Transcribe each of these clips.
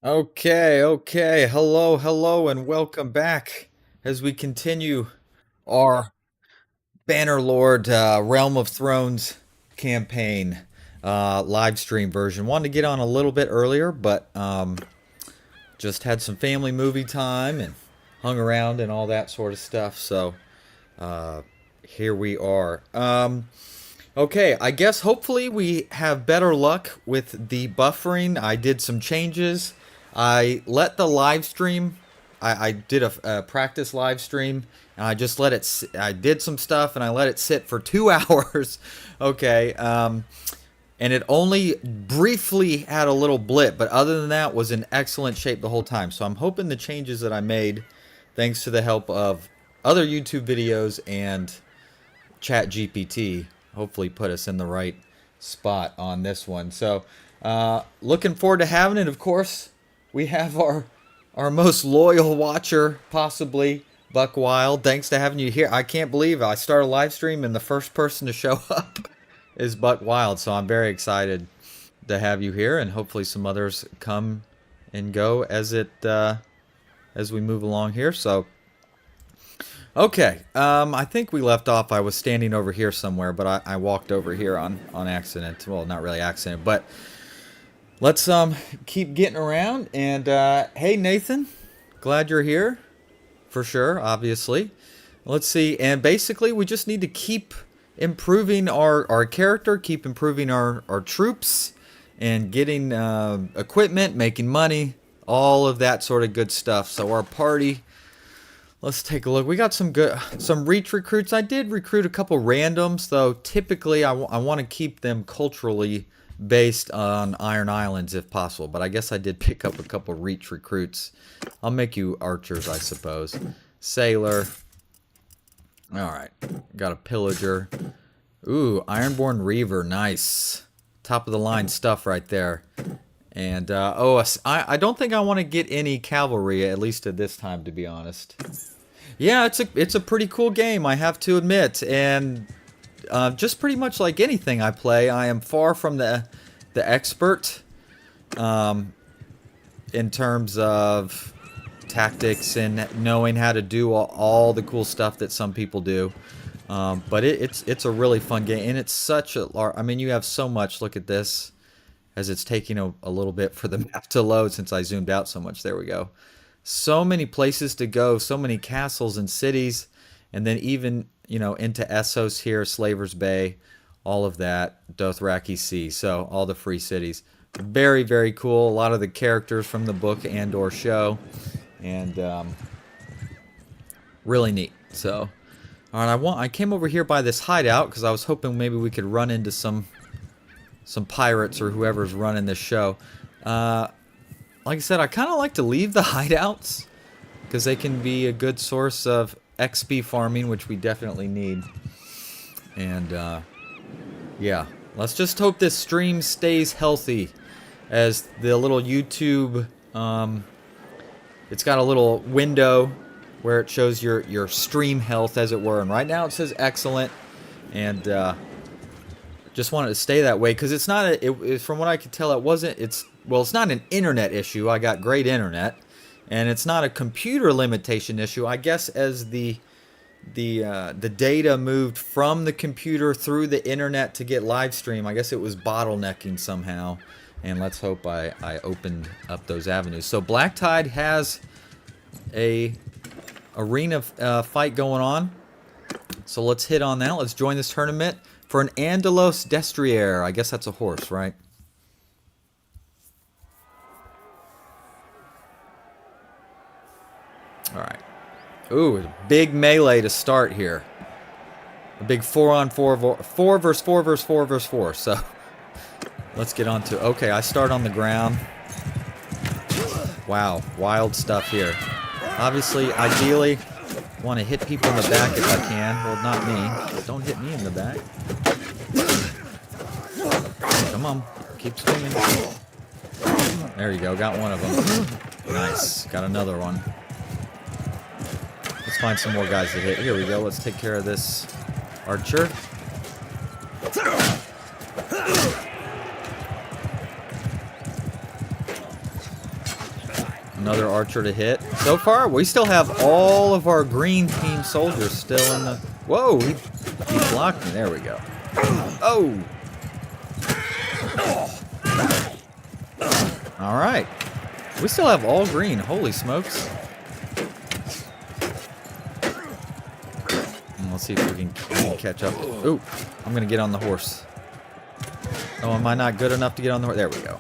Okay. Hello, and welcome back as we continue our Bannerlord Realm of Thrones campaign live stream version. Wanted to get on a little bit earlier, but just had some family movie time and hung around and all that sort of stuff. So uh, here we are. Okay, I guess hopefully we have better luck with the buffering. I did some changes. I let the live stream. I did a practice live stream, and I just let it. I did some stuff, and I let it sit for 2 hours. Okay, and it only briefly had a little blip, but other than that, was in excellent shape the whole time. So I'm hoping the changes that I made, thanks to the help of other YouTube videos and Chat GPT, hopefully put us in the right spot on this one. So looking forward to having it. Of course, we have our most loyal watcher possibly, Buck Wild. Thanks to having you here. I can't believe I started a live stream and the first person to show up is Buck Wild. So I'm very excited to have you here, and hopefully some others come and go as we move along here. So okay, I think we left off. I was standing over here somewhere, but I walked over here on accident. Well, not really accident, but let's keep getting around. And hey, Nathan, glad you're here for sure. Obviously, let's see. And basically, we just need to keep improving our character, keep improving our troops, and getting equipment, making money, all of that sort of good stuff. So our party. Let's take a look. We got some reach recruits. I did recruit a couple randoms, though. Typically, I want to keep them culturally based on Iron Islands if possible. But I guess I did pick up a couple reach recruits. I'll make you archers, I suppose. Sailor. All right. Got a pillager. Ooh, Ironborn Reaver. Nice. Top of the line stuff right there. And I don't think I want to get any cavalry, at least at this time, to be honest. Yeah, it's a pretty cool game, I have to admit, and just pretty much like anything I play, I am far from the expert in terms of tactics and knowing how to do all the cool stuff that some people do. But it's a really fun game, and it's such a large. I mean, you have so much. Look at this, as it's taking a little bit for the map to load since I zoomed out so much. There we go. So many places to go, so many castles and cities, and then even, into Essos here, Slaver's Bay, all of that, Dothraki Sea, so all the free cities. Very, very cool. A lot of the characters from the book and or show, and really neat. So, all right, I came over here by this hideout because I was hoping maybe we could run into some pirates or whoever's running this show. Like I said, I kind of like to leave the hideouts because they can be a good source of XP farming, which we definitely need. And yeah, let's just hope this stream stays healthy, as the little YouTube, it's got a little window where it shows your stream health, as it were. And right now it says excellent, and just wanted to stay that way because it's not from what I could tell, it's not an internet issue. I got great internet, and it's not a computer limitation issue. I guess as the data moved from the computer through the internet to get live stream, I guess it was bottlenecking somehow, and let's hope I opened up those avenues. So Black Tide has a arena fight going on, so let's hit on that. Let's join this tournament for an Andalos Destrier. I guess that's a horse, right? Alright. Ooh, big melee to start here. A big 4-on-4, 4 versus 4 versus 4 versus 4. So, let's get on to. Okay, I start on the ground. Wow, wild stuff here. Obviously, ideally, want to hit people in the back if I can. Well, not me. Don't hit me in the back. Come on, keep swinging. There you go, got one of them. Nice, got another one. Let's find some more guys to hit. Here we go, let's take care of this archer. another archer to hit. So far, we still have all of our green team soldiers still in the... Whoa, he blocked me. There we go. Oh! Alright. We still have all green. Holy smokes. And let's see if we can catch up. Ooh, I'm going to get on the horse. Oh, am I not good enough to get on the horse? There we go.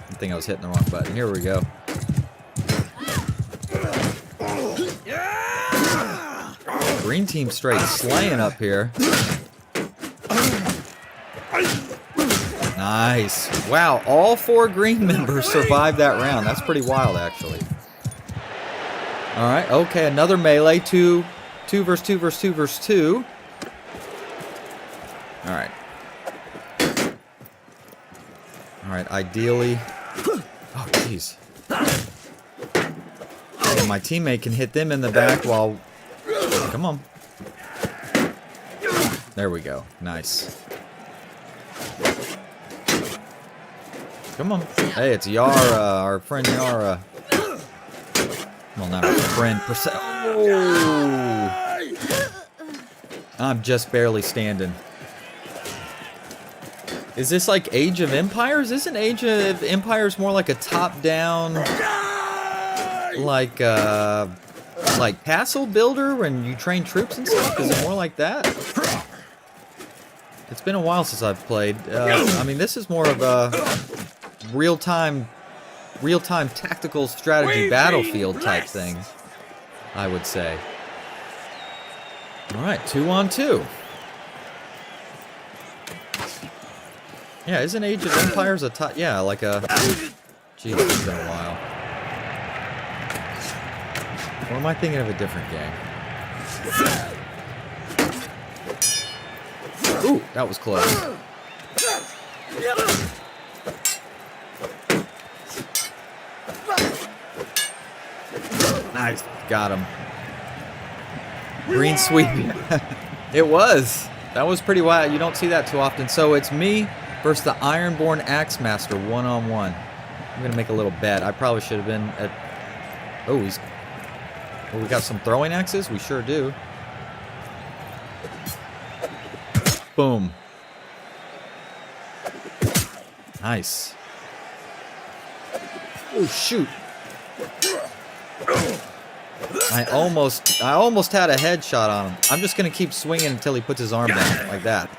I think I was hitting the wrong button. Here we go. Green team straight slaying up here. Nice. Wow, all 4 green members survived that round. That's pretty wild, actually. Alright, okay, another melee. 2 versus 2 versus 2 versus 2. Alright. Alright, ideally... Oh, jeez. And my teammate can hit them in the back while... Come on. There we go. Nice. Come on. Hey, it's Yara, our friend Yara. Well, not our friend per se. Oh! I'm just barely standing. Is this like Age of Empires? Isn't Age of Empires more like a top-down, like castle builder when you train troops and stuff? Is it more like that? It's been a while since I've played. I mean, this is more of a real-time tactical strategy battlefield type thing, I would say. All right, 2 on 2. Yeah, isn't Age of Empires a top? Yeah, like a... Geez, it's been a while. Or am I thinking of a different game? Ooh, that was close. Nice. Got him. Green sweep. It was. That was pretty wild. You don't see that too often. So it's me versus the Ironborn Axemaster one-on-one. I'm going to make a little bet. I probably should have been at... Oh, he's... Oh, we got some throwing axes? We sure do. Boom. Nice. Oh, shoot. I almost had a headshot on him. I'm just going to keep swinging until he puts his arm down, like that.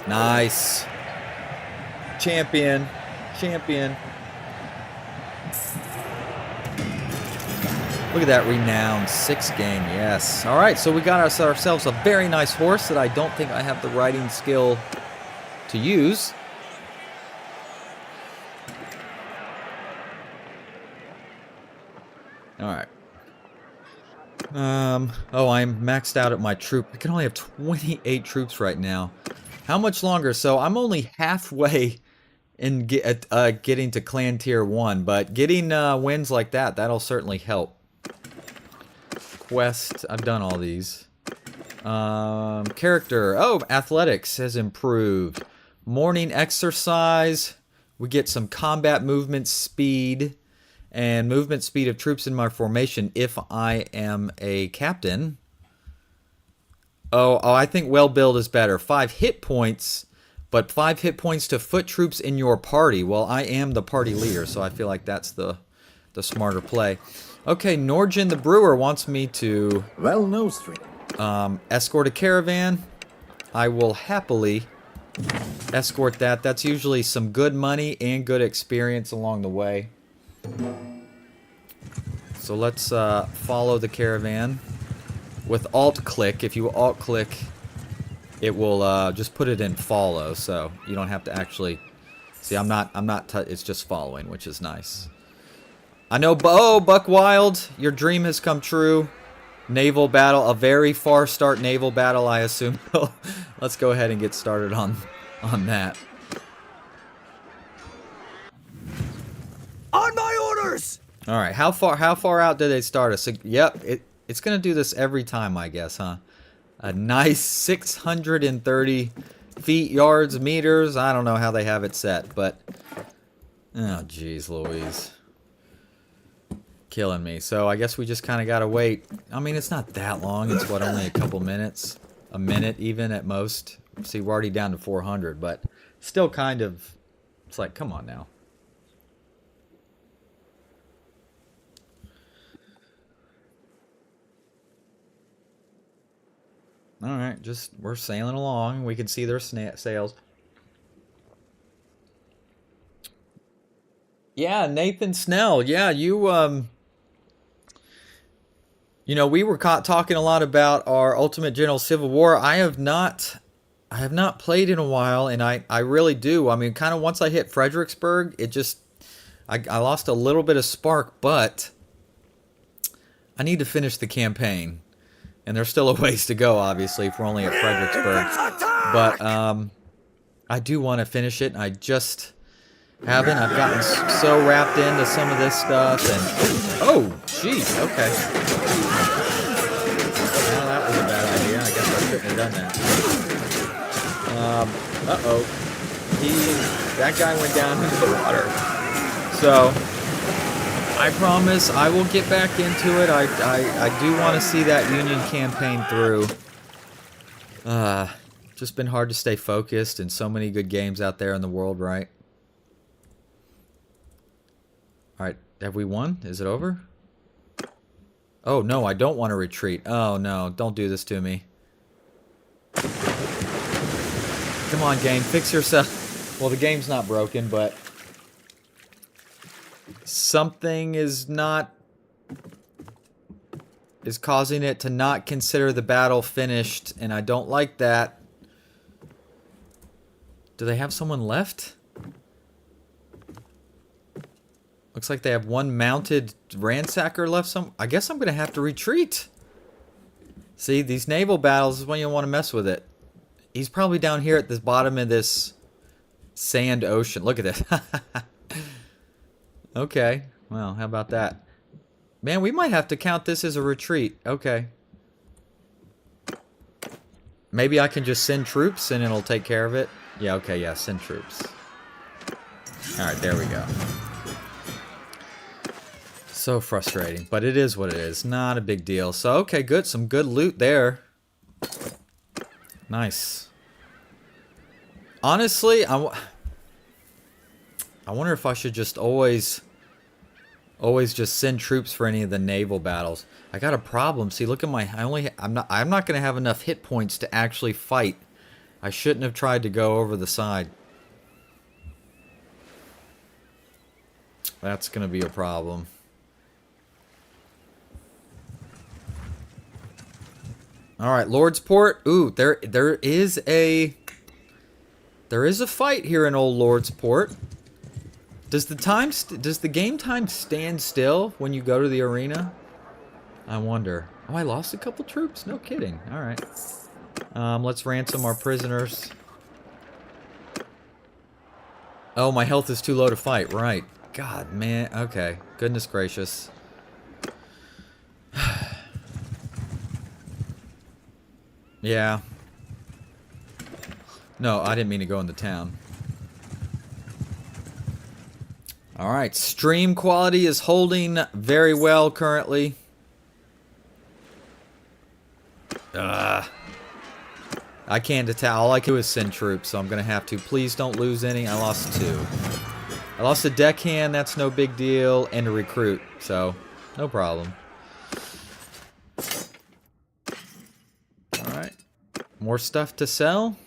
Nice. Champion. Champion. Look at that renowned 6 game, yes. All right, so we got ourselves a very nice horse that I don't think I have the riding skill to use. All right. Oh, I'm maxed out at my troop. I can only have 28 troops right now. How much longer? So I'm only halfway in getting to clan tier 1, but getting wins like that, that'll certainly help. Quest, I've done all these. Character, oh, athletics has improved. Morning exercise, we get some combat movement speed and movement speed of troops in my formation if I am a captain. Oh, I think well build is better. 5 hit points, but 5 hit points to foot troops in your party. Well, I am the party leader, so I feel like that's the smarter play. Okay, Norgin the Brewer wants me to escort a caravan. I will happily escort that. That's usually some good money and good experience along the way. So let's follow the caravan with alt-click. If you alt-click, it will just put it in follow, so you don't have to actually... See, it's just following, which is nice. I know, oh, Buck Wild, your dream has come true. Naval battle, a very far start naval battle, I assume. Let's go ahead and get started on that. On my orders! All right, how far out did they start us? Yep, it's gonna do this every time, I guess, huh? A nice 630 feet, yards, meters. I don't know how they have it set, but Oh, jeez Louise. Killing me. So I guess we just kind of gotta wait. I mean, it's not that long. It's, what, only a couple minutes? A minute, even, at most. See, we're already down to 400, but still kind of... It's like, come on now. Alright, just, we're sailing along. We can see their sails. Yeah, Nathan Snell. Yeah, you know, we were talking a lot about our Ultimate General Civil War. I have not played in a while, and I really do. I mean, kind of once I hit Fredericksburg, it just, I lost a little bit of spark, but I need to finish the campaign. And there's still a ways to go, obviously, if we're only at Fredericksburg. But I do want to finish it. I just haven't. I've gotten so wrapped into some of this stuff, and oh, jeez, okay. Well, that was a bad idea. I guess I shouldn't have done that. Uh-oh. That guy went down into the water. So, I promise I will get back into it. I do want to see that Union campaign through. Just been hard to stay focused, and so many good games out there in the world, right? Alright, have we won? Is it over? Oh, no, I don't want to retreat. Oh, no, don't do this to me. Come on, game, fix yourself. Well, the game's not broken, but something is causing it to not consider the battle finished, and I don't like that. Do they have someone left? Looks like they have one mounted ransacker left. I guess I'm going to have to retreat. See, these naval battles is when you want to mess with it. He's probably down here at the bottom of this sand ocean. Look at this. Okay. Well, how about that? Man, we might have to count this as a retreat. Okay. Maybe I can just send troops and it'll take care of it. Yeah, okay, yeah, send troops. Alright, there we go. So frustrating, but it is what it is. Not a big deal. So, okay, good. Some good loot there. Nice. Honestly, I wonder if I should just always just send troops for any of the naval battles. I got a problem. See, look at my... I'm not going to have enough hit points to actually fight. I shouldn't have tried to go over the side. That's going to be a problem. All right, Lordsport. Ooh, there is a fight here in Old Lordsport. Does the game time stand still when you go to the arena? I wonder. Oh, I lost a couple troops. No kidding. All right. Let's ransom our prisoners. Oh, my health is too low to fight. Right. God, man. Okay. Goodness gracious. Yeah. No, I didn't mean to go into town. Alright, stream quality is holding very well currently. I can't attack. All I can do is send troops, so I'm going to have to. Please don't lose any. I lost 2. I lost a deckhand, that's no big deal, and a recruit, so no problem. Alright. More stuff to sell.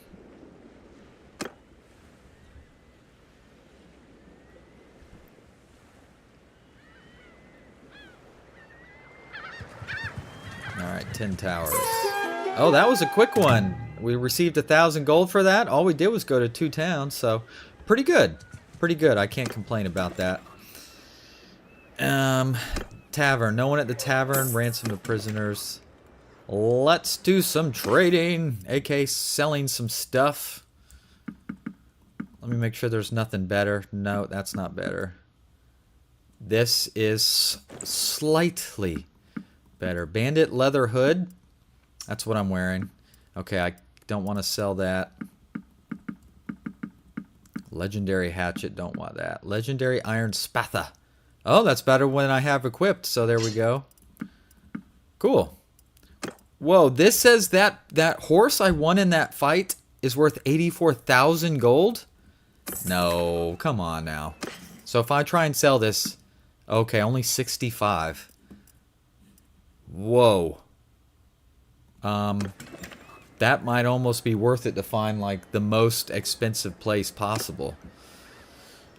Alright, 10 towers. Oh, that was a quick one. We received 1,000 gold for that. All we did was go to 2 towns, so pretty good. Pretty good. I can't complain about that. Tavern. No one at the tavern. Ransom of prisoners. Let's do some trading, aka selling some stuff. Let me make sure there's nothing better. No, that's not better. This is slightly better. Bandit leather hood. That's what I'm wearing. Okay, I don't want to sell that. Legendary hatchet, don't want that. Legendary iron spatha. Oh, that's better when I have equipped, so there we go. Cool. Whoa, this says that horse I won in that fight is worth 84,000 gold? No, come on now. So if I try and sell this, okay, only 65. Whoa. That might almost be worth it to find like the most expensive place possible.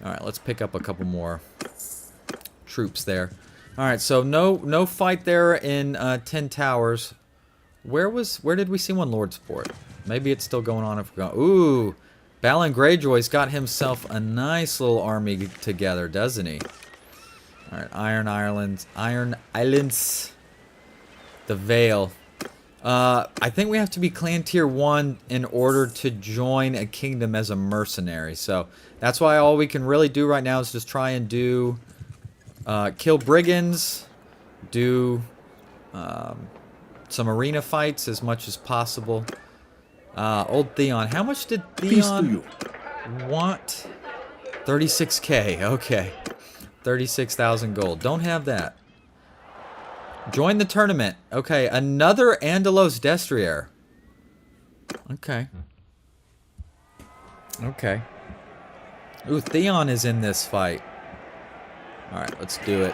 Alright, let's pick up a couple more troops there. Alright, so no fight there in 10 Towers. Where did we see one Lord's Port? Maybe it's still going on. I forgot. Ooh, Balin Greyjoy's got himself a nice little army together, doesn't he? Alright, Iron Islands. The Vale. I think we have to be clan tier 1 in order to join a kingdom as a mercenary. So that's why all we can really do right now is just try and do kill brigands, do some arena fights as much as possible. Old Theon. How much did Theon want? 36k. Okay. 36,000 gold. Don't have that. Join the tournament. Okay, another Andalos Destrier. Okay. Okay. Ooh, Theon is in this fight. Alright, let's do it.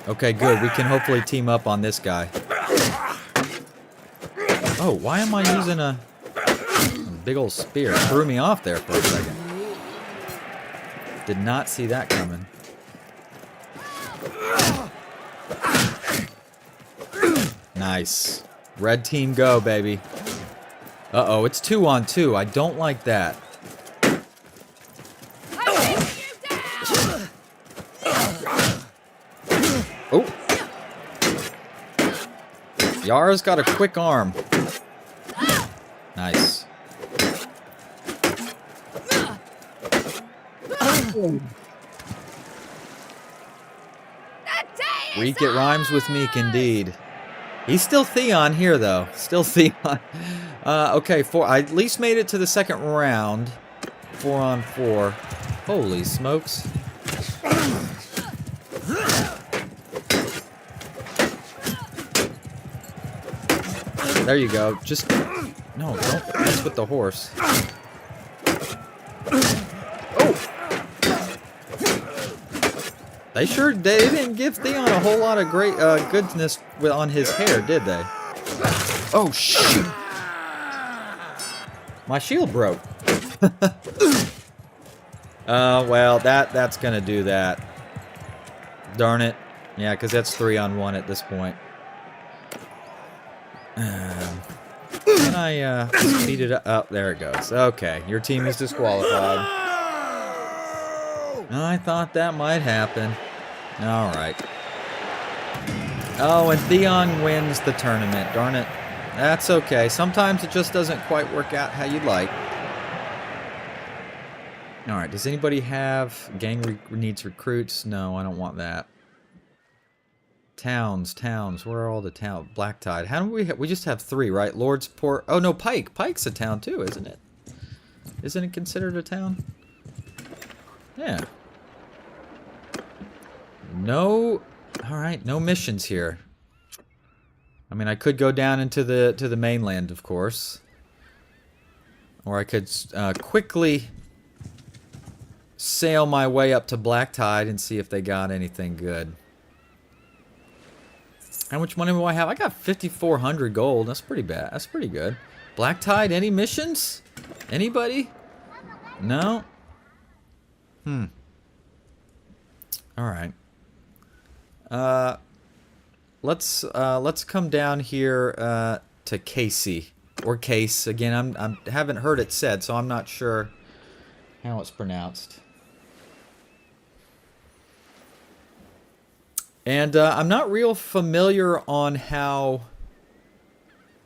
Okay, good. We can hopefully team up on this guy. Oh, why am I using a big old spear? It threw me off there for a second. Did not see that coming. Nice. Red team go, baby. Uh-oh, it's 2-on-2. I don't like that. Oh. Yara's got a quick arm. Nice. Reek, it rhymes with meek indeed. He's still Theon here, though. Still Theon. Okay, I at least made it to the second round. 4-on-4. Holy smokes. There you go. Just... No, don't mess with the horse. Oh! They didn't give Theon a whole lot of great goodness on his hair, did they? Oh, shoot! My shield broke. Well, that's gonna do that. Darn it. Yeah, because that's 3-on-1 at this point. Can I speed it up? Oh, there it goes. Okay, your team is disqualified. I thought that might happen. Alright. Oh, and Theon wins the tournament. Darn it. That's okay. Sometimes it just doesn't quite work out how you'd like. Alright, does anybody have gang needs recruits? No, I don't want that. Towns. Where are all the towns? Black Tide. How do we just have 3, right? Lord's Port. Oh, no, Pike. Pike's a town too, isn't it? Isn't it considered a town? Yeah. No. Alright, no missions here. I mean, I could go down into the mainland, of course. Or I could quickly sail my way up to Black Tide and see if they got anything good. How much money do I have? I got 5,400 gold. That's pretty bad. That's pretty good. Black Tide, any missions? Anybody? No? Alright. Let's come down here to Casey. Or Case. Again, I haven't heard it said, so I'm not sure how it's pronounced. And I'm not real familiar on how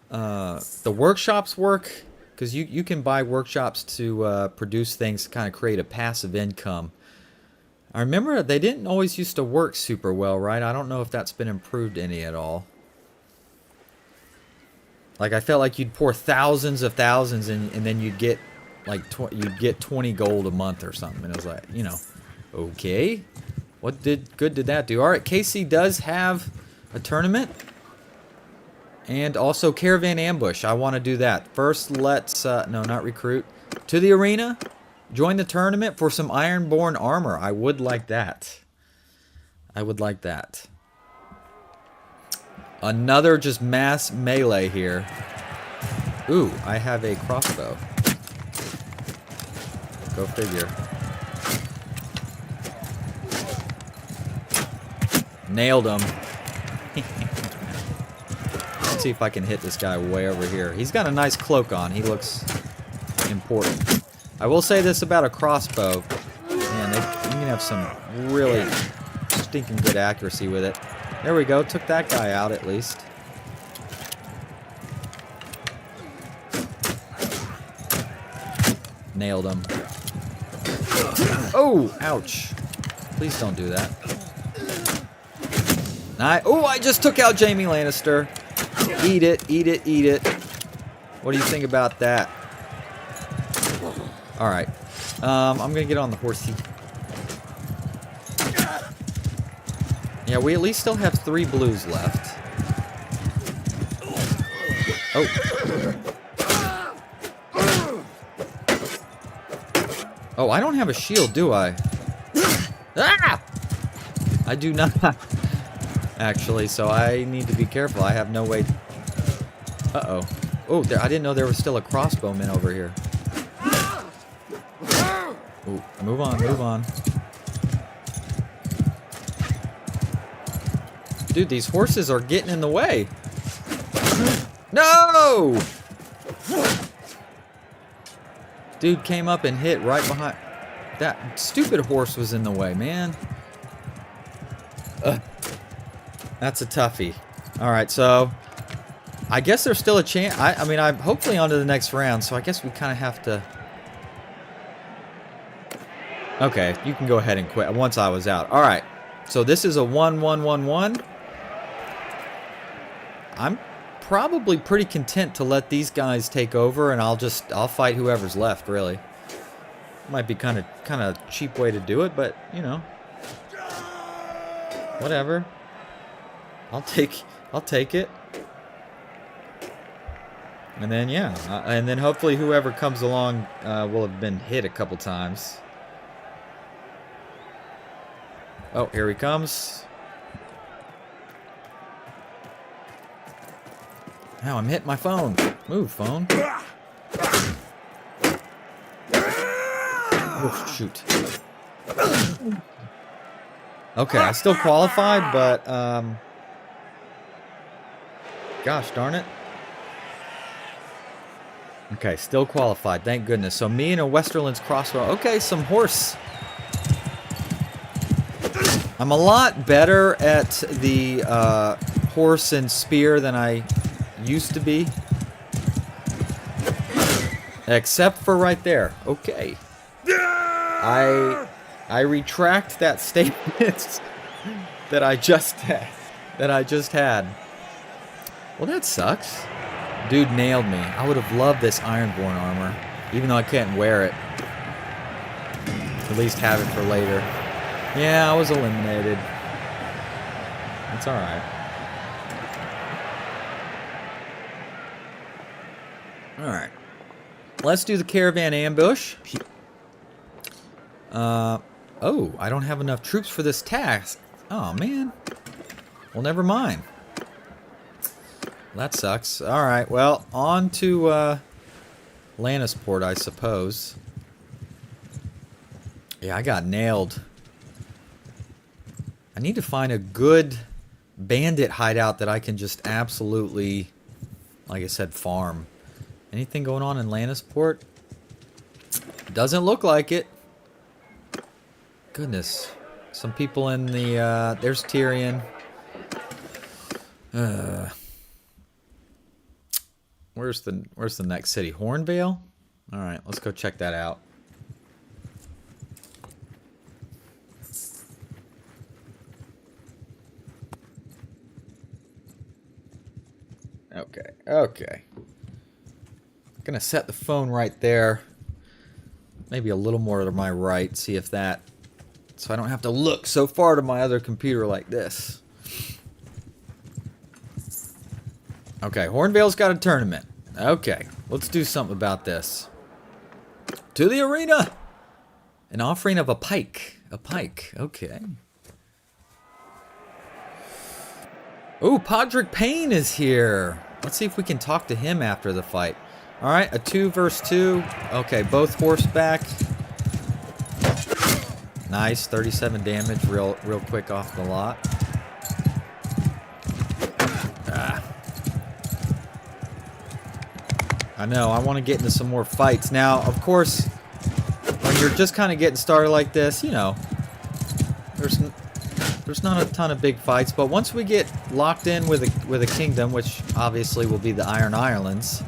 the workshops work, because you can buy workshops to produce things to kind of create a passive income. I remember they didn't always used to work super well, right? I don't know if that's been improved any at all. Like, I felt like you'd pour thousands of thousands and then you'd get like you'd get 20 gold a month or something. And it was like, you know, okay, what good did that do? All right, KC does have a tournament. And also Caravan Ambush. I want to do that. First, let's... no, not recruit. To the arena. Join the tournament for some Ironborn armor. I would like that. I would like that. Another just mass melee here. Ooh, I have a crossbow. Go figure. Nailed him. Let's see if I can hit this guy way over here. He's got a nice cloak on. He looks important. I will say this about a crossbow. Man, you can have some really stinking good accuracy with it. There we go. Took that guy out at least. Nailed him. Oh, ouch. Please don't do that. Oh, I just took out Jaime Lannister. Eat it, eat it, eat it. What do you think about that? Alright. I'm gonna get on the horsey. Yeah, we at least still have 3 blues left. Oh. Oh, I don't have a shield, do I? Ah! I do not. Actually, so I need to be careful. I have no way... Uh-oh. Oh, I didn't know there was still a crossbowman over here. Ooh, move on, move on. Dude, these horses are getting in the way. No! Dude came up and hit right behind... That stupid horse was in the way, man. Ugh. That's a toughie. Alright, so... I guess there's still a chance... I mean, I'm hopefully on to the next round, so I guess we kind of have to... Okay, you can go ahead and quit once I was out. Alright, so this is a 1-1-1-1. I'm probably pretty content to let these guys take over, and I'll fight whoever's left, really. Might be kind of cheap way to do it, but, you know. Whatever. I'll take it. And then, yeah. And then hopefully whoever comes along will have been hit a couple times. Oh, here he comes. Now I'm hitting my phone. Move, phone. Oh, shoot. Okay, I still qualified, but, gosh darn it. Okay, still qualified, thank goodness. So me and a Westerland's crossbow. Okay, some horse. I'm a lot better at the horse and spear than I used to be. Except for right there. Okay. I retract that statement that I just had. Well, that sucks. Dude nailed me. I would have loved this Ironborn armor, even though I can't wear it. At least have it for later. Yeah, I was eliminated. It's alright. Alright. Let's do the caravan ambush. Oh, I don't have enough troops for this task. Oh, man. Well, never mind. That sucks. Alright, well, on to, Lannisport, I suppose. Yeah, I got nailed. I need to find a good bandit hideout that I can just absolutely, like I said, farm. Anything going on in Lannisport? Doesn't look like it. Goodness. Some people in the, there's Tyrion. Where's the next city? Hornvale? Alright, let's go check that out. Okay. Gonna set the phone right there. maybe a little more to my right. See if that... So I don't have to look so far to my other computer like this. Okay, Hornvale's got a tournament. Okay, let's do something about this. To the arena! An offering of a pike. A pike, okay. Ooh, Podrick Payne is here. Let's see if we can talk to him after the fight. Alright, a 2 versus 2. Okay, both horseback. Nice, 37 damage real quick off the lot. Ah. I know, I want to get into some more fights. Now, of course, when you're just kind of getting started like this, you know, there's not a ton of big fights, but once we get locked in with a kingdom, which obviously will be the Iron Islands,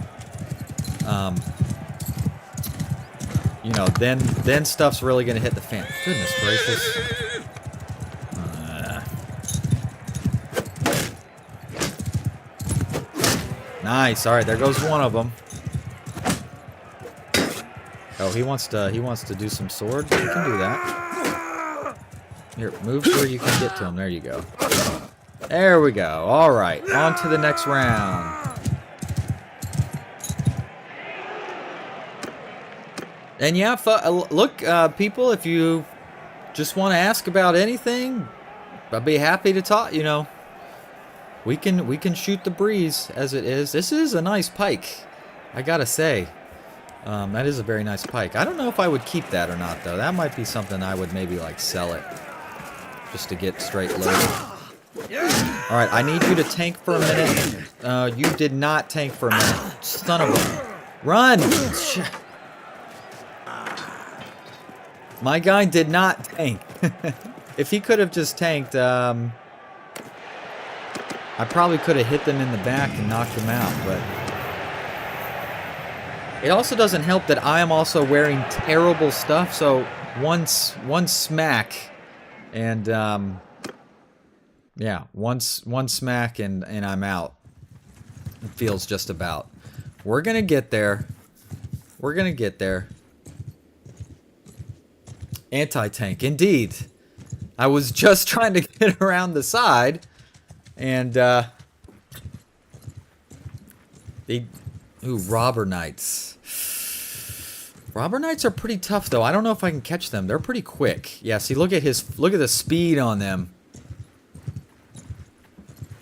you know, then stuff's really gonna hit the fan. Goodness gracious. Nice. All right, there goes one of them. Oh, he wants to do some swords. You can do that. Here, move where you can get to him. There you go. There we go. All right, on to the next round. And yeah, look, people, if you just want to ask about anything, I'd be happy to talk. You know, we can shoot the breeze as it is. This is a nice pike, I gotta say. That is a very nice pike. I don't know if I would keep that or not, though. That might be something I would maybe like sell it, just to get straight loaded. All right, I need you to tank for a minute. You did not tank for a minute, son of a... Run! My guy did not tank. If he could have just tanked, I probably could have hit them in the back and knocked them out, but... It also doesn't help that I am also wearing terrible stuff, so one smack, and, yeah, one smack and I'm out. It feels just about. We're gonna get there. We're gonna get there. Anti-tank, indeed. I was just trying to get around the side, and ooh, robber knights. Robber knights are pretty tough, though. I don't know if I can catch them. They're pretty quick. Yeah, see, look at the speed on them.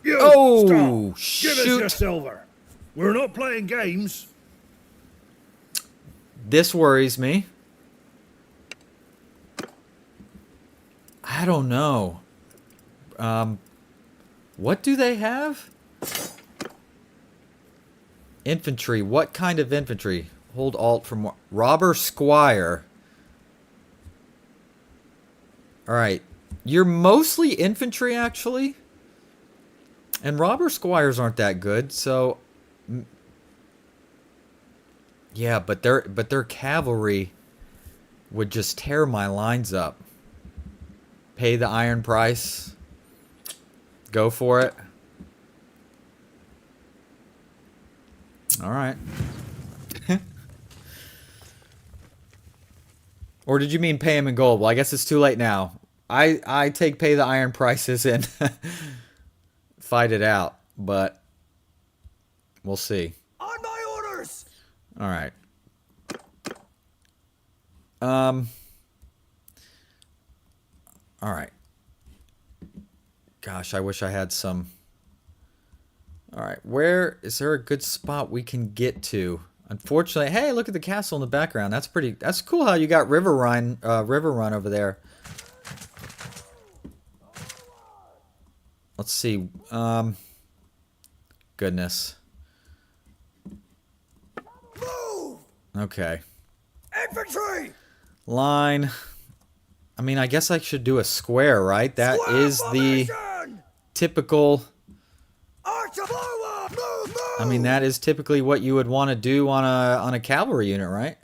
Oh, shoot! Give us your silver. We're not playing games. This worries me. I don't know. What do they have? Infantry. What kind of infantry? Hold Alt from Robber Squire. Alright. You're mostly infantry, actually. And Robber Squires aren't that good, so... Yeah, but their cavalry would just tear my lines up. Pay the iron price. Go for it. Alright. Or did you mean pay him in gold? Well, I guess it's too late now. I take pay the iron prices and fight it out, but we'll see. On my orders. All right. All right. Gosh, I wish I had some. All right, where is there a good spot we can get to? Unfortunately, hey, look at the castle in the background. That's pretty. That's cool how you got River Run over there. Let's see. Goodness. Move! Okay. Infantry! Line. I mean, I guess I should do a square, right? That Square is the formation! typical... Archer forward! Move, move! I mean, that is typically what you would want to do on a cavalry unit, right?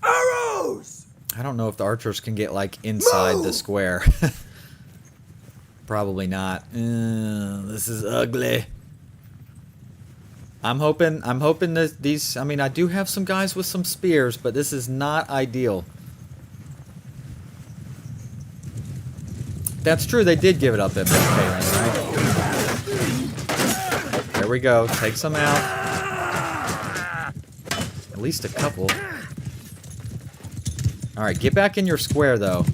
Arrows! I don't know if the archers can get, like, inside the square. Probably not. This is ugly. I'm hoping that these, I mean, I do have some guys with some spears, but this is not ideal. That's true, they did give it up at Bannerlord, right? There we go. Take some out. At least a couple. Alright, get back in your square, though.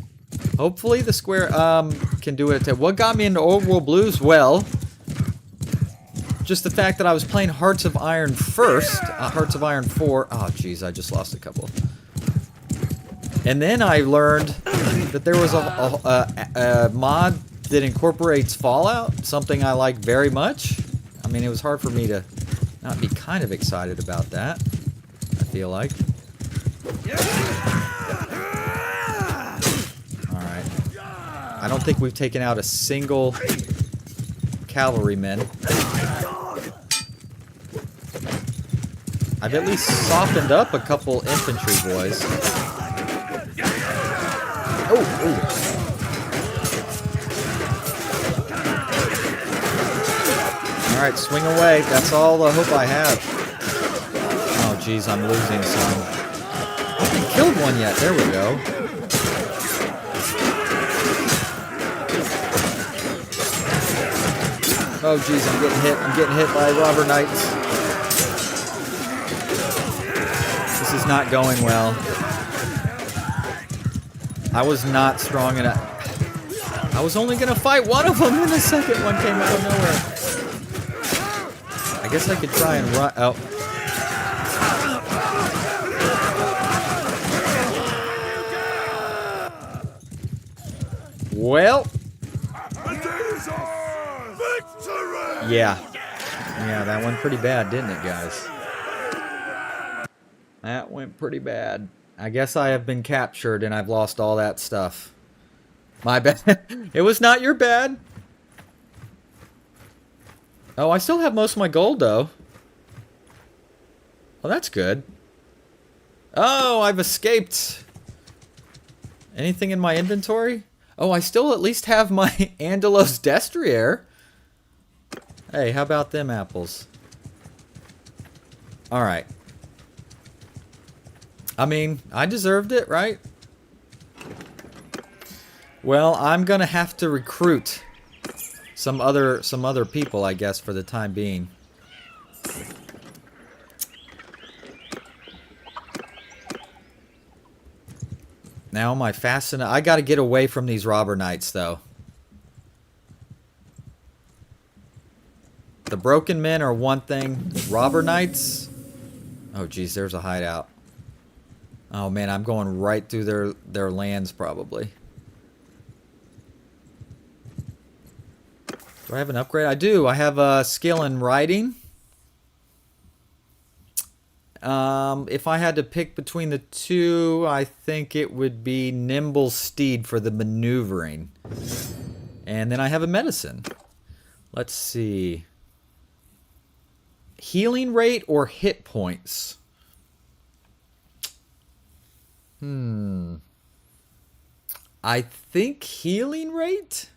Hopefully the square can do it. What got me into Old World Blues? Well, just the fact that I was playing Hearts of Iron first. Hearts of Iron 4. Oh, jeez, I just lost a couple. And then I learned that there was a mod that incorporates Fallout, something I like very much. I mean, it was hard for me to not be kind of excited about that, I feel like. Alright. I don't think we've taken out a single cavalryman. I've at least softened up a couple infantry boys. Oh, ooh. Alright, swing away. That's all the hope I have. Oh, jeez, I'm losing some. I haven't killed one yet. There we go. Oh, jeez, I'm getting hit. I'm getting hit by robber knights. This is not going well. I was not strong enough. I was only going to fight one of them, and the second one came out of nowhere. I guess I could try and run. Oh. Well. Yeah. Yeah, that went pretty bad, didn't it, guys? That went pretty bad. I guess I have been captured and I've lost all that stuff. My bad. It was not your bad. Oh, I still have most of my gold, though. Well, that's good. Oh, I've escaped. Anything in my inventory? Oh, I still at least have my Angelos Destrier. Hey, how about them apples? Alright. I mean, I deserved it, right? Well, I'm gonna have to recruit some other people, I guess, for the time being. Now am I fast enough? I gotta get away from these robber knights, though. The broken men are one thing. Robber knights? Oh, geez, there's a hideout. Oh man, I'm going right through their lands probably. Do I have an upgrade? I do. I have a skill in riding. If I had to pick between the two, I think it would be nimble steed for the maneuvering. And then I have a medicine. Let's see. Healing rate or hit points? I think healing rate?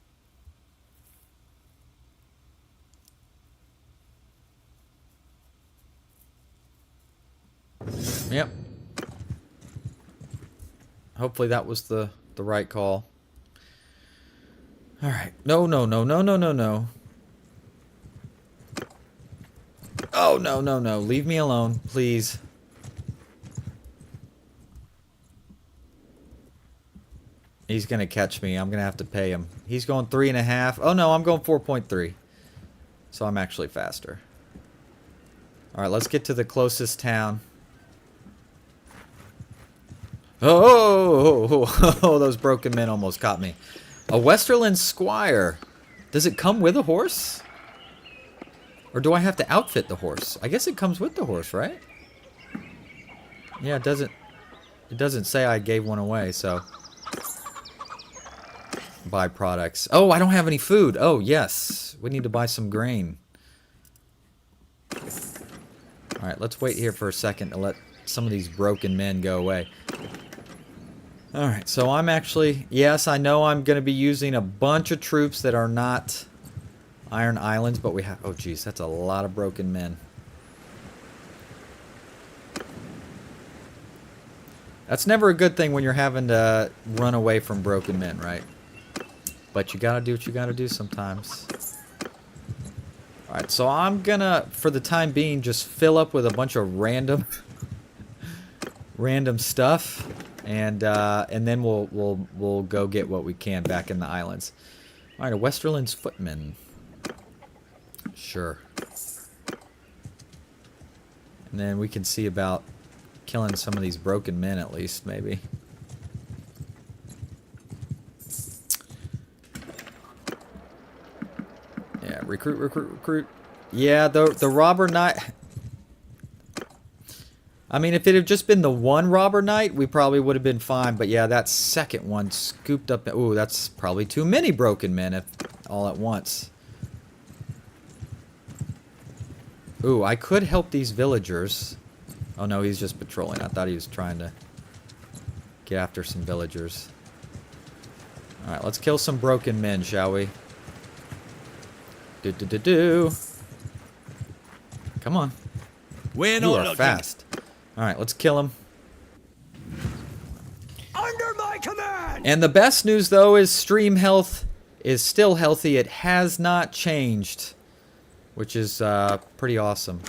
Yep. Hopefully that was the right call. Alright. No, no, no, no, no, no, no. Oh, no, no, no. Leave me alone, please. He's going to catch me. I'm going to have to pay him. He's going 3.5. Oh, no, I'm going 4.3. So I'm actually faster. Alright, let's get to the closest town. Oh, those broken men almost caught me. A Westerland Squire. Does it come with a horse? Or do I have to outfit the horse? I guess it comes with the horse, right? Yeah, it doesn't say I gave one away, so. Buy products. Oh, I don't have any food. Oh, yes. We need to buy some grain. Alright, let's wait here for a second to let some of these broken men go away. Alright, so I'm actually... Yes, I know I'm going to be using a bunch of troops that are not Iron Islands, but we have... Oh, jeez, that's a lot of broken men. That's never a good thing when you're having to run away from broken men, right? But you gotta do what you gotta do sometimes. Alright, so I'm gonna, for the time being, just fill up with a bunch of random stuff. And then we'll go get what we can back in the islands. Alright, a Westerland's footman. Sure. And then we can see about killing some of these broken men at least, maybe. Yeah, recruit. Yeah, the robber knight... I mean, if it had just been the one robber knight, we probably would have been fine. But yeah, that second one scooped up... Ooh, that's probably too many broken men if all at once. Ooh, I could help these villagers. Oh no, he's just patrolling. I thought he was trying to get after some villagers. Alright, let's kill some broken men, shall we? Do. Come on. You are fast. Alright, let's kill him. Under my command! And the best news, though, is stream health is still healthy. It has not changed. Which is pretty awesome.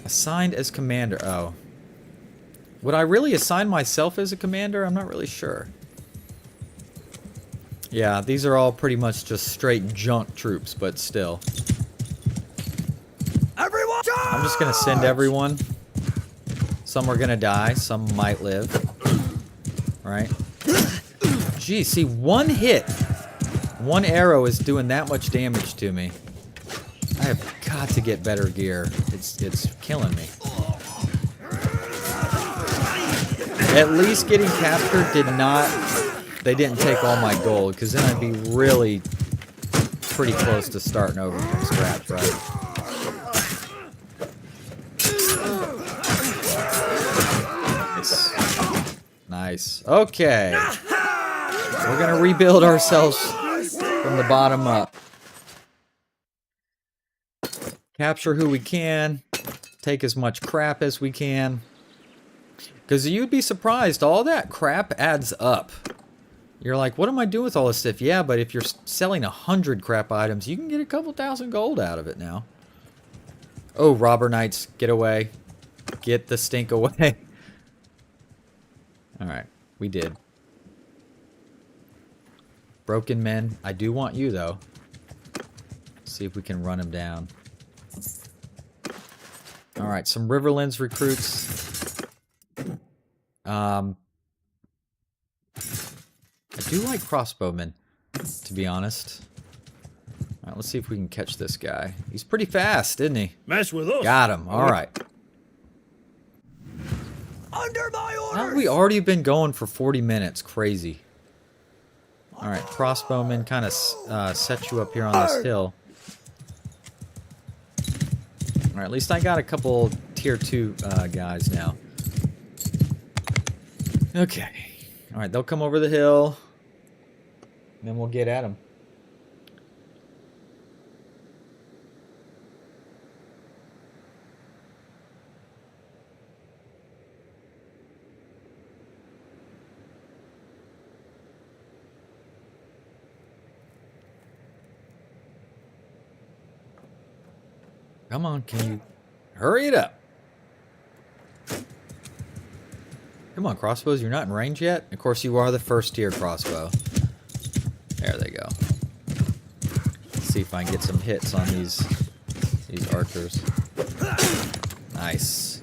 Assigned as commander. Oh. Would I really assign myself as a commander? I'm not really sure. Yeah, these are all pretty much just straight junk troops, but still. Everyone charge! I'm just gonna send everyone. Some are gonna die, some might live. Right? Gee, see, one hit. One arrow is doing that much damage to me. I have got to get better gear. It's killing me. At least getting captured did not... They didn't take all my gold, because then I'd be really pretty close to starting over from scratch, right? Nice. Okay. We're gonna rebuild ourselves from the bottom up. Capture who we can. Take as much crap as we can. Because you'd be surprised, all that crap adds up. You're like, what am I doing with all this stuff? Yeah, but if you're selling 100 crap items, you can get a couple thousand gold out of it now. Oh, robber knights, get away. Get the stink away. Alright, we did. Broken men. I do want you, though. See if we can run them down. Alright, some Riverlands recruits. I do like crossbowmen, to be honest. Alright, let's see if we can catch this guy. He's pretty fast, isn't he? Mess with us. Got him. Alright. Under my orders. How have we already been going for 40 minutes? Crazy. Alright, crossbowmen kind of set you up here on this hill. Alright, at least I got a couple tier 2 guys now. Okay. Alright, they'll come over the hill. And then we'll get at them. Come on, can you hurry it up? Come on, crossbows, you're not in range yet? Of course, you are the first tier crossbow. There they go. Let's see if I can get some hits on these archers. Nice.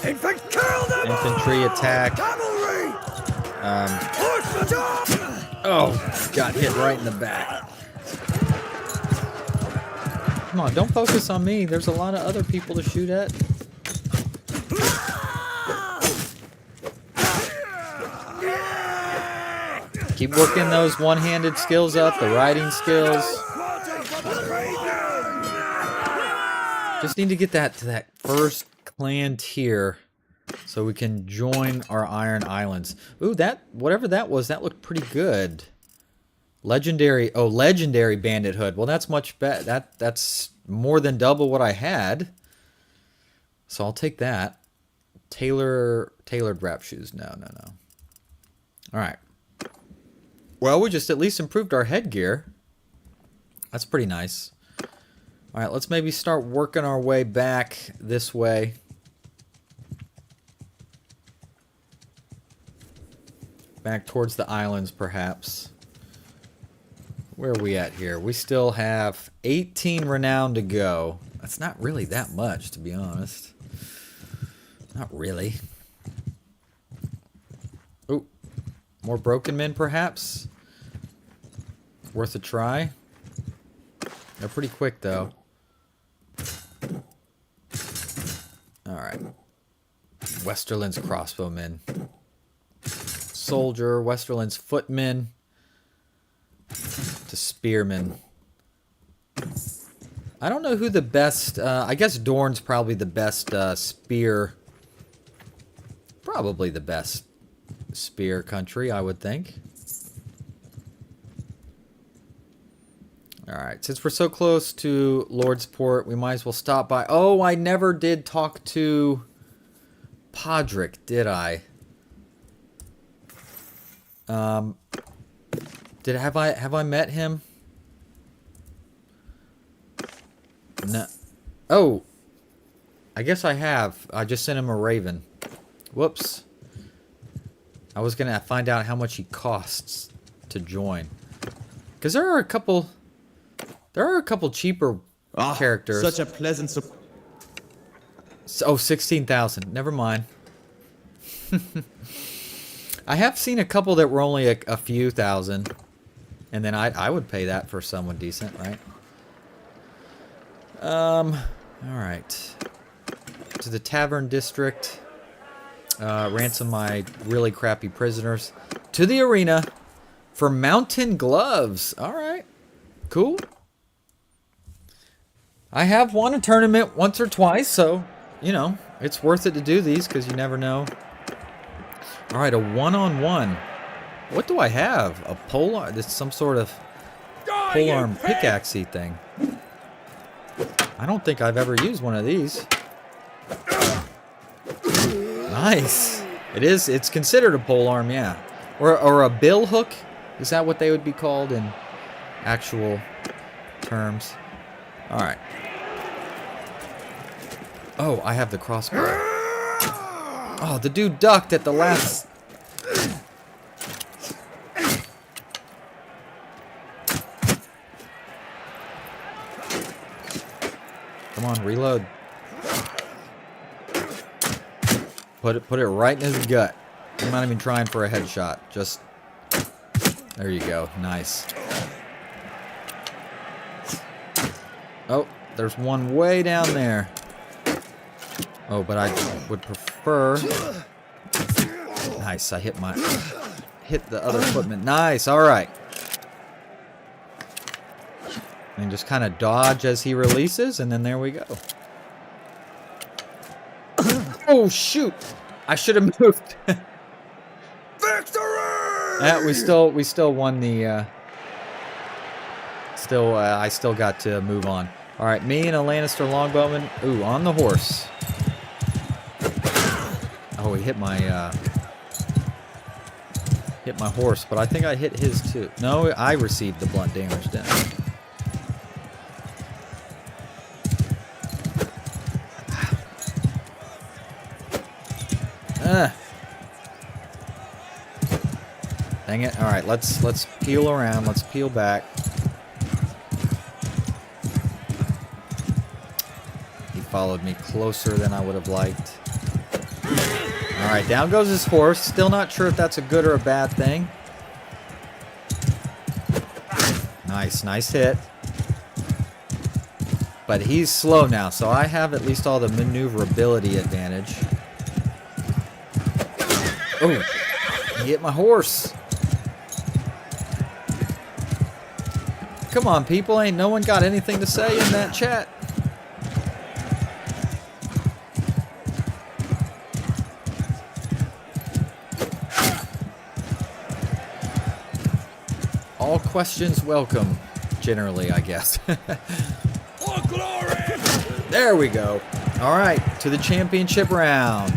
Infantry attack. Oh, got hit right in the back. Come on, don't focus on me. There's a lot of other people to shoot at. Keep working those one-handed skills up, the riding skills. Just need to get that to that first clan tier so we can join our Iron Islands. Ooh, that, whatever that was, that looked pretty good. Legendary, oh, legendary bandit hood. Well, that's much better. That's more than double what I had. So I'll take that. Tailored wrap shoes. No. All right. Well, we just at least improved our headgear. That's pretty nice. All right, let's maybe start working our way back this way. Back towards the islands, perhaps. Where are we at here? We still have 18 renown to go. That's not really that much, to be honest. Not really. Oh, more broken men, perhaps? Worth a try. They're pretty quick, though. Alright. Westerland's crossbowmen. Soldier, Westerland's footmen. To spearmen. I don't know who the best... I guess Dorne's probably the best spear... Probably the best spear country, I would think. Alright, since we're so close to Lordsport, we might as well stop by. Oh, I never did talk to Podrick, did I? Have I met him? No. Oh, I guess I have. I just sent him a raven. Whoops. I was gonna find out how much he costs to join, because there are a couple cheaper characters. Such a pleasant Oh, 16,000. Never mind. I have seen a couple that were only a few thousand. And then I would pay that for someone decent, right? Alright. To the Tavern District. Ransom my really crappy prisoners. To the arena. For mountain gloves. Alright. Cool. I have won a tournament once or twice, so, you know, it's worth it to do these, because you never know. Alright, a one-on-one. What do I have? A polearm? This is some sort of polearm pickaxe-y thing. I don't think I've ever used one of these. Nice. It's considered a polearm, yeah. Or a bill hook? Is that what they would be called in actual terms? Alright. Oh, I have the crossbow. Oh, the dude ducked at the last... Come on, reload. Put it right in his gut. I'm not even trying for a headshot. Just... There you go. Nice. Oh, there's one way down there. Oh, but I would prefer... Nice, I hit the other footman. Nice, alright. And just kind of dodge as he releases, and then there we go. Oh, shoot! I should have moved. Victory! Yeah, we still won the... I still got to move on. Alright, me and a Lannister longbowman. Ooh, on the horse. Oh, he hit my horse, but I think I hit his too. No, I received the blunt damage, didn't I? Dang it. Alright, let's peel around. Let's peel back. He followed me closer than I would have liked. Alright, down goes his horse. Still not sure if that's a good or a bad thing. Nice hit. But he's slow now, so I have at least all the maneuverability advantage. Oh, he hit my horse. Come on, people. Ain't no one got anything to say in that chat. All questions welcome, generally, I guess. For glory! There we go. All right, to the championship round.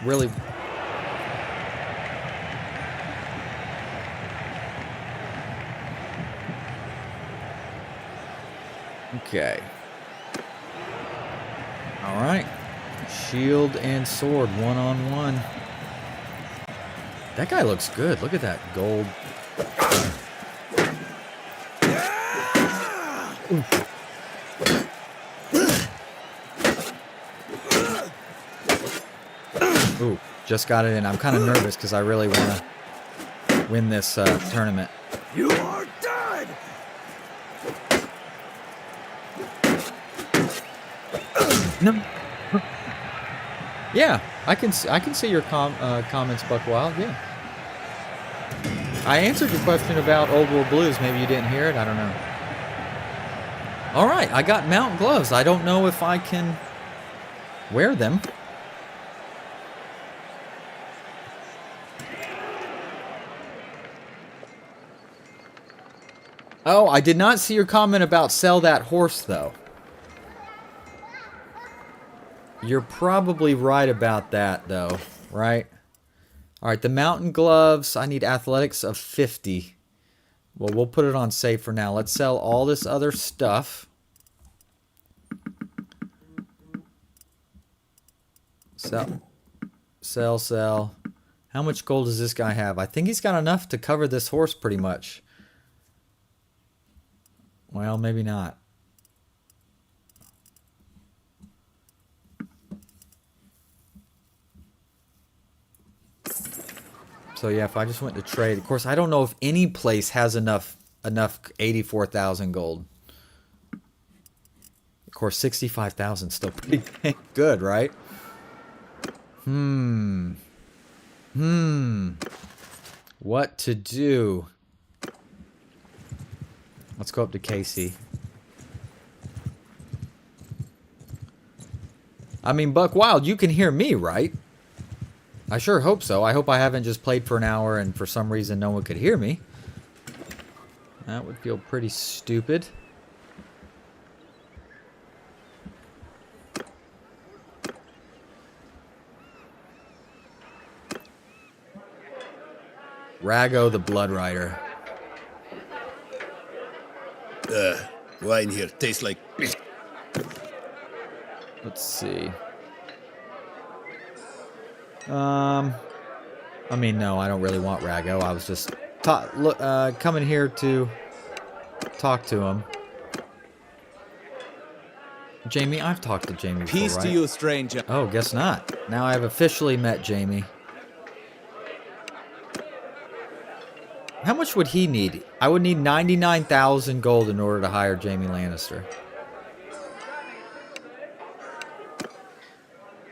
Really. Okay. All right. Shield and sword, one-on-one. That guy looks good. Look at that gold. Ooh, just got it in. I'm kind of nervous because I really want to win this tournament. You are dead! No. Yeah, I can see your comments, Buckwild. Yeah. I answered your question about Old World Blues. Maybe you didn't hear it. I don't know. All right, I got mountain gloves. I don't know if I can wear them. Oh, I did not see your comment about sell that horse, though. You're probably right about that, though, right? All right, the mountain gloves, I need athletics of 50. Well, we'll put it on save for now. Let's sell all this other stuff. Sell. How much gold does this guy have? I think he's got enough to cover this horse pretty much. Well, maybe not. So yeah, if I just went to trade, of course, I don't know if any place has enough 84,000 gold. Of course, 65,000 still pretty good, right? What to do? Let's go up to Casey. I mean, Buck Wild, you can hear me, right? I sure hope so. I hope I haven't just played for an hour and for some reason no one could hear me. That would feel pretty stupid. Rago the Blood Rider. Wine here tastes like... Let's see. I mean, no, I don't really want Rago. I was just coming here to talk to him. Jamie, I've talked to Jamie before, Peace right? to you, stranger. Oh, guess not. Now I have officially met Jamie. How much would he need? I would need 99,000 gold in order to hire Jamie Lannister.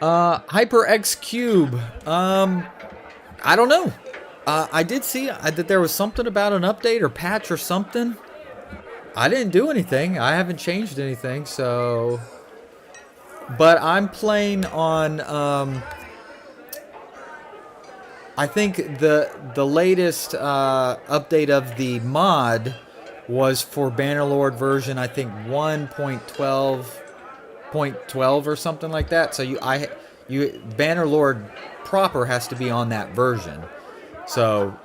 HyperX Cube. I don't know. I did see that there was something about an update or patch or something. I didn't do anything. I haven't changed anything, so... But I'm playing on, I think the latest update of the mod was for Bannerlord version, I think 1.12 or something like that. So Bannerlord proper has to be on that version. So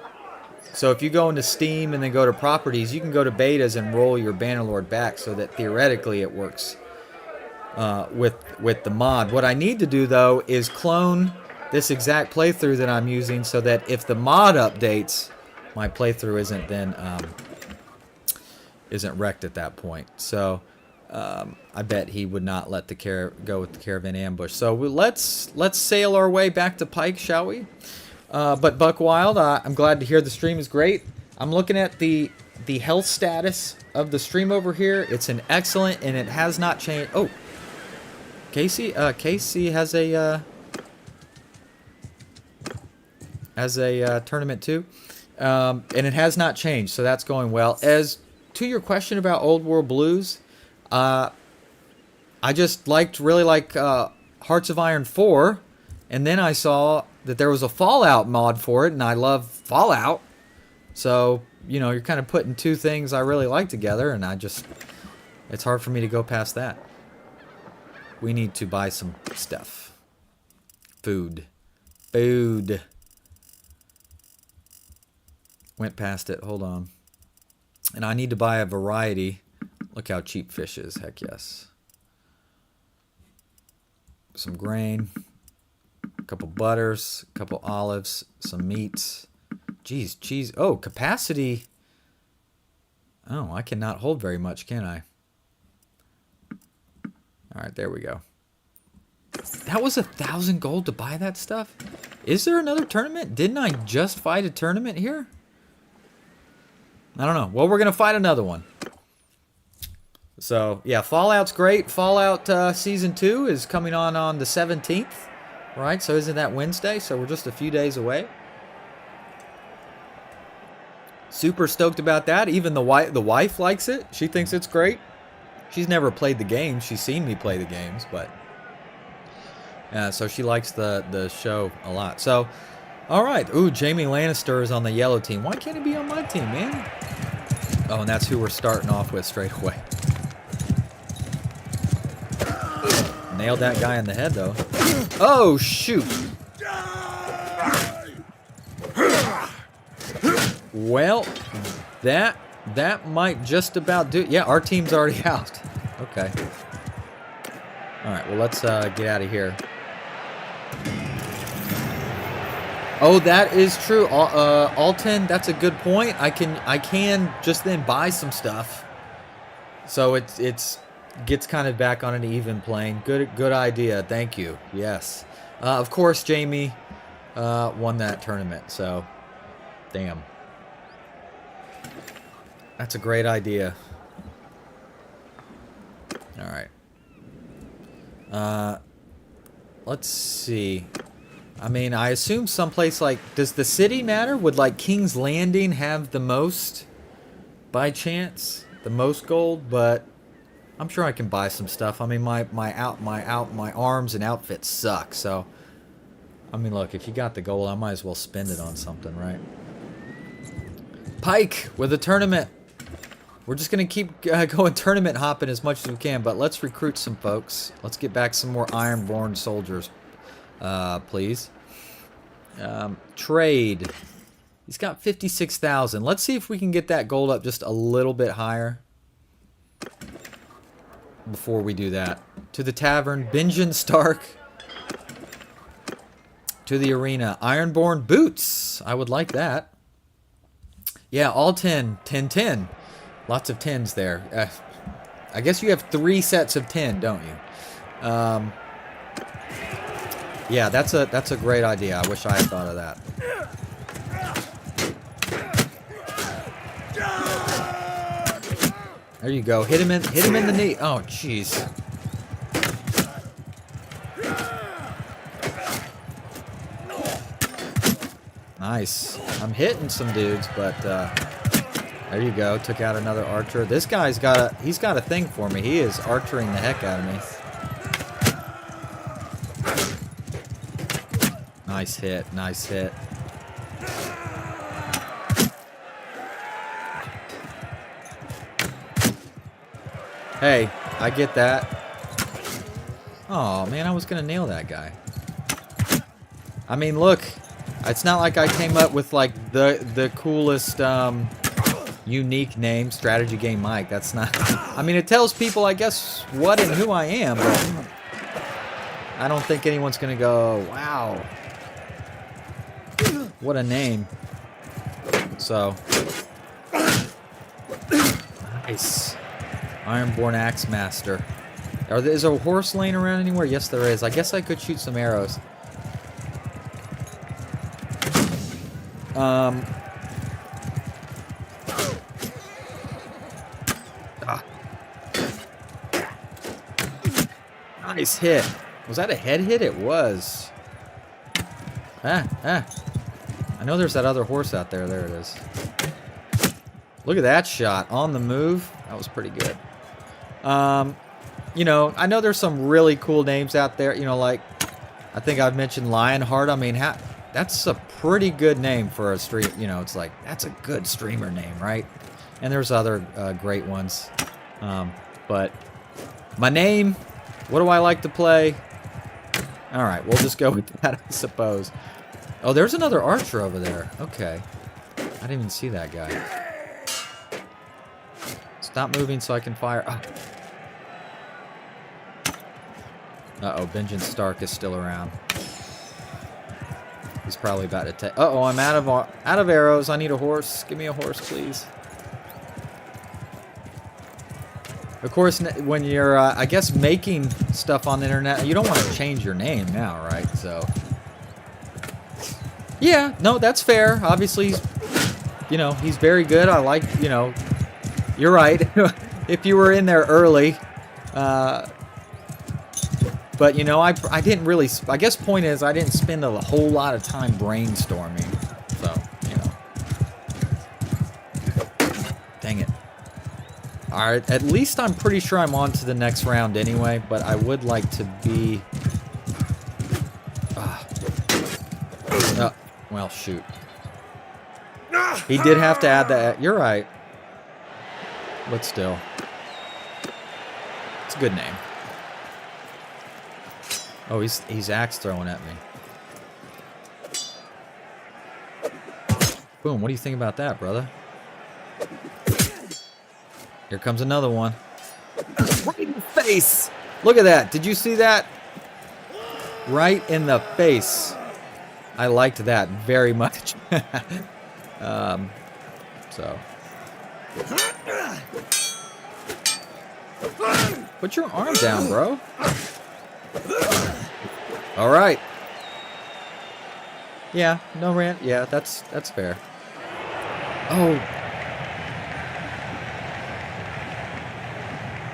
if you go into Steam and then go to properties, you can go to betas and roll your Bannerlord back so that theoretically it works with the mod. What I need to do though is clone this exact playthrough that I'm using so that if the mod updates, my playthrough isn't wrecked at that point. So I bet he would not let the go with the caravan ambush. So let's sail our way back to Pike, shall we? But Buck Wild, I'm glad to hear the stream is great. I'm looking at the health status of the stream over here. It's an excellent, and it has not changed. Oh, Casey has a tournament too, and it has not changed, so that's going well. As to your question about Old World Blues, I just really like Hearts of Iron 4, and then I saw that there was a Fallout mod for it, and I love Fallout, So, you know, you're kind of putting two things I really like together, and it's hard for me to go past that. We need to buy some stuff. Food. Food. Went past it. Hold on. And I need to buy a variety. Look how cheap fish is. Heck yes. Some grain. A couple butters. A couple olives. Some meats. Geez, cheese. Oh, capacity. Oh, I cannot hold very much, can I? All right, there we go. That was 1,000 gold to buy that stuff? Is there another tournament? Didn't I just fight a tournament here? I don't know. Well, we're going to fight another one. So, yeah, Fallout's great. Fallout Season 2 is coming on the 17th. Right? So isn't that Wednesday? So we're just a few days away. Super stoked about that. Even the wife likes it. She thinks it's great. She's never played the games. She's seen me play the games, but so she likes the show a lot. So, all right. Ooh, Jaime Lannister is on the yellow team. Why can't he be on my team, man? Oh, and that's who we're starting off with straight away. Nailed that guy in the head, though. Oh, shoot. Well, that might just about do it. Yeah, our team's already out. Okay. All right, well, let's get out of here. Oh, that is true. Alton, that's a good point. I can just then buy some stuff. So it's gets kind of back on an even plane. Good idea. Thank you. Yes. Of course, Jaime won that tournament. So, damn. That's a great idea. All right. Let's see. I mean, I assume someplace like... Does the city matter? Would, like, King's Landing have the most, by chance? The most gold? But I'm sure I can buy some stuff. I mean, my arms and outfits suck, so... I mean, look, if you got the gold, I might as well spend it on something, right? Pike with a tournament. We're just going to keep going tournament hopping as much as we can, but let's recruit some folks. Let's get back some more Ironborn soldiers, please. Trade. He's got 56,000. Let's see if we can get that gold up just a little bit higher before we do that. To the tavern. Benjen Stark. To the arena. Ironborn boots. I would like that. Yeah, all 10. 10, 10. Lots of 10s there. I guess you have 3 sets of 10, don't you? Yeah, that's a great idea. I wish I had thought of that. There you go. Hit him in the knee. Oh, jeez. Nice. I'm hitting some dudes, but there you go. Took out another archer. This guy's got a thing for me. He is archering the heck out of me. Nice hit. Nice hit. Hey, I get that. Oh man, I was gonna nail that guy. I mean, look, it's not like I came up with like the coolest unique name, strategy game Mike. That's not. I mean, it tells people, I guess, what and who I am, but I don't think anyone's gonna go, wow, what a name. So nice. Ironborn Axe Master. Is there a horse laying around anywhere? Yes, there is. I guess I could shoot some arrows. Nice hit. Was that a head hit? It was. I know there's that other horse out there. There it is. Look at that shot. On the move. That was pretty good. You know, I know there's some really cool names out there. You know, like, I think I've mentioned Lionheart. I mean, That's a pretty good name for a stream. You know, it's like, that's a good streamer name, right? And there's other great ones. But my name, what do I like to play? All right, we'll just go with that, I suppose. Oh, there's another archer over there. Okay. I didn't even see that guy. Stop moving so I can fire. Oh. Uh-oh, Benjamin Stark is still around. He's probably about to take... Uh-oh, I'm out of arrows. I need a horse. Give me a horse, please. Of course, when you're, I guess, making stuff on the internet, you don't want to change your name now, right? So... Yeah, no, that's fair. Obviously, he's, you know, he's very good. I like, you know... You're right. If you were in there early... But, you know, I didn't really... I guess point is, I didn't spend a whole lot of time brainstorming. So, you know. Dang it. Alright, at least I'm pretty sure I'm on to the next round anyway, but I would like to be... well, shoot. He did have to add that... You're right. But still. It's a good name. Oh, he's axe throwing at me. Boom, what do you think about that, brother? Here comes another one. Right in the face! Look at that. Did you see that? Right in the face. I liked that very much. So. Put your arm down, bro. All right. Yeah, no rant. Yeah, that's fair. Oh.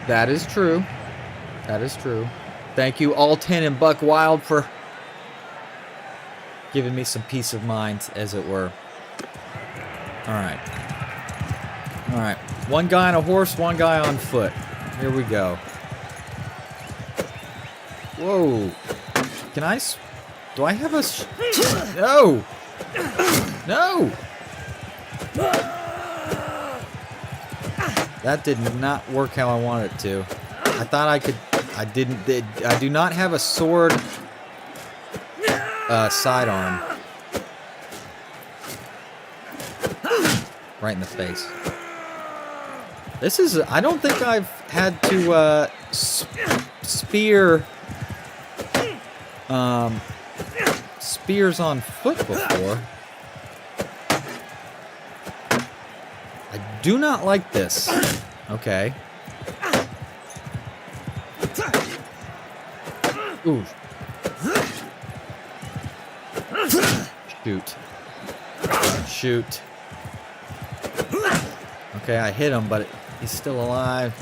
That is true. That is true. Thank you, Alton and Buck Wild, for giving me some peace of mind, as it were. All right. All right. One guy on a horse, one guy on foot. Here we go. Whoa. Can I... Do I have a... No! No! That did not work how I wanted it to. I thought I could... I do not have a sword... sidearm. Right in the face. This is... I don't think I've had to, spear... spears on foot before. I do not like this. Okay. Ooh. Shoot. Shoot. Okay, I hit him, but he's still alive.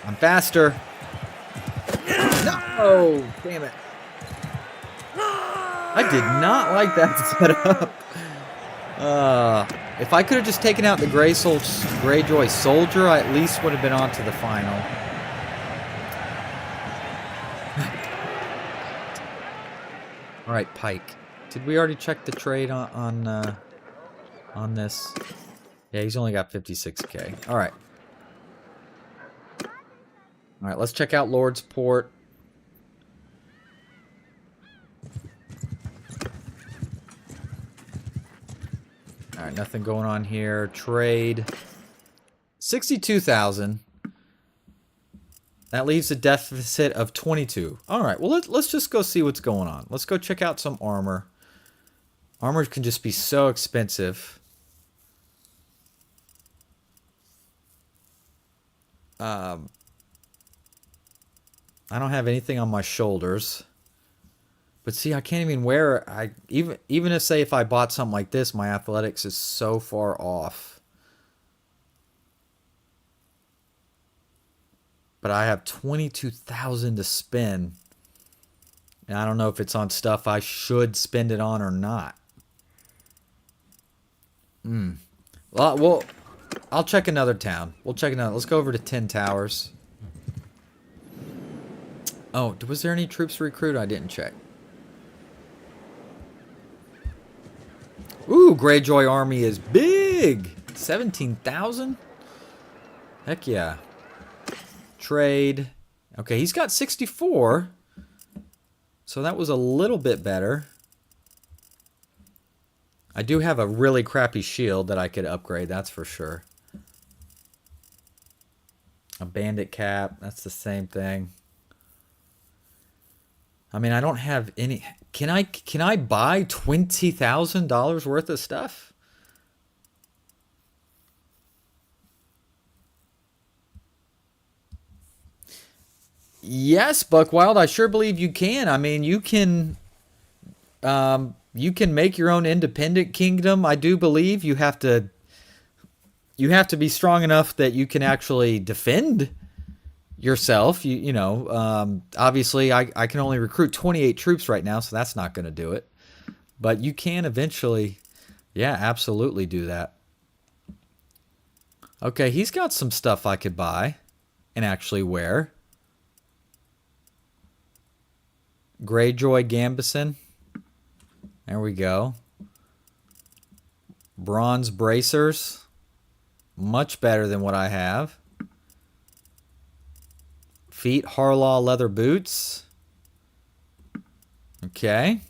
I'm faster. No! Damn it. I did not like that setup. If I could have just taken out the Greyjoy soldier, I at least would have been on to the final. Alright, Pike. Did we already check the trade on this? Yeah, he's only got 56k. Alright. Alright, let's check out Lord's Port. Alright, nothing going on here. Trade. 62,000. That leaves a deficit of 22. Alright, well, let's just go see what's going on. Let's go check out some armor. Armor can just be so expensive. I don't have anything on my shoulders. But see, I can't even wear it. Even if, say, if I bought something like this, my athletics is so far off. But I have 22,000 to spend. And I don't know if it's on stuff I should spend it on or not. Well, I'll check another town. We'll check another. Let's go over to 10 Towers. Oh, was there any troops to recruit? I didn't check. Ooh, Greyjoy army is big. 17,000? Heck yeah. Trade. Okay, he's got 64. So that was a little bit better. I do have a really crappy shield that I could upgrade, that's for sure. A bandit cap, that's the same thing. I mean, I don't have any... Can I buy $20,000 worth of stuff? Yes, Buckwild, I sure believe you can. I mean, you can make your own independent kingdom. I do believe you have to be strong enough that you can actually defend yourself. You know, obviously I can only recruit 28 troops right now, so that's not going to do it. But you can eventually, yeah, absolutely do that. Okay, he's got some stuff I could buy and actually wear. Greyjoy Gambison. There we go. Bronze bracers. Much better than what I have. Feet Harlaw leather boots. Okay.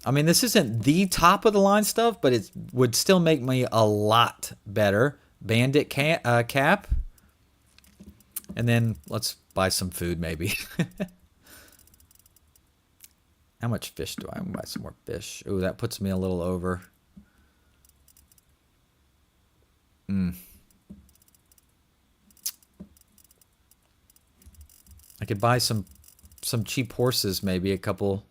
I mean, this isn't the top of the line stuff, but it would still make me a lot better. Bandit cap. And then let's buy some food maybe. How much fish do I? I'm gonna buy some more fish. Ooh, that puts me a little over. I could buy some cheap horses, maybe a couple,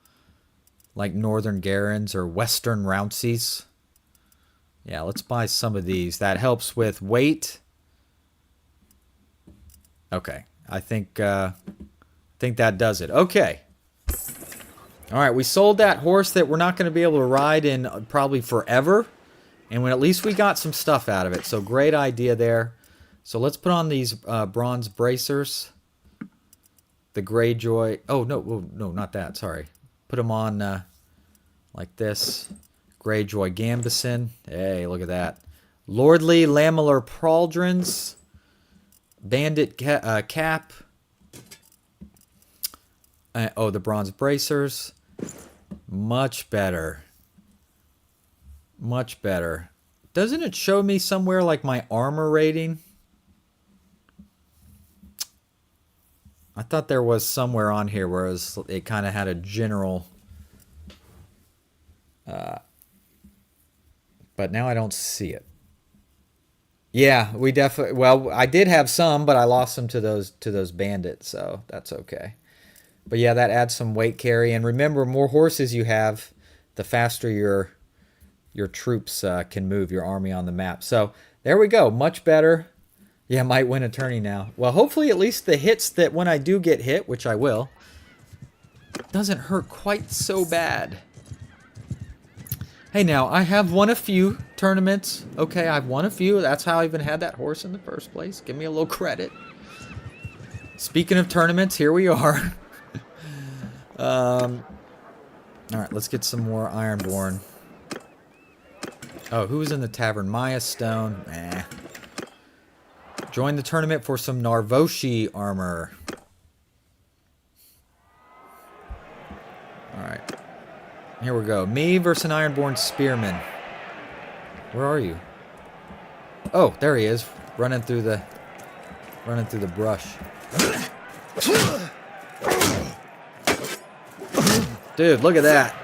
like Northern Garons or Western Rounceys. Yeah, let's buy some of these. That helps with weight. Okay, I think that does it. Okay. All right, we sold that horse that we're not going to be able to ride in probably forever. And at least we got some stuff out of it. So great idea there. So let's put on these bronze bracers. The Greyjoy. Oh, no, not that. Sorry. Put them on like this. Greyjoy Gambison. Hey, look at that. Lordly Lamellar Pauldrons. Bandit cap. Oh, the bronze bracers. Much better. Much better. Doesn't it show me somewhere like my armor rating? I thought there was somewhere on here where it kind of had a general... but now I don't see it. Yeah, we definitely... Well, I did have some, but I lost them to those bandits, so that's okay. But yeah, that adds some weight carry. And remember, more horses you have, the faster your troops can move your army on the map. So there we go. Much better. Yeah, might win a tourney now. Well, hopefully at least the hits that when I do get hit, which I will, doesn't hurt quite so bad. Hey, now, I have won a few tournaments. Okay, I've won a few. That's how I even had that horse in the first place. Give me a little credit. Speaking of tournaments, here we are. All right, let's get some more Ironborn. Oh, who was in the tavern? Maya Stone. Nah. Join the tournament for some Narvoshi armor. All right. Here we go. Me versus an Ironborn Spearman. Where are you? Oh, there he is, running through the brush. Dude, look at that.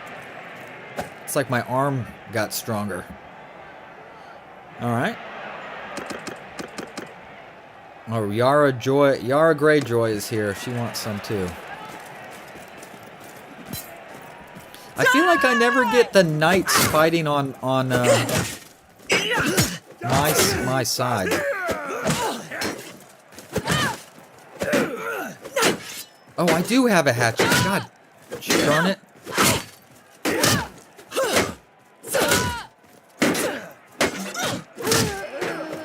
It's like my arm got stronger. All right. Oh, Yara Greyjoy is here. She wants some too. I feel like I never get the knights fighting on my side. Oh, I do have a hatchet. God darn it.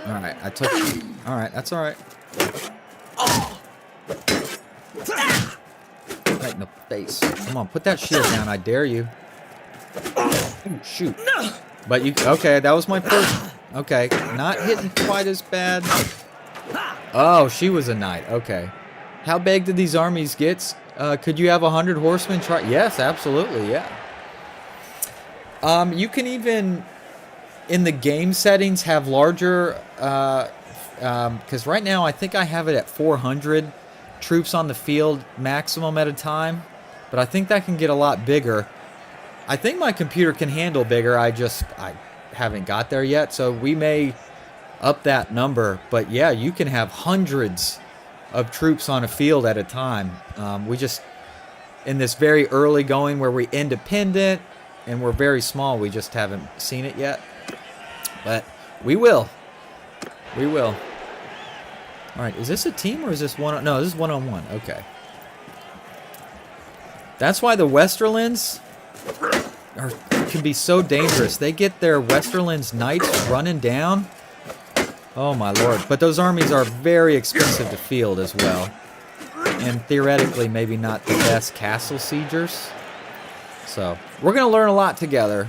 Alright, I took... Alright, that's alright. Right in the face. Come on, put that shield down. I dare you. Ooh, shoot. But you... Okay, that was my first... Okay, not hitting quite as bad. Oh, she was a knight. Okay. How big did these armies get? Could you have 100 horsemen try? Yes, absolutely, yeah. You can even, in the game settings, have larger... because right now I think I have it at 400 troops on the field maximum at a time. But I think that can get a lot bigger. I think my computer can handle bigger. I haven't got there yet, so we may up that number. But yeah, you can have hundreds of troops on a field at a time. We just, in this very early going where we're independent and we're very small, we just haven't seen it yet. But we will. We will. Alright, is this a team or is this one? No, this is one-on-one. Okay. That's why the Westerlands can be so dangerous. They get their Westerlands knights running down. Oh my lord. But those armies are very expensive to field as well. And theoretically, maybe not the best castle siegers. So, we're going to learn a lot together.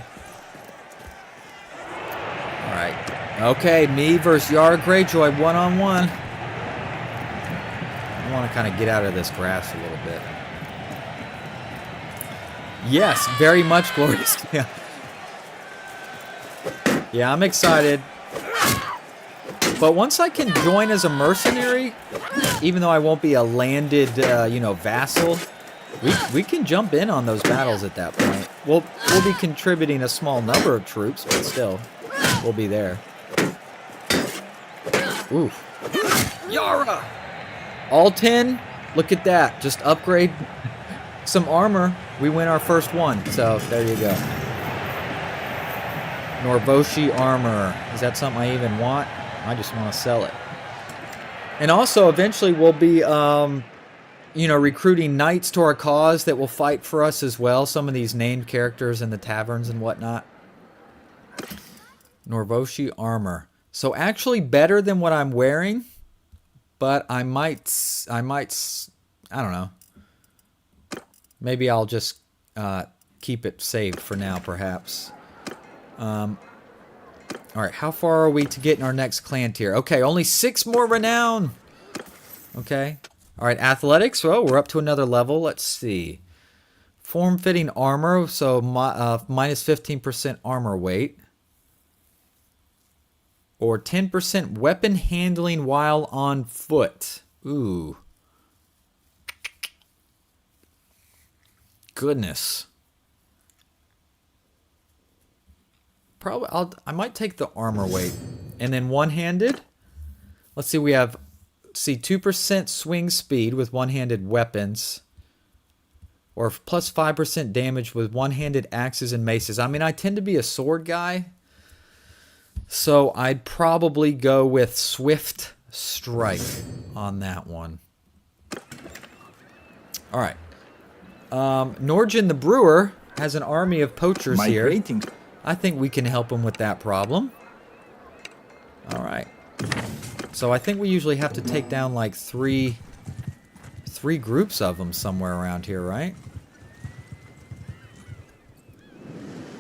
Alright. Okay, me versus Yara Greyjoy one-on-one. I want to kind of get out of this grass a little bit. Yes, very much glorious. Yeah. Yeah, I'm excited. But once I can join as a mercenary, even though I won't be a landed, vassal, we can jump in on those battles at that point. We'll be contributing a small number of troops, but still, we'll be there. Ooh. Yara! All 10? Look at that. Just upgrade some armor. We win our first one. So, there you go. Norvoshi armor. Is that something I even want? I just want to sell it. And also, eventually, we'll be, recruiting knights to our cause that will fight for us as well. Some of these named characters in the taverns and whatnot. Norvoshi armor. So, actually better than what I'm wearing. But I might, I don't know. Maybe I'll just keep it saved for now, perhaps. Alright, how far are we to get in our next clan tier? Okay, only 6 more renown! Okay. Alright, athletics. Oh, we're up to another level. Let's see. Form-fitting armor, so minus 15% armor weight. Or 10% weapon handling while on foot. Ooh. Goodness. Probably, I might take the armor weight. And then one-handed. Let's see, we have, 2% swing speed with one-handed weapons. Or plus 5% damage with one-handed axes and maces. I mean, I tend to be a sword guy. So I'd probably go with Swift Strike on that one. Alright. Norgin the Brewer has an army of poachers here. Rating. I think we can help him with that problem. Alright. So I think we usually have to take down like three groups of them somewhere around here, right?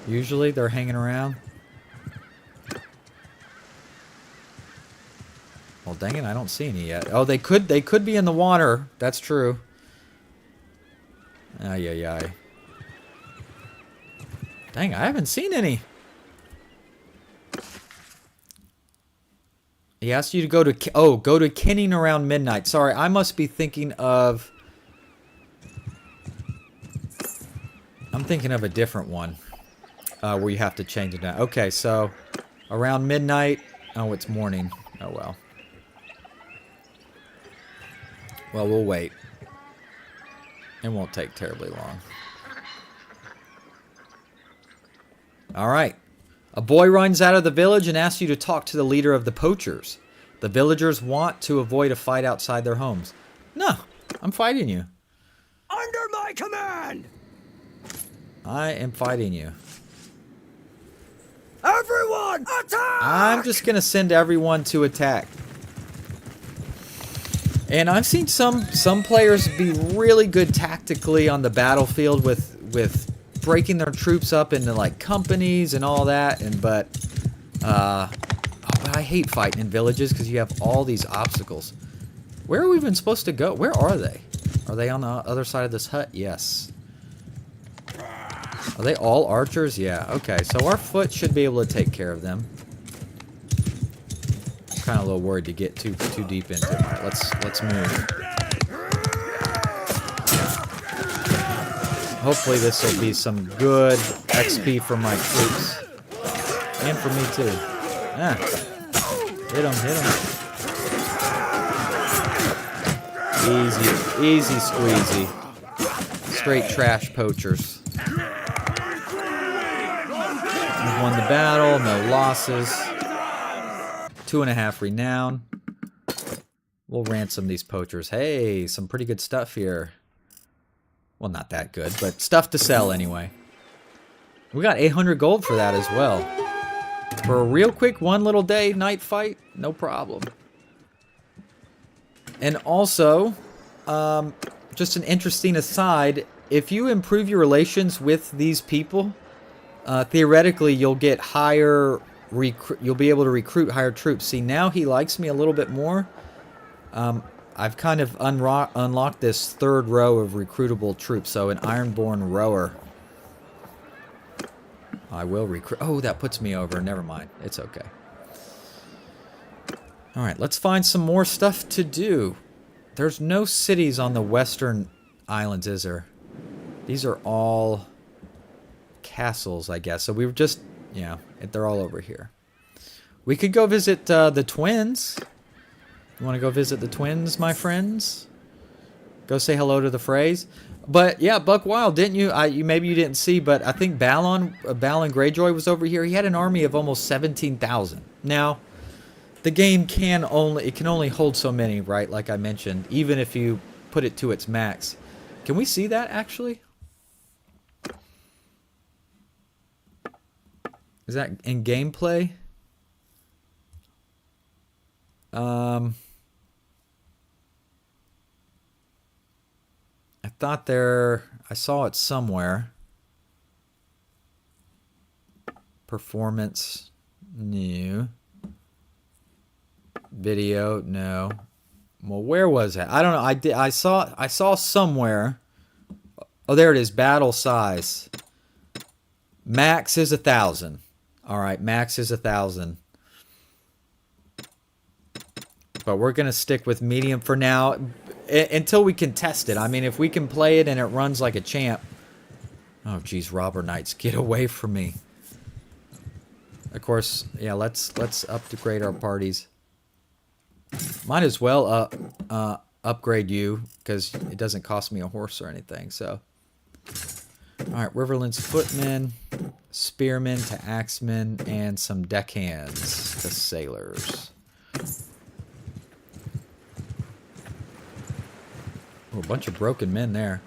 Usually they're hanging around. Well, dang it, I don't see any yet. Oh, they could be in the water. That's true. Ay, ay, ay. Dang, I haven't seen any. He asked you to go to... go to Kenning around midnight. Sorry, I must be thinking of... I'm thinking of a different one. Where you have to change it down. Okay, so... Around midnight... Oh, it's morning. Oh, well. Well, we'll wait. It won't take terribly long. Alright. A boy runs out of the village and asks you to talk to the leader of the poachers. The villagers want to avoid a fight outside their homes. No, I'm fighting you. Under my command! I am fighting you. Everyone, attack! I'm just going to send everyone to attack. And I've seen some players be really good tactically on the battlefield with breaking their troops up into like companies and all that. And but I hate fighting in villages because you have all these obstacles. Where are we even supposed to go? Where are they? Are they on the other side of this hut? Yes. Are they all archers? Yeah. Okay. So our foot should be able to take care of them. I'm kind of a little worried to get too deep into it. All right, let's move. Hopefully this will be some good XP for my troops. And for me too. Ah. Hit him, hit him. Easy, easy squeezy. Straight trash poachers. We've won the battle, no losses. 2.5 renown. We'll ransom these poachers. Hey, some pretty good stuff here. Well, not that good, but stuff to sell anyway. We got 800 gold for that as well. For a real quick one little day night fight, no problem. And also, just an interesting aside, if you improve your relations with these people, theoretically you'll get higher you'll be able to recruit higher troops. See, now he likes me a little bit more. I've kind of unlocked this third row of recruitable troops, so an Ironborn rower. I will recruit. Oh, that puts me over. Never mind. It's okay. Alright, let's find some more stuff to do. There's no cities on the western islands, is there? These are all castles, I guess. So we were just... yeah, they're all over here. We could go visit the twins. You want to go visit the twins, my friends? Go say hello to the Freys. But yeah, Buck Wild, didn't you? Maybe you didn't see, but I think Balon Greyjoy was over here. He had an army of almost 17,000. Now, the game can only hold so many, right? Like I mentioned, even if you put it to its max. Can we see that actually? Is that in gameplay? I thought I saw it somewhere. Performance, new. Video, no. Well, where was it? I don't know. I saw somewhere. Oh, there it is. Battle size. Max is 1,000. All right, max is 1,000. But we're gonna stick with medium for now until we can test it. I mean, if we can play it and it runs like a champ. Oh, geez, robber knights, get away from me. Of course, yeah. Let's upgrade our parties. Might as well upgrade you because it doesn't cost me a horse or anything. So, all right, Riverland's footmen, spearmen to axemen, and some deckhands to sailors. Oh, a bunch of broken men there.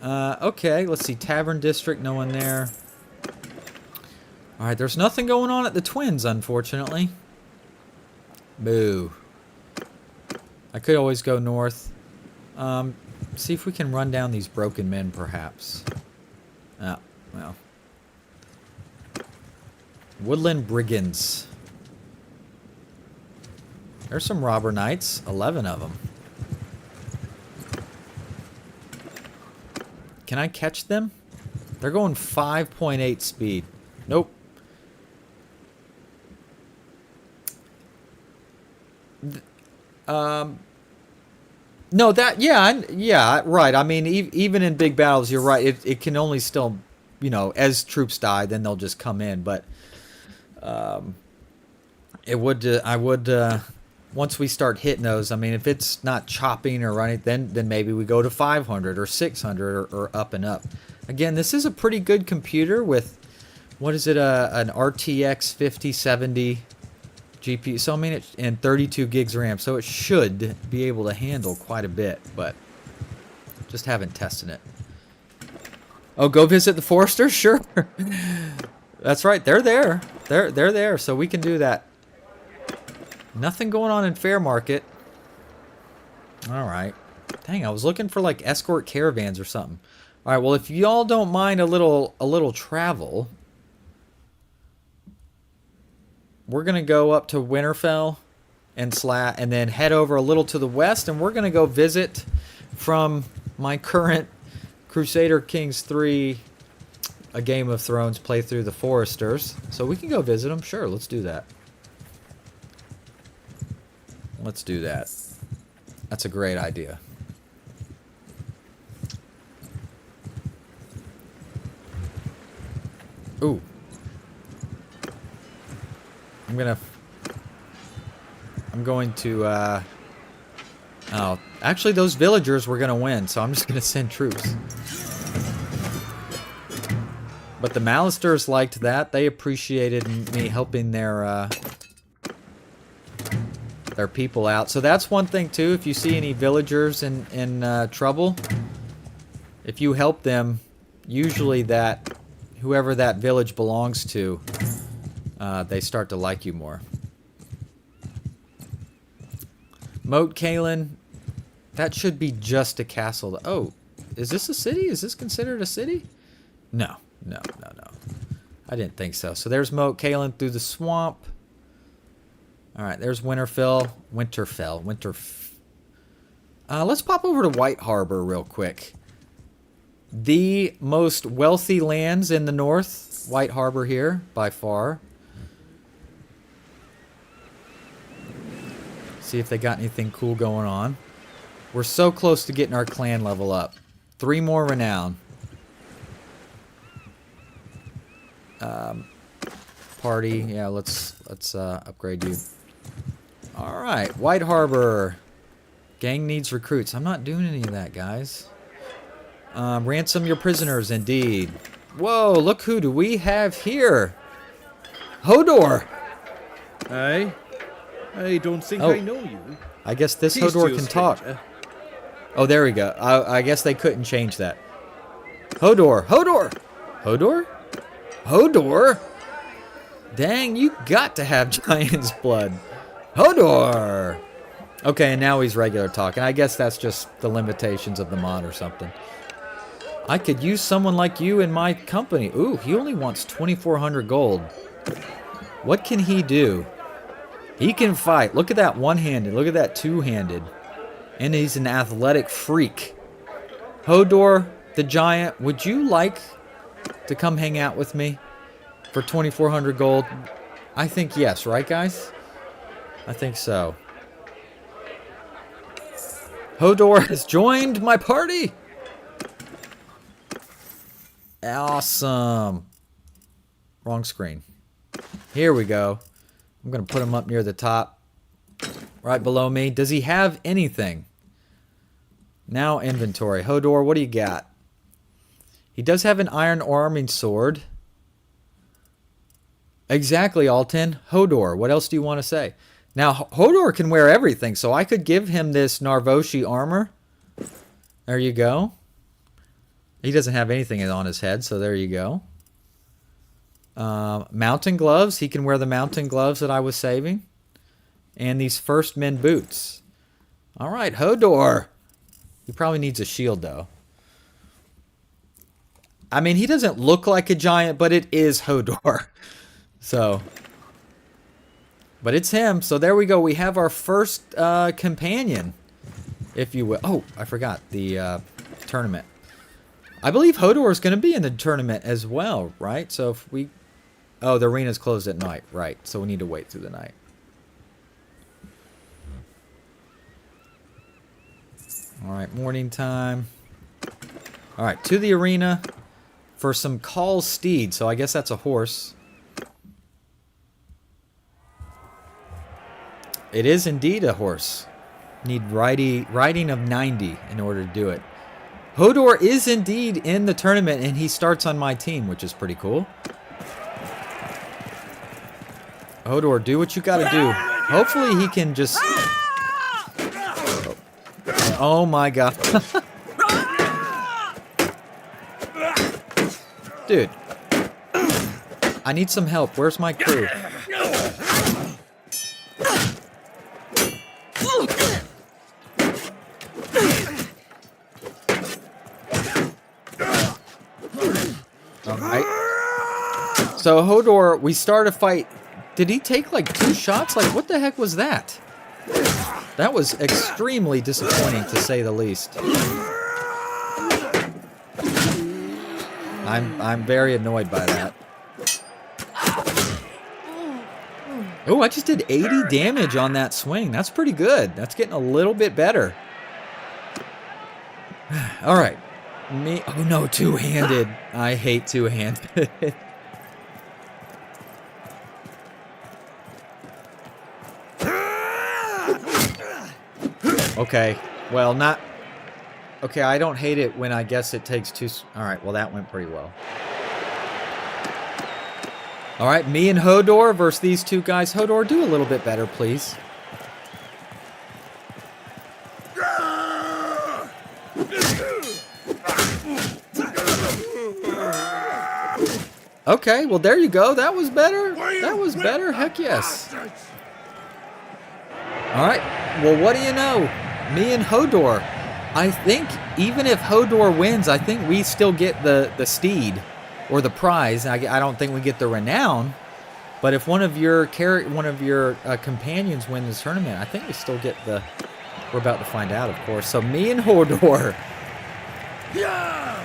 Okay, let's see. Tavern District, no one there. Alright, there's nothing going on at the Twins, unfortunately. Boo. I could always go north. See if we can run down these broken men, perhaps. Oh, well. Woodland Brigands. There's some robber knights. 11 of them. Can I catch them? They're going 5.8 speed. Nope. No, that, yeah, right. I mean, even in big battles, you're right. It can only still, you know, as troops die, then they'll just come in. But it would, I would, once we start hitting those, I mean, if it's not chopping or running, then maybe we go to 500 or 600 or up and up. Again, this is a pretty good computer with, what is it, an RTX 5070 GPU. So, I mean, and 32 gigs RAM. So it should be able to handle quite a bit, but just haven't tested it. Oh, go visit the Foresters? Sure. That's right. They're there. They're there, so we can do that. Nothing going on in Fair Market. All right. Dang, I was looking for like escort caravans or something. All right, well, if y'all don't mind a little travel, we're gonna go up to Winterfell and and then head over a little to the west, and we're gonna go visit from my current Crusader Kings 3 A Game of Thrones playthrough, the Foresters. So we can go visit them. Sure, let's do that. Let's do that. That's a great idea. Ooh. I'm going to, oh, actually those villagers were gonna win, so I'm just gonna send troops. But the Malisters liked that. They appreciated me helping their people out. So that's one thing too. If you see any villagers in trouble, if you help them, usually whoever that village belongs to, they start to like you more. Moat Kalen, that should be just a castle. Oh, is this a city? Is this considered a city? No. I didn't think so. So there's Moat Kalen through the swamp. All right, there's Winterfell. Let's pop over to White Harbor real quick. The most wealthy lands in the north, White Harbor here, by far. See if they got anything cool going on. We're so close to getting our clan level up. 3 more renown. Party, yeah, let's upgrade you. All right, White Harbor. Gang needs recruits. I'm not doing any of that, guys. Ransom your prisoners, indeed. Whoa, look who do we have here? Hodor. Hey, I don't think I know you. I guess this Peace to Hodor you, can talk. stranger. Oh, there we go. I guess they couldn't change that. Hodor. Dang, you got to have giant's blood. Hodor. Okay, and now he's regular talking. I guess that's just the limitations of the mod or something. I could use someone like you in my company. Ooh, he only wants 2,400 gold. What can he do? He can fight. Look at that one-handed. Look at that two-handed. And he's an athletic freak. Hodor, the giant, would you like to come hang out with me for 2,400 gold? I think yes, right, guys? I think so. Hodor has joined my party. Awesome. Wrong screen. Here we go. I'm going to put him up near the top. Right below me. Does he have anything? Now inventory. Hodor, what do you got? He does have an iron arming sword. Exactly, Alton. Hodor, what else do you want to say? Now, Hodor can wear everything, so I could give him this Narvoshi armor. There you go. He doesn't have anything on his head, so there you go. Mountain gloves. He can wear the mountain gloves that I was saving. And these first men boots. All right, Hodor. He probably needs a shield, though. I mean, he doesn't look like a giant, but it is Hodor. So, but it's him. So there we go. We have our first companion, if you will. Oh, I forgot the tournament. I believe Hodor is going to be in the tournament as well, right? So if we... Oh, the arena's closed at night. Right. So we need to wait through the night. All right. Morning time. All right. To the arena for some call steed. So I guess that's a horse. It is indeed a horse. Need riding of 90 in order to do it. Hodor is indeed in the tournament, and he starts on my team, which is pretty cool. Hodor, do what you gotta do. Hopefully he can just... Oh my god. Dude. I need some help. Where's my crew? So Hodor, we start a fight. Did he take like 2 shots? Like, what the heck was that? That was extremely disappointing, to say the least. I'm very annoyed by that. Oh, I just did 80 damage on that swing. That's pretty good. That's getting a little bit better. All right. Me. Oh no, two-handed. I hate two-handed. Okay. Well, not. Okay, I don't hate it when I guess it takes 2. All right. Well, that went pretty well. All right, me and Hodor versus these 2 guys. Hodor, do a little bit better, please. Okay, well, there you go. That was better. That was better. Heck yes. All right. Well, what do you know? Me and Hodor. I think even if Hodor wins, I think we still get the steed or the prize. I don't think we get the renown. But if one of your companions win this tournament, I think we still get the. We're about to find out, of course. So me and Hodor. Yeah!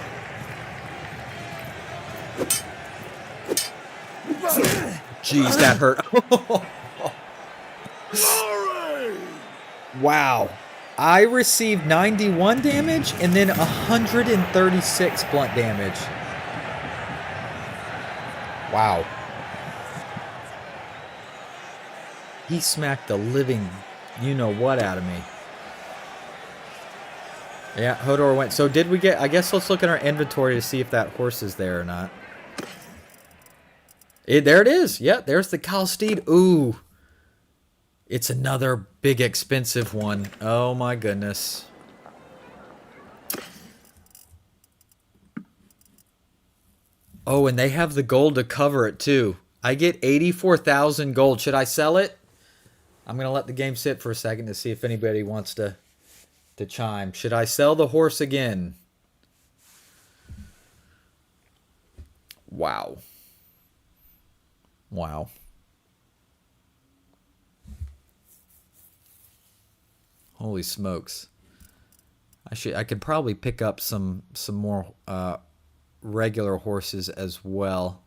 Jeez, that hurt. Wow. I received 91 damage and then 136 blunt damage. Wow. He smacked the living you-know-what out of me. Yeah, Hodor went. So did we get... I guess let's look at our inventory to see if that horse is there or not. There it is. Yeah, there's the Khal steed. Ooh. It's another big expensive one. Oh my goodness. Oh, and they have the gold to cover it too. I get 84,000 gold. Should I sell it? I'm going to let the game sit for a second to see if anybody wants to chime. Should I sell the horse again? Wow. Wow. Holy smokes. I could probably pick up some more regular horses as well.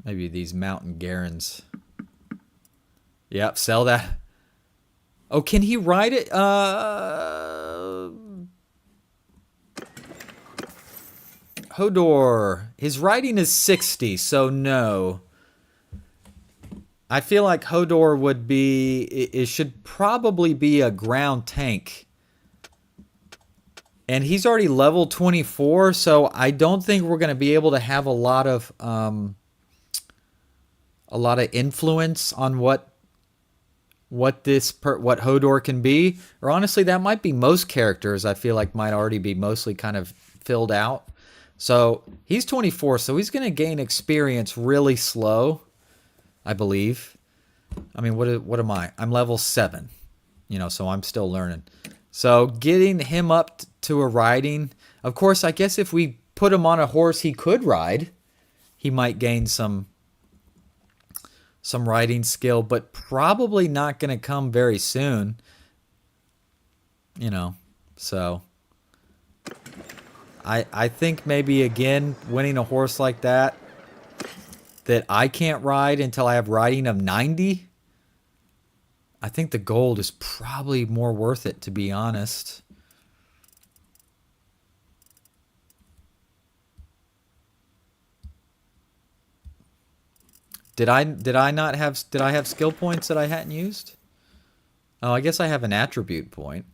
Maybe these mountain Garens. Yep, sell that. Oh, can he ride it? Hodor. His riding is 60, so no. I feel like Hodor would be... It should probably be a ground tank. And he's already level 24, so I don't think we're going to be able to have a lot of influence on what Hodor can be. Or honestly, that might be most characters. I feel like might already be mostly kind of filled out. So he's 24, so he's going to gain experience really slow, I believe. I mean, what am I? I'm level 7, so I'm still learning. So getting him up to a riding, of course, I guess if we put him on a horse he could ride, he might gain some riding skill, but probably not going to come very soon. So I think maybe, again, winning a horse like that I can't ride until I have riding of 90, I think the gold is probably more worth it, to be honest. Did I have skill points that I hadn't used? Oh, I guess I have an attribute point.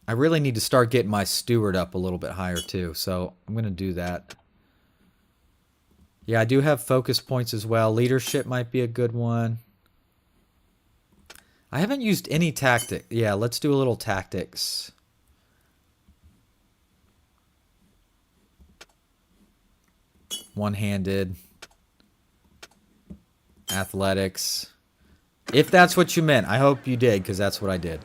I really need to start getting my steward up a little bit higher too, so I'm going to do that. Yeah, I do have focus points as well. Leadership might be a good one. I haven't used any tactic. Yeah, let's do a little tactics. One-handed. Athletics. If that's what you meant. I hope you did, because that's what I did.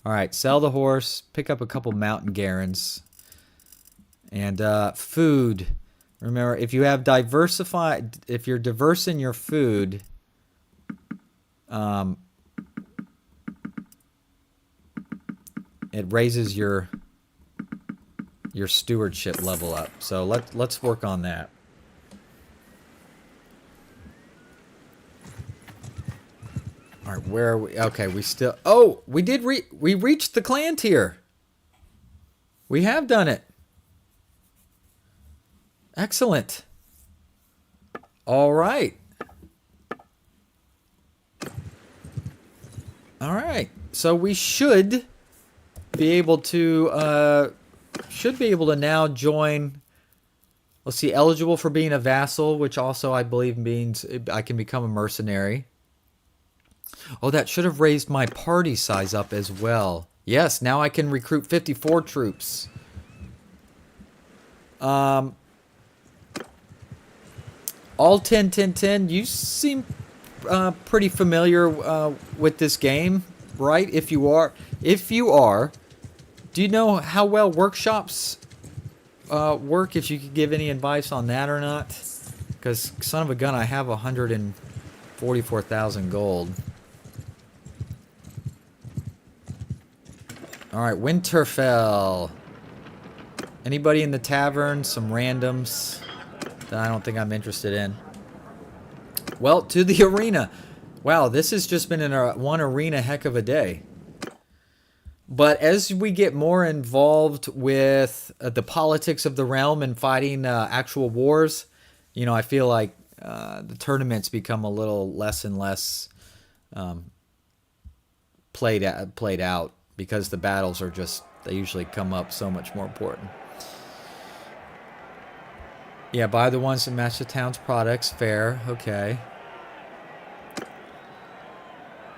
Alright, sell the horse. Pick up a couple mountain garons. And food. Remember, if you have diversified... If you're diverse in your food... it raises your stewardship level up. So let's work on that. All right, where are we? Okay, we still... Oh, we did we reached the clan tier. We have done it. Excellent. All right. All right. So we should be able to now join. Let's see, eligible for being a vassal, which also I believe means I can become a mercenary. Oh, that should have raised my party size up as well. Yes, now I can recruit 54 troops. All 10, 10, 10. You seem pretty familiar with this game, right? If you are, do you know how well workshops work? If you could give any advice on that or not? Because son of a gun, I have 144,000 gold. All right, Winterfell. Anybody in the tavern? Some randoms that I don't think I'm interested in. Well, to the arena. Wow, this has just been one arena heck of a day. But as we get more involved with the politics of the realm and fighting actual wars, you know, I feel like the tournaments become a little less and less played out because the battles are just, they usually come up so much more important. Yeah, buy the ones that match the town's products. Fair. Okay.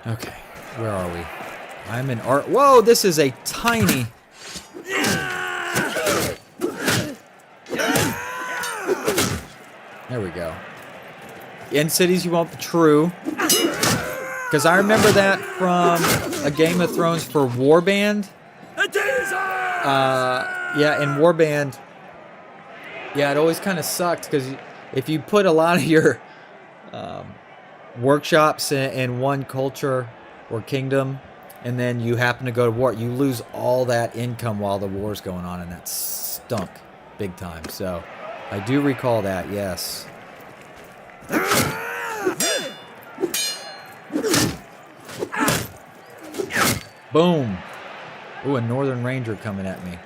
Okay. Where are we? I'm in art. Whoa, this is a tiny... There we go. In cities you want the true. Because I remember that from a Game of Thrones for Warband. Yeah, in Warband... Yeah, it always kind of sucked because if you put a lot of your workshops in one culture or kingdom, and then you happen to go to war, you lose all that income while the war's going on, and that stunk big time. So I do recall that, yes. Boom. Ooh, a Northern Ranger coming at me.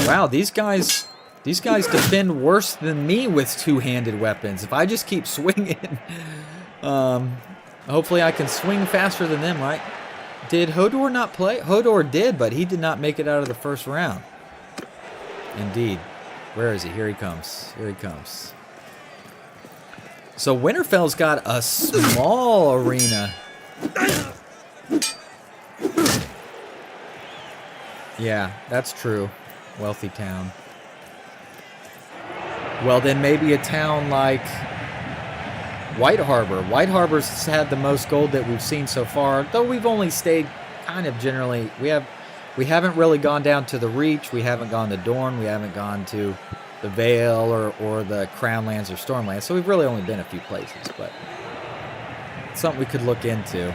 Wow, these guys defend worse than me with two-handed weapons. If I just keep swinging, hopefully I can swing faster than them, right? Did Hodor not play? Hodor did, but he did not make it out of the first round. Indeed. Where is he? Here he comes. Here he comes. So Winterfell's got a small arena. Yeah, that's true. Wealthy town. Well, then maybe a town like White Harbor. White Harbor's had the most gold that we've seen so far, though we've only stayed kind of generally. We haven't really gone down to the Reach. We haven't gone to Dorne. We haven't gone to the Vale or the Crownlands or Stormlands. So we've really only been a few places, but it's something we could look into.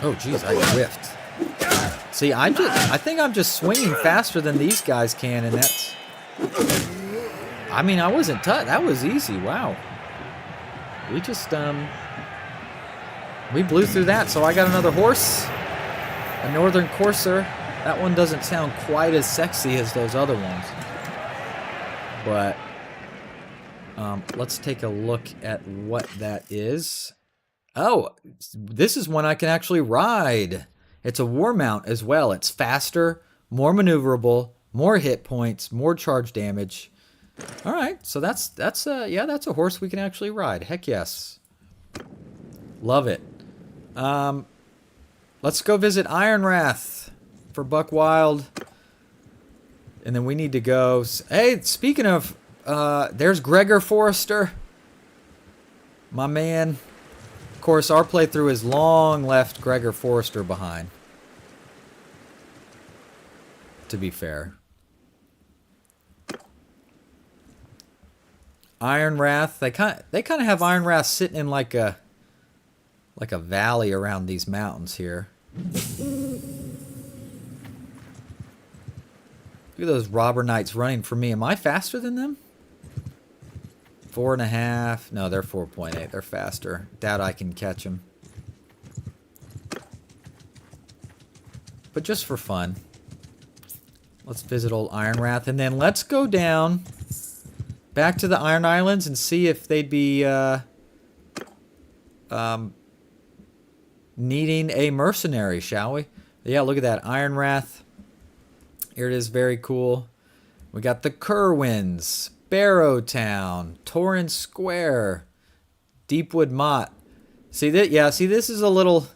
Oh, geez, I whiffed. See, I think I'm just swinging faster than these guys can, and that's... I mean, I wasn't touched. That was easy. Wow. We just, we blew through that, so I got another horse. A Northern Courser. That one doesn't sound quite as sexy as those other ones. But, let's take a look at what that is. Oh, this is one I can actually ride. It's a war mount as well. It's faster, more maneuverable, more hit points, more charge damage. All right, so that's a horse we can actually ride. Heck yes. Love it. Let's go visit Ironrath for Buck Wild. And then we need to go... Hey, speaking of... there's Gregor Forrester. My man. Of course, our playthrough is long left Gregor Forrester behind. To be fair. Iron Wrath. They kind of have Iron Wrath sitting in like a valley around these mountains here. Look at those robber knights running for me. Am I faster than them? 4.5. No, they're 4.8. They're faster. Doubt I can catch them. But just for fun. Let's visit old Iron Wrath. And then let's go down back to the Iron Islands and see if they'd be needing a mercenary, shall we? Yeah, look at that. Iron Wrath. Here it is. Very cool. We got the Kerwins, Barrowtown, Torrance Square, Deepwood Mott. See that? Yeah, see this is a little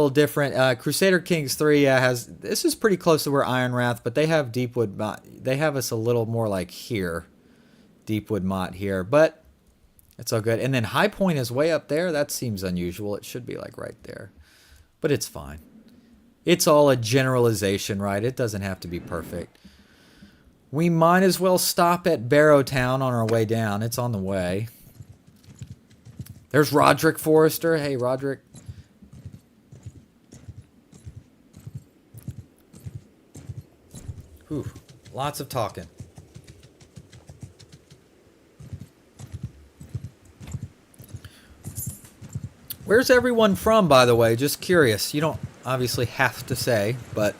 different. Crusader Kings 3 has... This is pretty close to where Iron Wrath, but they have Deepwood Mott. They have us a little more like here. Deepwood Mott here, but it's all good. And then High Point is way up there. That seems unusual. It should be like right there. But it's fine. It's all a generalization, right? It doesn't have to be perfect. We might as well stop at Barrowtown on our way down. It's on the way. There's Roderick Forrester. Hey, Roderick. Whew. Lots of talking. Where's everyone from, by the way? Just curious. You don't obviously have to say, but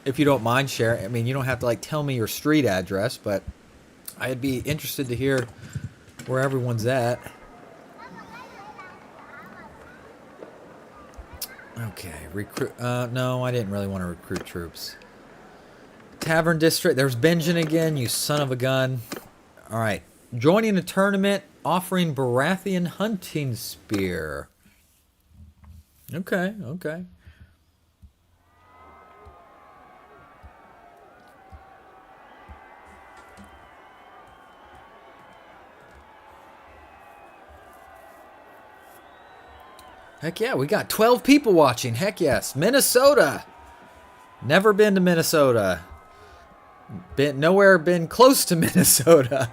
if you don't mind sharing, I mean, you don't have to like tell me your street address, but I'd be interested to hear where everyone's at. Okay, recruit. No, I didn't really want to recruit troops. Tavern District. There's Benjamin again, you son of a gun. All right, joining a tournament offering Baratheon hunting spear. Okay, okay. Heck yeah, we got 12 people watching. Heck yes. Minnesota. Never been to Minnesota. Been close to Minnesota.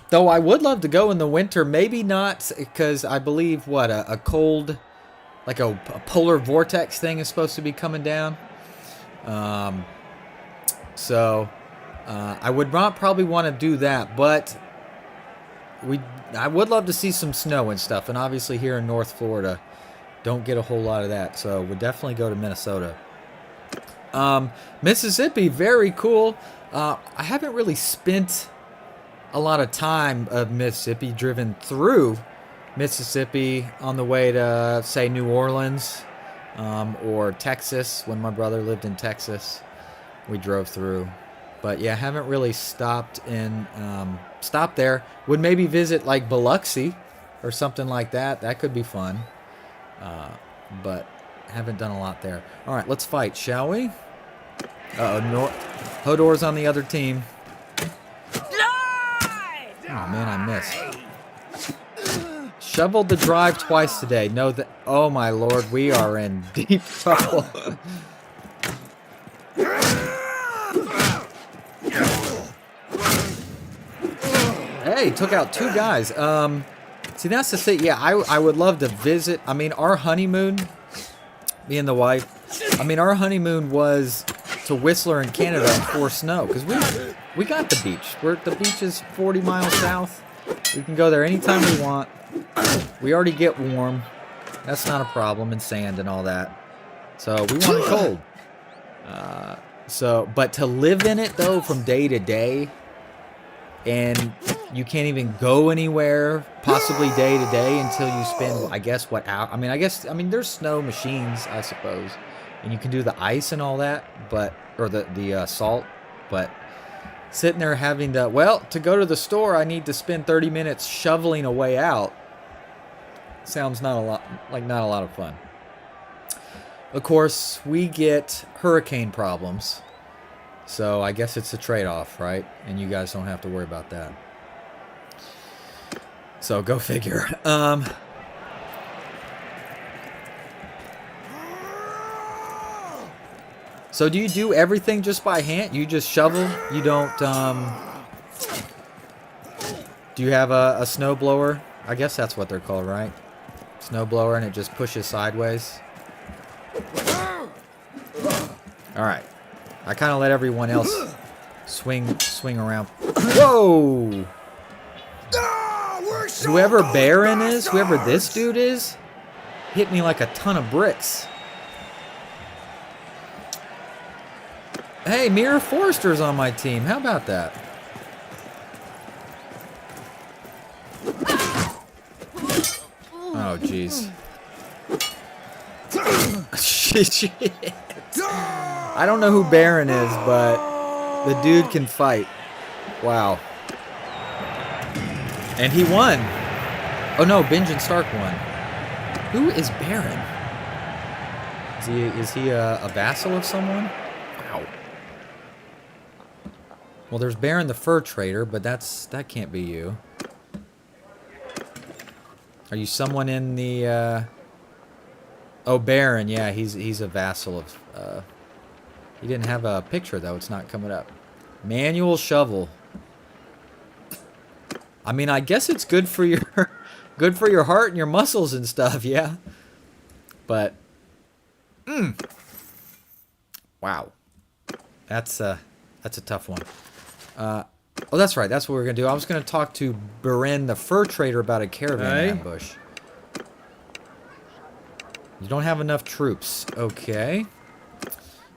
Though I would love to go in the winter. Maybe not, because I believe, what, a cold, like a polar vortex thing is supposed to be coming down. So I would not probably want to do that, but I would love to see some snow and stuff. And obviously here in North Florida, don't get a whole lot of that. So we'd definitely go to Minnesota. Mississippi, very cool. I haven't really spent a lot of time of Mississippi, driven through Mississippi on the way to, say, New Orleans or Texas. When my brother lived in Texas, we drove through. But yeah, haven't really stopped there. Would maybe visit like Biloxi or something like that. That could be fun. But haven't done a lot there. All right, let's fight, shall we? Hodor's on the other team. Oh man, I missed. Shoveled the drive twice today. No, that. Oh my lord, we are in deep trouble. Hey, took out 2 guys. See, that's the thing. Yeah, I would love to visit. I mean, our honeymoon, me and the wife. I mean, our honeymoon was to Whistler in Canada before snow, because we got the beach. The beach is 40 miles south. We can go there anytime we want. We already get warm. That's not a problem, and sand and all that. So we want it cold. But to live in it though from day to day, and you can't even go anywhere, possibly day to day, until you spend, I guess, what out? I mean, there's snow machines, I suppose, and you can do the ice and all that, or the salt, but sitting there having to go to the store, I need to spend 30 minutes shoveling a way out. Sounds not a lot of fun. Of course, we get hurricane problems So I guess it's a trade-off, right? And you guys don't have to worry about that. So go figure. So do you do everything just by hand? You just shovel? You don't, do you have a snowblower? I guess that's what they're called, right? Snowblower, and it just pushes sideways. Alright. I kind of let everyone else swing around. Whoa! Whoever Baron is, whoever this dude is, hit me like a ton of bricks. Hey, Mirror Forrester's on my team. How about that? Oh, jeez. Shit. I don't know who Baron is, but the dude can fight. Wow. And he won. Oh no, Benjen Stark won. Who is Baron? Is he a vassal of someone? Wow. Well, there's Baron the Fur Trader, but that can't be you. Are you someone in the Oh, Baron, yeah, he's a vassal of he didn't have a picture though, it's not coming up. Manual shovel. I mean, I guess it's good for your good for your heart and your muscles and stuff, yeah. But wow. That's a tough one. Oh, that's right. That's what we're going to do. I was going to talk to Beren the Fur Trader about a caravan ambush. You don't have enough troops. Okay.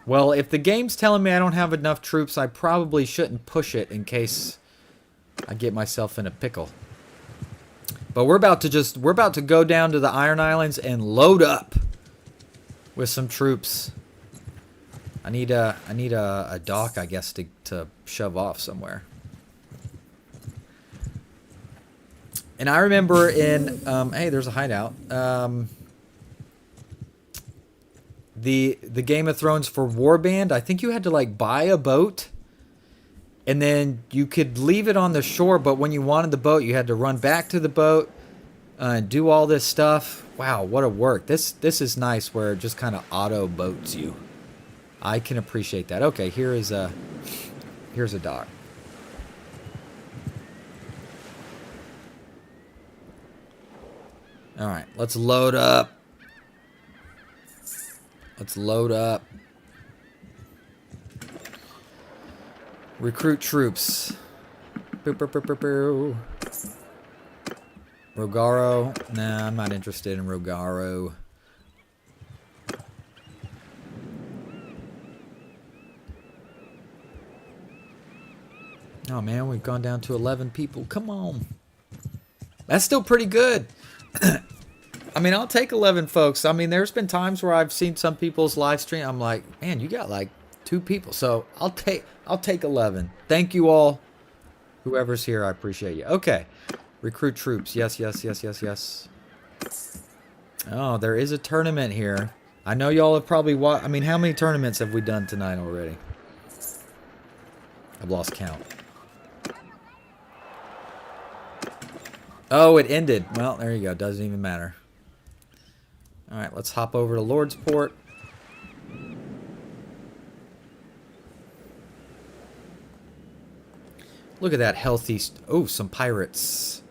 Well, if the game's telling me I don't have enough troops, I probably shouldn't push it in case I get myself in a pickle. But we're about to go down to the Iron Islands and load up with some troops. I need a dock, I guess, to shove off somewhere. And I remember in hey, there's a hideout. The Game of Thrones for Warband, I think you had to like buy a boat, and then you could leave it on the shore. But when you wanted the boat, you had to run back to the boat and do all this stuff. Wow, what a work! This is nice, where it just kind of auto boats you. I can appreciate that. Okay, here's a dock. All right, let's load up. Let's load up. Recruit troops. Boop, boop, boop, boop, boop. Rogaro. Nah, I'm not interested in Rogaro. Oh man, we've gone down to 11 people. Come on. That's still pretty good. I mean, I'll take 11 folks. I mean, there's been times where I've seen some people's live stream. I'm like, man, you got like 2 people. So I'll take 11. Thank you all. Whoever's here, I appreciate you. Okay. Recruit troops. Yes, yes, yes, yes, yes. Oh, there is a tournament here. I know y'all have probably watched. I mean, how many tournaments have we done tonight already? I've lost count. Oh, it ended. Well, there you go. Doesn't even matter. All right, let's hop over to Lordsport. Look at that healthy... Oh, some pirates.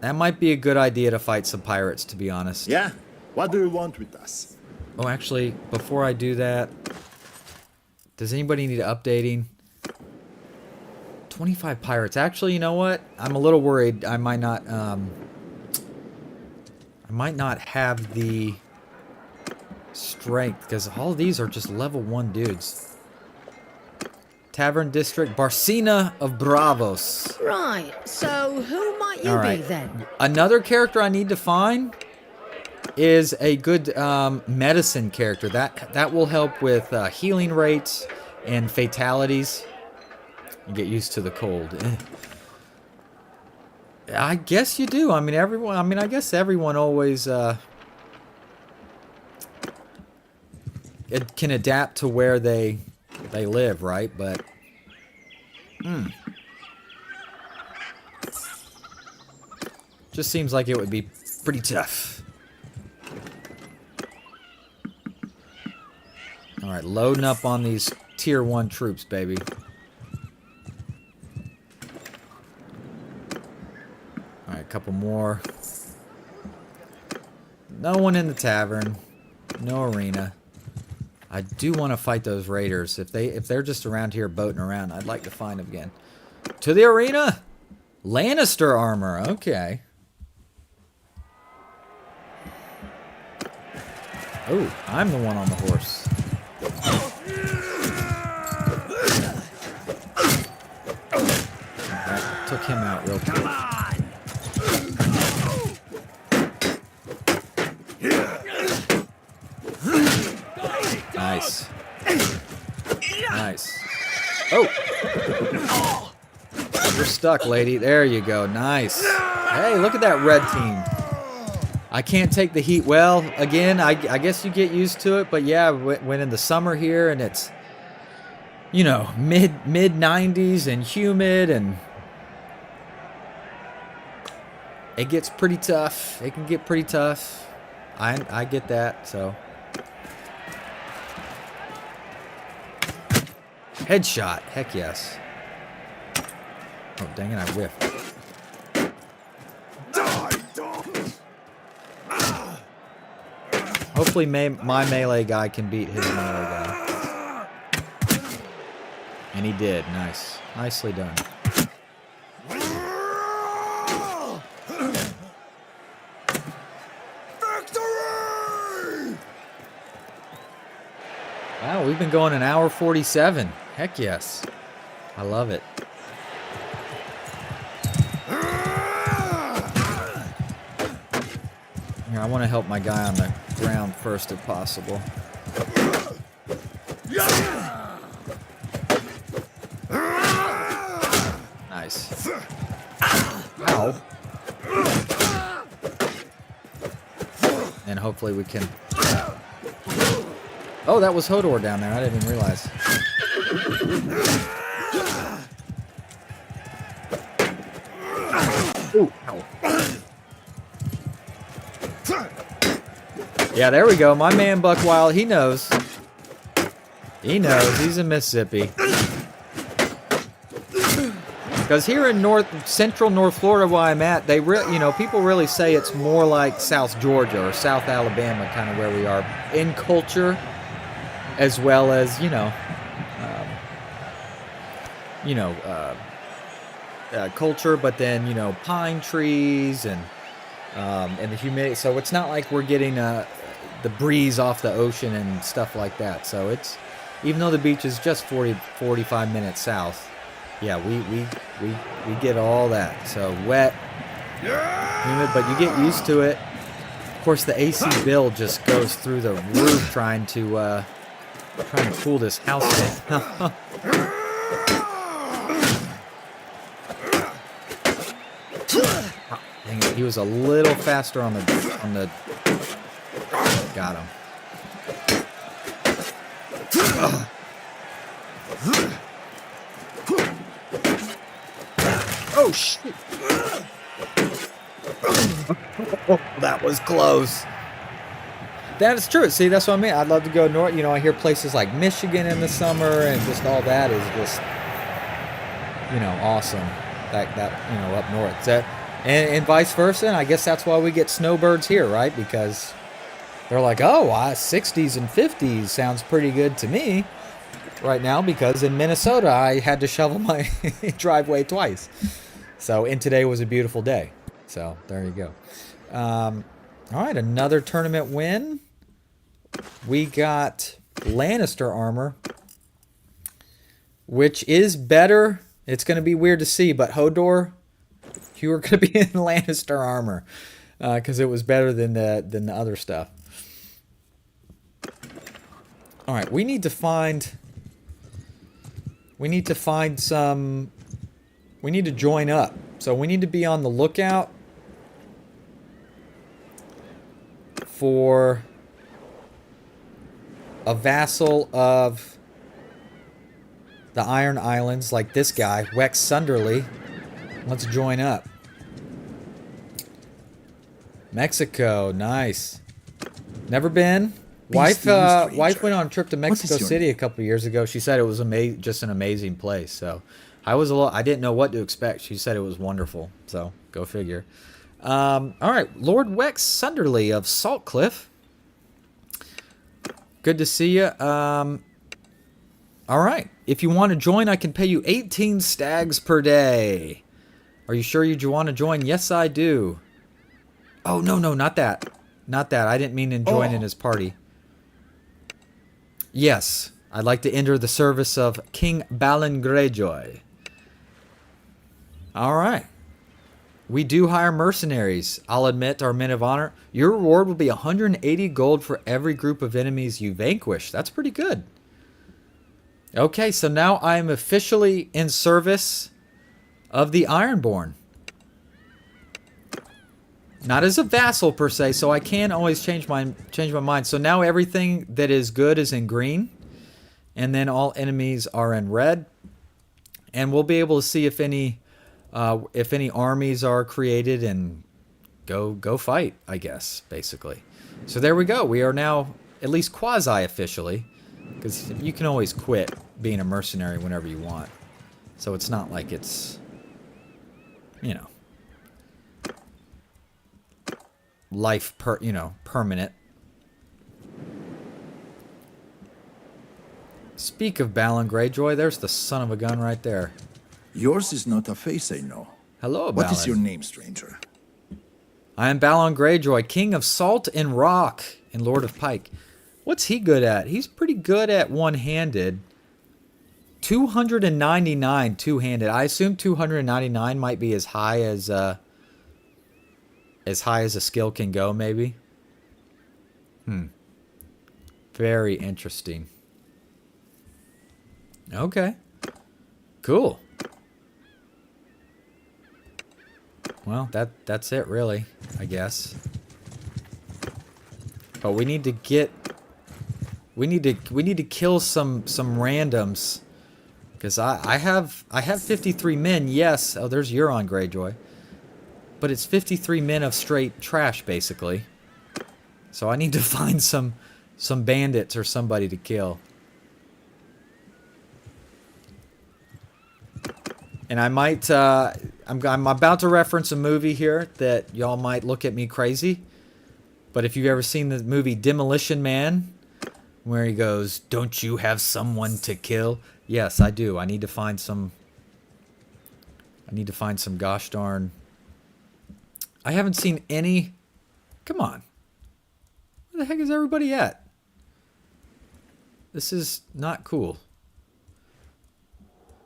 That might be a good idea to fight some pirates, to be honest. Yeah? What do you want with us? Oh, actually, before I do that... Does anybody need updating? 25 pirates. Actually, you know what? I'm a little worried. I might not have the strength, because all these are just level 1 dudes. Tavern District, Barcina of Bravos. Right, so who might you be then? Another character I need to find is a good medicine character. That will help with healing rates and fatalities. You get used to the cold. I guess you do. I mean, everyone. I mean, I guess everyone always it can adapt to where they live, right? But just seems like it would be pretty tough. All right, loading up on these tier 1 troops, baby. All right, a couple more. No one in the tavern. No arena. I do want to fight those raiders. If they're just around here boating around, I'd like to find them again. To the arena! Lannister armor. Okay. Oh, I'm the one on the horse. Alright, took him out real quick. Nice. Nice. Oh! You're stuck, lady. There you go. Nice. Hey, look at that red team. I can't take the heat well. Again, I guess you get used to it, but yeah, when in the summer here and it's, you know, mid 90s and humid, and it gets pretty tough. It can get pretty tough. I get that, so. Headshot. Heck yes. Oh, dang it, I whiffed. Hopefully my melee guy can beat his melee guy. And he did. Nice. Nicely done. Wow, we've been going an hour 47. Heck yes. I love it. Here, I want to help my guy on the ground first if possible. Nice. Ow. And hopefully we can... Oh, that was Hodor down there. I didn't even realize. Ooh, ow. Yeah, there we go. My man Buckwild, he knows. He knows. He's in Mississippi. Because here in central North Florida, where I'm at, people really say it's more like South Georgia or South Alabama, kind of where we are in culture, as well as culture, but then pine trees and the humidity. So it's not like we're getting the breeze off the ocean and stuff like that. So it's, even though the beach is just 45 minutes south, yeah, we get all that. So wet, humid, but you get used to it. Of course, the AC bill just goes through the roof trying to cool this house down. Dang it, he was a little faster on the. Got him. Oh shit! That was close. That is true. See, that's what I mean. I'd love to go north. I hear places like Michigan in the summer, and just all that is just, awesome. That up north. And vice versa. And I guess that's why we get snowbirds here, right? Because they're like, oh, 60s and 50s sounds pretty good to me right now, because in Minnesota I had to shovel my driveway twice. So, and today was a beautiful day. So, there you go. All right, another tournament win. We got Lannister armor, which is better. It's going to be weird to see, but Hodor, you were going to be in Lannister armor because it was better than the other stuff. All right, we need to find some. We need to join up, so we need to be on the lookout for a vassal of the Iron Islands, like this guy, Wex Sunderly. Let's join up. Mexico, nice. Never been. Wife went on a trip to Mexico City a couple years ago. She said it was just an amazing place. So I didn't know what to expect. She said it was wonderful. So go figure. All right, Lord Wex Sunderly of Saltcliffe. Good to see you. All right, if you want to join, I can pay you 18 stags per day. Are you sure you want to join? Yes, I do. Oh, no, not that. Not that. I didn't mean to join in his party. Yes, I'd like to enter the service of King Balin Greyjoy. All right. We do hire mercenaries. I'll admit, our men of honor. Your reward will be 180 gold for every group of enemies you vanquish. That's pretty good. Okay, so now I am officially in service of the Ironborn. Not as a vassal per se, so I can always change my mind. So now everything that is good is in green, and then all enemies are in red, and we'll be able to see if any armies are created and go fight, I guess, basically. So there we go. We are now at least quasi officially, because you can always quit being a mercenary whenever you want. So it's not like it's, you know, permanent. Speak of Balin Greyjoy, there's the son of a gun right there. Yours is not a face I know. Hello, Balin. What is your name, stranger? I am Balin Greyjoy, King of Salt and Rock and Lord of Pike. What's he good at? He's pretty good at one-handed. 299 two-handed. I assume 299 might be as high as a skill can go, maybe. Very interesting. Okay. Cool. Well, that's it really, I guess. But we need to kill some randoms, because I have 53 men. Yes. Oh, there's Euron Greyjoy. But it's 53 men of straight trash, basically. So I need to find some bandits or somebody to kill. And I might, I'm about to reference a movie here that y'all might look at me crazy. But if you've ever seen the movie Demolition Man, where he goes, "Don't you have someone to kill?" Yes, I do. I need to find some gosh darn... I haven't seen any... Come on. Where the heck is everybody at? This is not cool.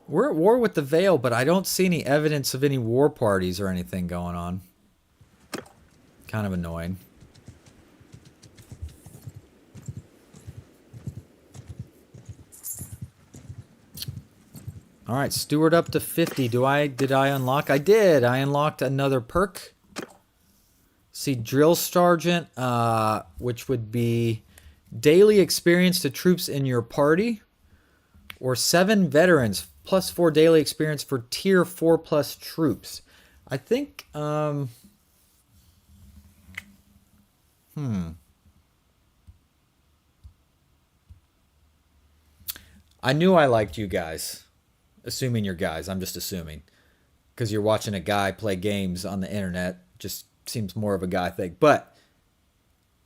We're at war with the Vale, but I don't see any evidence of any war parties or anything going on. Kind of annoying. Alright, Steward up to 50. Did I unlock? I did! I unlocked another perk. See, Drill Sergeant, which would be daily experience to troops in your party, or 7 veterans, plus 4 daily experience for tier 4+ troops. I think, I knew I liked you guys. Assuming you're guys, I'm just assuming. Because you're watching a guy play games on the internet, just seems more of a guy thing. But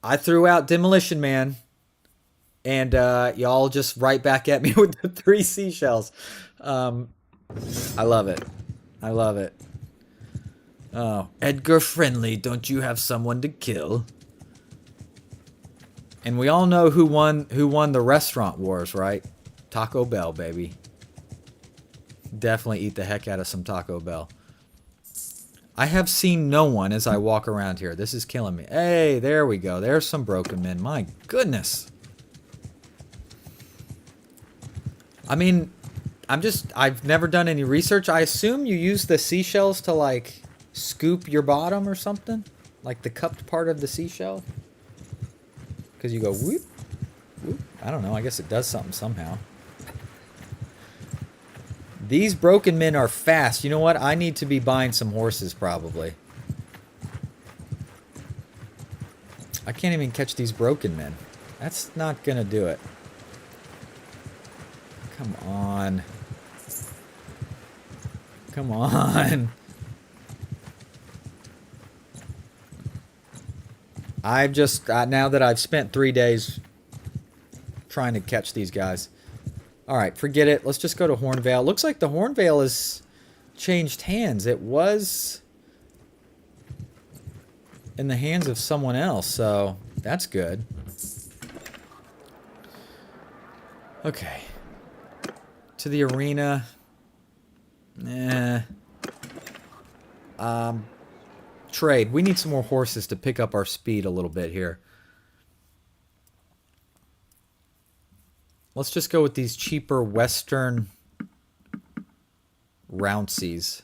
I threw out Demolition Man, and y'all just right back at me with the 3 seashells. I love it. I love it. Oh, Edgar Friendly, don't you have someone to kill? And we all know who won the restaurant wars, right? Taco Bell, baby. Definitely eat the heck out of some Taco Bell. I have seen no one as I walk around here. This is killing me. Hey, there we go. There's some broken men. My goodness. I mean, I've never done any research. I assume you use the seashells to, like, scoop your bottom or something? Like the cupped part of the seashell? Because you go whoop. I don't know. I guess it does something somehow. These broken men are fast. You know what? I need to be buying some horses probably. I can't even catch these broken men. That's not gonna do it. Come on. Come on. I've just, now that I've spent 3 days trying to catch these guys. Alright, forget it. Let's just go to Hornvale. Looks like the Hornvale has changed hands. It was in the hands of someone else, so that's good. Okay. To the arena. Trade. We need some more horses to pick up our speed a little bit here. Let's just go with these cheaper Western Rounceys.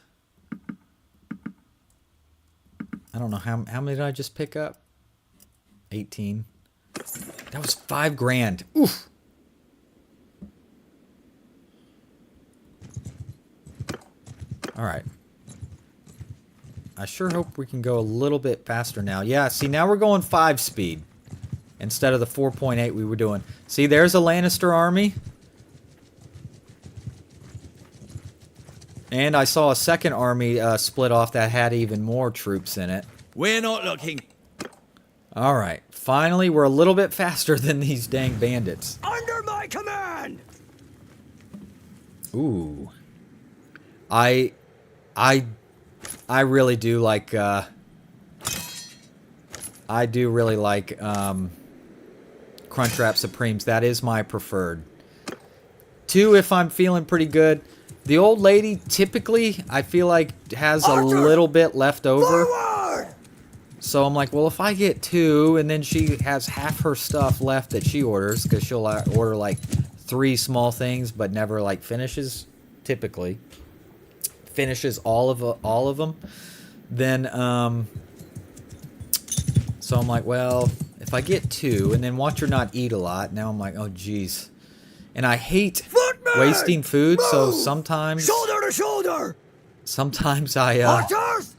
I don't know how many did I just pick up? 18. That was 5 grand. Oof. All right. I sure hope we can go a little bit faster now. Yeah, see, now we're going 5 speed instead of the 4.8 we were doing. See, there's a Lannister army. And I saw a second army split off that had even more troops in it. We're not looking. All right. Finally, we're a little bit faster than these dang bandits. Under my command! Ooh. I really do like, I do really like, Crunchwrap Supremes. That is my preferred. 2 if I'm feeling pretty good. The old lady typically, I feel like, has a little bit left over. Forward! So I'm like, well, if I get 2, and then she has half her stuff left that she orders, because she'll order like 3 small things, but never like finishes, typically. Finishes all of them. Then, so I'm like, well, if I get 2, and then watch her not eat a lot, now I'm like, oh, geez. And I hate wasting food, so sometimes... Shoulder to shoulder! Sometimes I, Archers!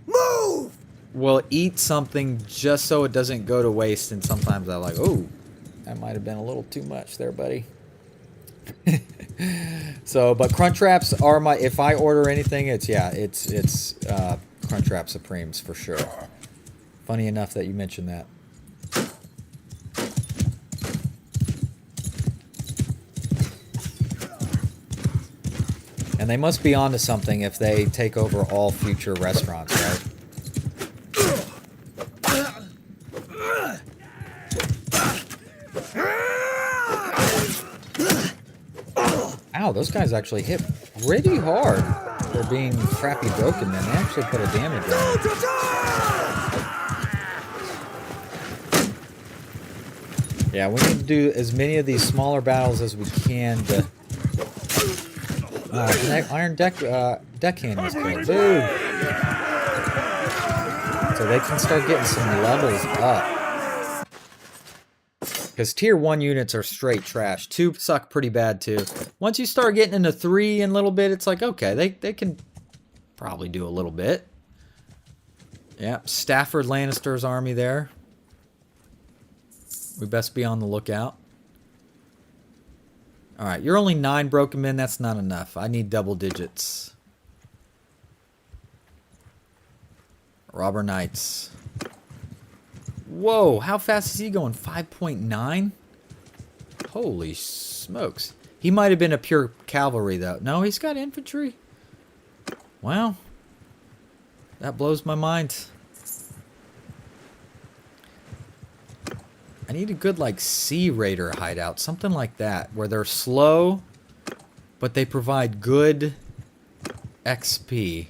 Move! will eat something just so it doesn't go to waste, and sometimes I'm like, oh, that might have been a little too much there, buddy. So, but Crunchwraps are my, if I order anything, it's Crunchwrap Supremes for sure. Funny enough that you mentioned that. And they must be onto something if they take over all future restaurants, right? Ow, those guys actually hit pretty hard for being crappy broken men. They actually put a damage on it. Yeah, we need to do as many of these smaller battles as we can to... Iron Deckhand was killed. Dude! So they can start getting some levels up. Because tier 1 units are straight trash. 2 suck pretty bad too. Once you start getting into 3 and a little bit, it's like, okay, they can probably do a little bit. Yep, Stafford Lannister's army there. We best be on the lookout. Alright, you're only 9 broken men. That's not enough. I need double digits. Robber Knights. Whoa, how fast is he going? 5.9? Holy smokes. He might have been a pure cavalry, though. No, he's got infantry. Wow. That blows my mind. I need a good, like, Sea Raider hideout. Something like that, where they're slow, but they provide good XP.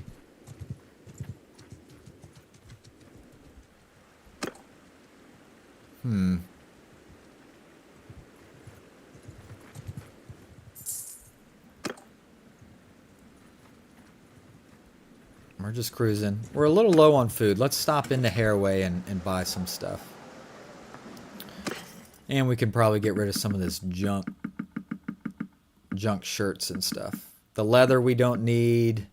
We're just cruising. We're a little low on food. Let's stop into Haraway and buy some stuff. And we can probably get rid of some of this junk shirts and stuff. The leather we don't need.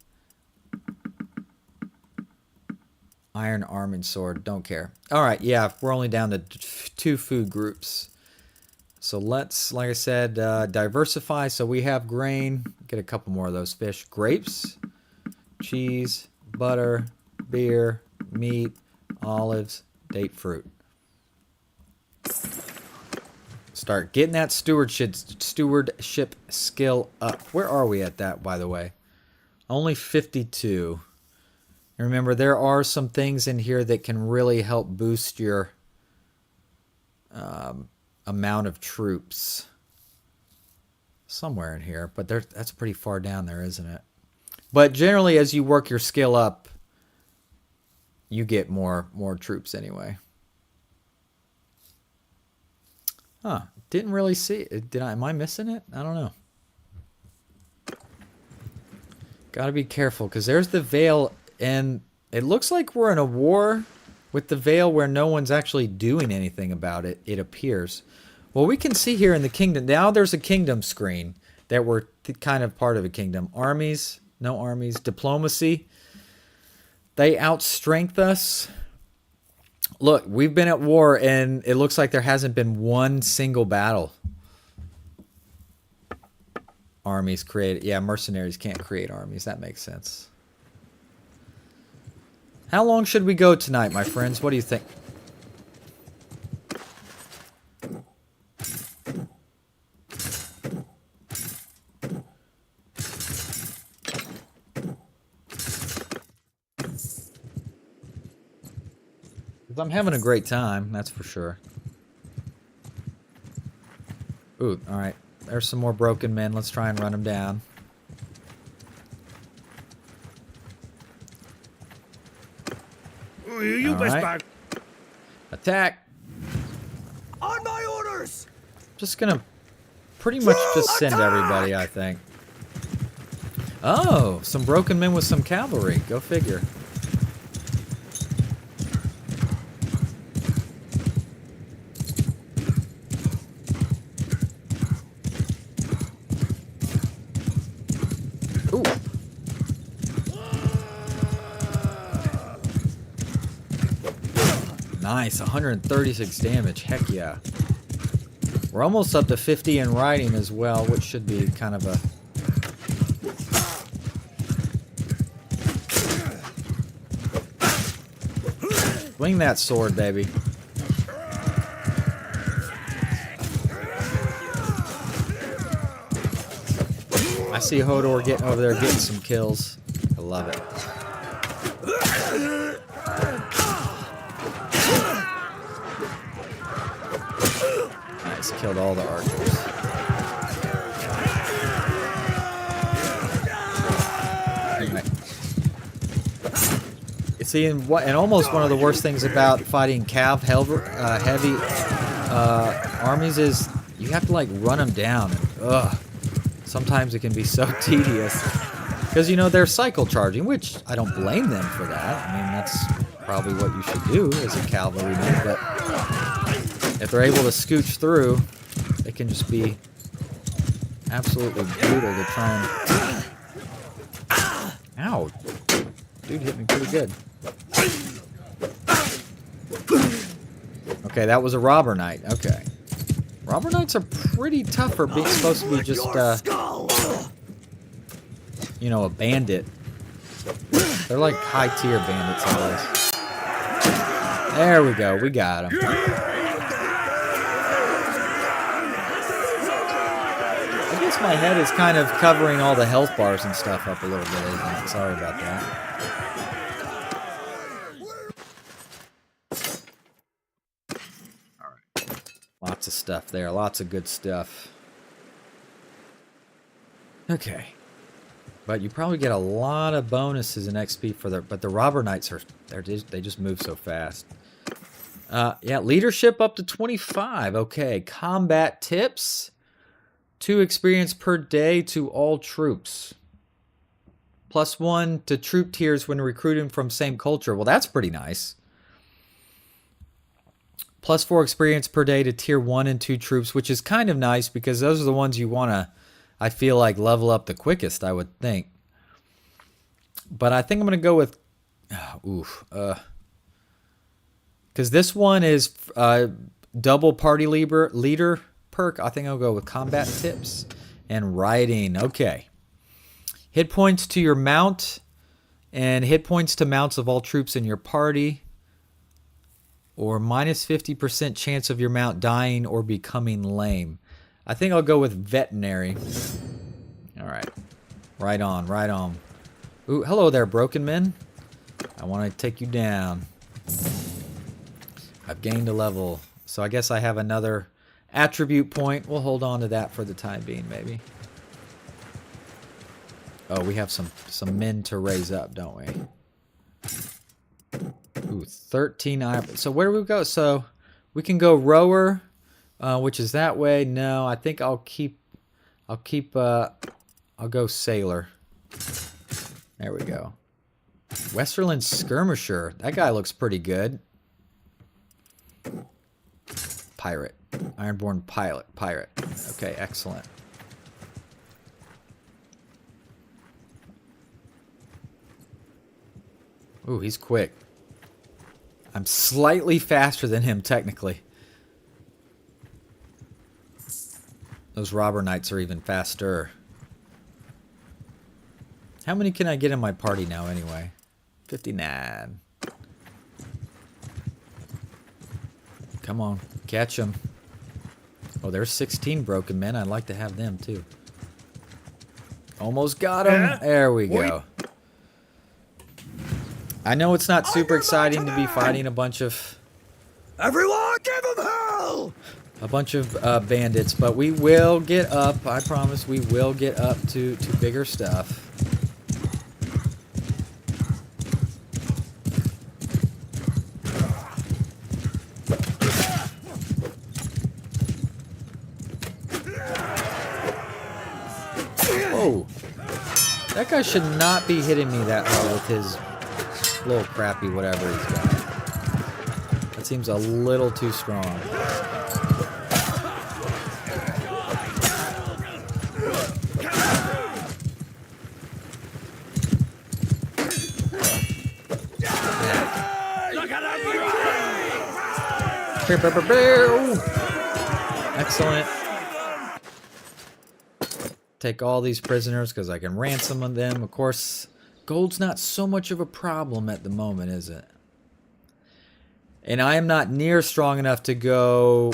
Iron arm and sword, don't care. All right, yeah, we're only down to 2 food groups. So let's, like I said, diversify. So we have grain. Get a couple more of those fish. Grapes, cheese, butter, beer, meat, olives, date fruit. Start getting that stewardship skill up. Where are we at that, by the way? Only 52. And remember, there are some things in here that can really help boost your amount of troops. Somewhere in here, but that's pretty far down there, isn't it? But generally, as you work your skill up, you get more troops anyway. Huh. Didn't really see it. Am I missing it? I don't know. Gotta be careful, because there's the Vale, and it looks like we're in a war with the Vale where no one's actually doing anything about it, it appears. Well, we can see here in the kingdom, now there's a kingdom screen that we're kind of part of a kingdom. Armies, no armies. Diplomacy, they outstrength us. Look, we've been at war, and it looks like there hasn't been one single battle. Armies created. Yeah, mercenaries can't create armies. That makes sense. How long should we go tonight, my friends? What do you think? I'm having a great time, that's for sure. Ooh, alright. There's some more broken men. Let's try and run them down. You best back. Attack! On my orders! Just gonna pretty much just send everybody, I think. Oh, some broken men with some cavalry. Go figure. Ooh. Nice, 136 damage. Heck yeah. We're almost up to 50 in riding as well, which should be kind of a... Swing that sword, baby. I see Hodor getting over there getting some kills. I love it. Nice, killed all the archers. Anyway. See, and almost one of the worst things about fighting heavy armies is you have to like run them down. Ugh. Sometimes it can be so tedious because, you know, they're cycle charging, which I don't blame them for that. I mean, that's probably what you should do as a cavalryman, but if they're able to scooch through, it can just be absolutely brutal to try and... Ow! Dude hit me pretty good. Okay, that was a robber knight. Okay. Robber knights are pretty tough for being supposed to be just, you know, a bandit. They're like high-tier bandits, I guess. There we go. We got him. I guess my head is kind of covering all the health bars and stuff up a little bit, isn't it? Sorry about that. Lots of stuff there. Lots of good stuff. Okay. But you probably get a lot of bonuses in XP for their... But the robber knights are... They just move so fast. Yeah, leadership up to 25. Okay. Combat tips. 2 experience per day to all troops. +1 to troop tiers when recruiting from same culture. Well, that's pretty nice. +4 experience per day to tier 1 and 2 troops, which is kind of nice because those are the ones you want to, I feel like, level up the quickest, I would think. But I think I'm going to go with, because this one is double party leader perk. I think I'll go with combat tips and riding. Okay. Hit points to your mount and hit points to mounts of all troops in your party, or minus 50% chance of your mount dying or becoming lame. I think I'll go with veterinary. All right. Right on, right on. Ooh, hello there, broken men. I want to take you down. I've gained a level, so I guess I have another attribute point. We'll hold on to that for the time being, maybe. Oh, we have some men to raise up, don't we? Ooh, 13 iron. So where do we go? So we can go rower, which is that way. No, I think I'll go sailor. There we go. Westerland skirmisher. That guy looks pretty good. Pirate. Ironborn pirate. Okay, excellent. Ooh, he's quick. I'm slightly faster than him, technically. Those robber knights are even faster. How many can I get in my party now, anyway? 59. Come on, catch them. Oh, there's 16 broken men. I'd like to have them, too. Almost got him. There we go. I know it's not super exciting to be fighting a bunch of... Everyone, give him hell! A bunch of bandits, but we will get up. I promise we will get up to bigger stuff. Oh, that guy should not be hitting me that hard with his little crappy whatever he's got. That seems a little too strong. Excellent. Take all these prisoners because I can ransom them. Of course, gold's not so much of a problem at the moment, is it? And I am not near strong enough to go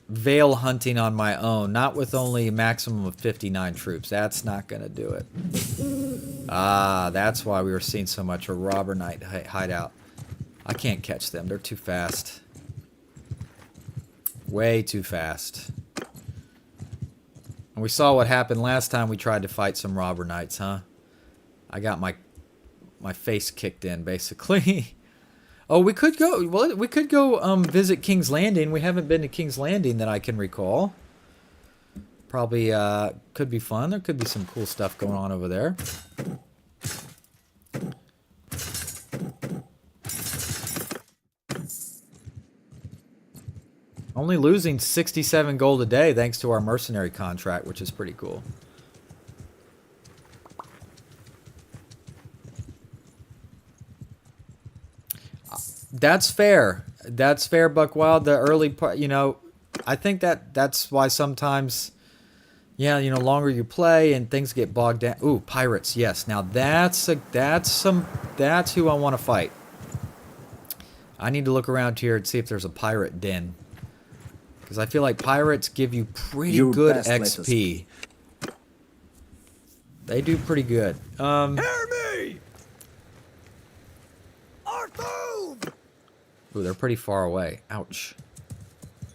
veil hunting on my own. Not with only a maximum of 59 troops. That's not going to do it. Ah, that's why we were seeing so much a robber knight hideout. I can't catch them. They're too fast. Way too fast. And we saw what happened last time we tried to fight some robber knights, huh? I got my face kicked in, basically. Oh, we could go. Well, we could go visit King's Landing. We haven't been to King's Landing that I can recall. Probably could be fun. There could be some cool stuff going on over there. Only losing 67 gold a day thanks to our mercenary contract, which is pretty cool. That's fair. That's fair, Buckwild. The early part, you know, I think that's why sometimes, yeah, you know, longer you play and things get bogged down. Ooh, pirates, yes. Now that's who I want to fight. I need to look around here and see if there's a pirate den. Because I feel like pirates give you pretty good XP. They do pretty good. Hear me! Arthur! Ooh, they're pretty far away. Ouch.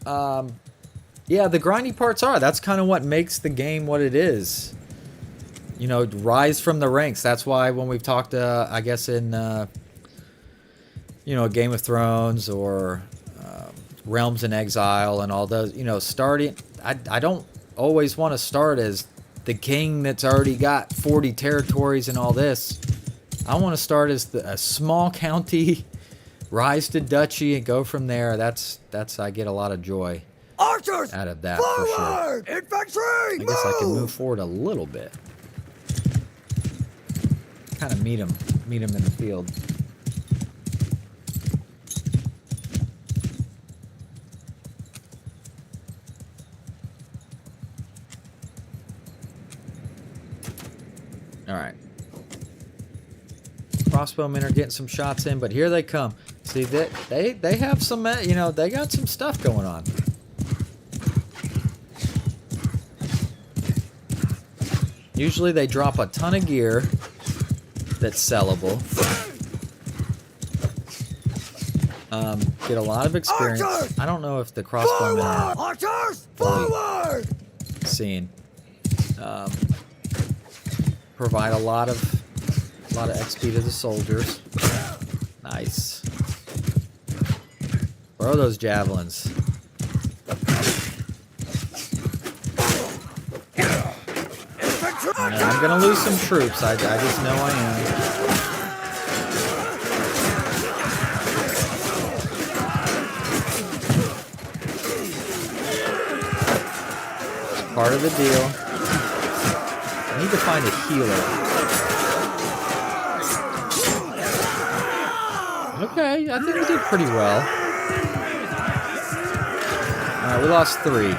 Yeah, the grindy parts are. That's kind of what makes the game what it is. You know, rise from the ranks. That's why when we've talked, I guess in, you know, Game of Thrones or Realms in Exile and all those, you know, starting, I don't always want to start as the king that's already got 40 territories and all this. I want to start as a small county rise to duchy and go from there. That's I get a lot of joy Archers! out of that for sure. Forward! Infantry! I guess I can move forward a little bit. Kind of meet him in the field. All right. Crossbowmen are getting some shots in, but here they come. See, they have some, you know, they got some stuff going on. Usually they drop a ton of gear that's sellable. Get a lot of experience. Archers! I don't know if the crossbowmen are Archers! fully Forward! seen. Provide a lot of XP to the soldiers. Nice. Throw those javelins. I'm gonna lose some troops. I just know I am. It's part of the deal. I need to find a healer. Okay, I think we did pretty well. Alright, we lost 3.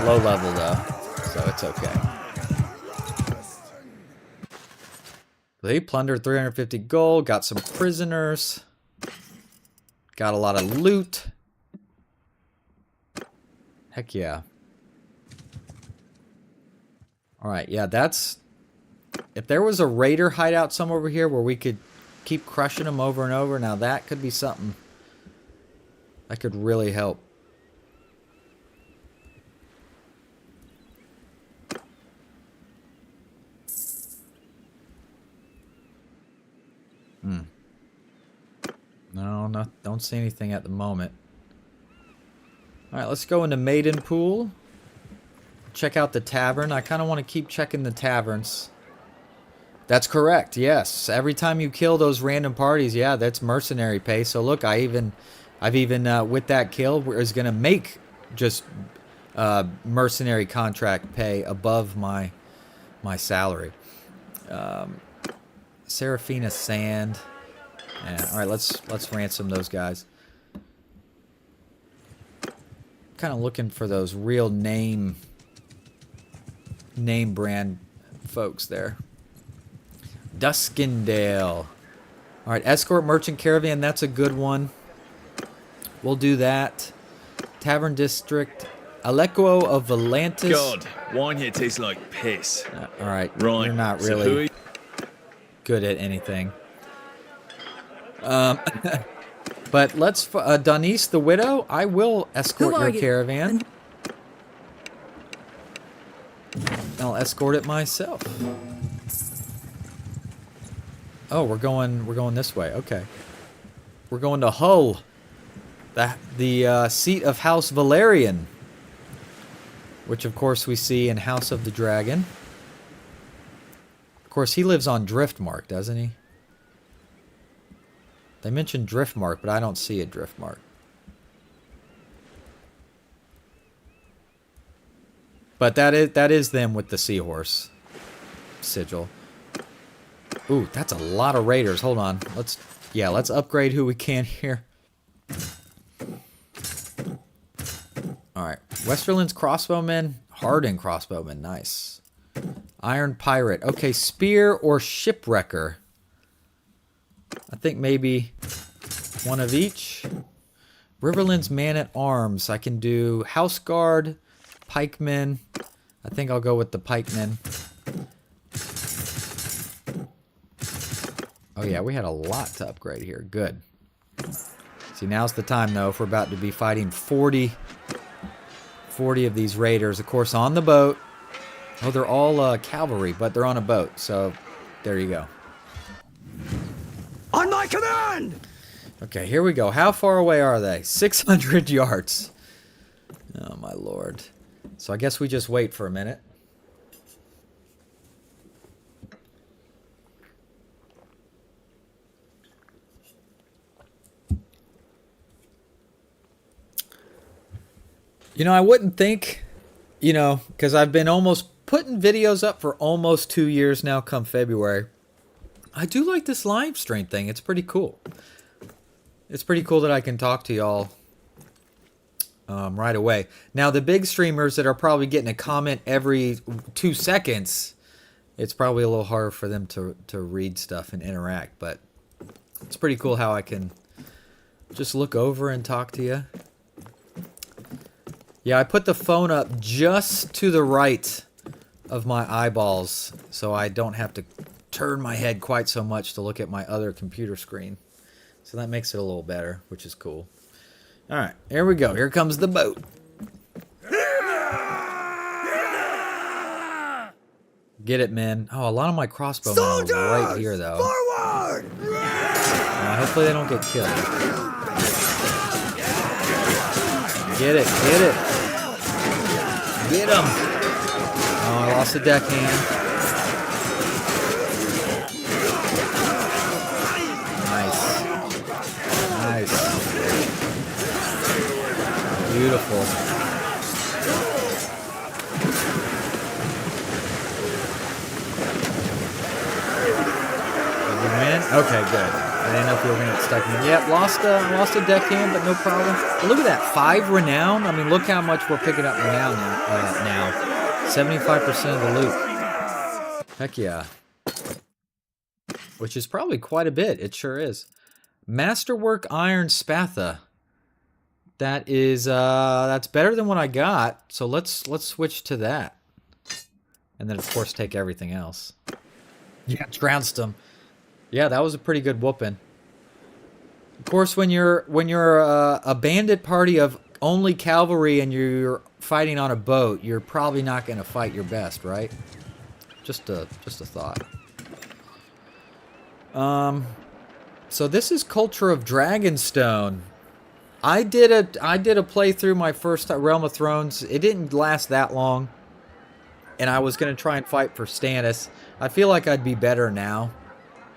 Low level though, so it's okay. They plundered 350 gold, got some prisoners, got a lot of loot. Heck yeah. Alright, yeah, that's... If there was a raider hideout somewhere over here where we could keep crushing them over and over, now that could be something. That could really help. No, don't see anything at the moment. Alright, let's go into Maiden Pool. Check out the tavern. I kind of want to keep checking the taverns. That's correct, yes. Every time you kill those random parties, yeah, that's mercenary pay. So look, I've even with that kill, was going to make just mercenary contract pay above my salary. Seraphina Sand. Yeah, all right, let's ransom those guys. Kind of looking for those real name brand folks there. Duskendale. All right, escort merchant caravan. That's a good one. We'll do that. Tavern district. Alequo of Volantis. God, wine here tastes like piss. All right, Right. you're not So really who are you? good at anything. But let's Donice the widow. I will escort Who your are you? caravan. I'll escort it myself. Oh, we're going this way. Okay, we're going to Hull, the seat of House Valerian, which of course we see in House of the Dragon. Of course, he lives on Driftmark, doesn't he? They mentioned Driftmark, but I don't see a Driftmark. But that is them with the seahorse sigil. Ooh, that's a lot of raiders. Hold on. Let's upgrade who we can here. Alright. Westerland's crossbowmen. Hardened crossbowmen. Nice. Iron pirate. Okay, spear or shipwrecker. I think maybe one of each. Riverland's man-at-arms. I can do house guard, pikemen. I think I'll go with the pikemen. Oh yeah, we had a lot to upgrade here. Good. See, now's the time though, if we're about to be fighting 40 of these raiders, of course, on the boat. Oh, they're all cavalry, but they're on a boat, so there you go. On my command! Okay, here we go. How far away are they? 600 yards. Oh, my lord. So I guess we just wait for a minute. You know, I wouldn't think, you know, because I've been almost putting videos up for almost 2 years now come February. I do like this live stream thing. It's pretty cool. It's pretty cool that I can talk to y'all right away. Now, the big streamers that are probably getting a comment every 2 seconds, it's probably a little harder for them to read stuff and interact. But it's pretty cool how I can just look over and talk to you. Yeah, I put the phone up just to the right of my eyeballs so I don't have to turn my head quite so much to look at my other computer screen. So that makes it a little better, which is cool. All right, here we go. Here comes the boat. Get it, men. Oh, a lot of my crossbowmen are right here, though. Forward! Hopefully they don't get killed. Get it, get it. Get him. Oh, I lost a deckhand. Nice. Beautiful. Did we win? Okay, good. I didn't know if we were going to get stuck in. Yep, lost a deckhand, but no problem. But look at that, 5 renown. I mean, look how much we're picking up renown now. 75% of the loot. Heck yeah. Which is probably quite a bit. It sure is. Masterwork Iron Spatha. That is that's better than what I got. So let's switch to that. And then of course take everything else. Yeah, trounced him. Yeah, that was a pretty good whooping. Of course, when you're a bandit party of only cavalry and you're fighting on a boat, you're probably not going to fight your best, right? Just a thought. So this is Culture of Dragonstone. I did a playthrough my first Realm of Thrones. It didn't last that long, and I was going to try and fight for Stannis. I feel like I'd be better now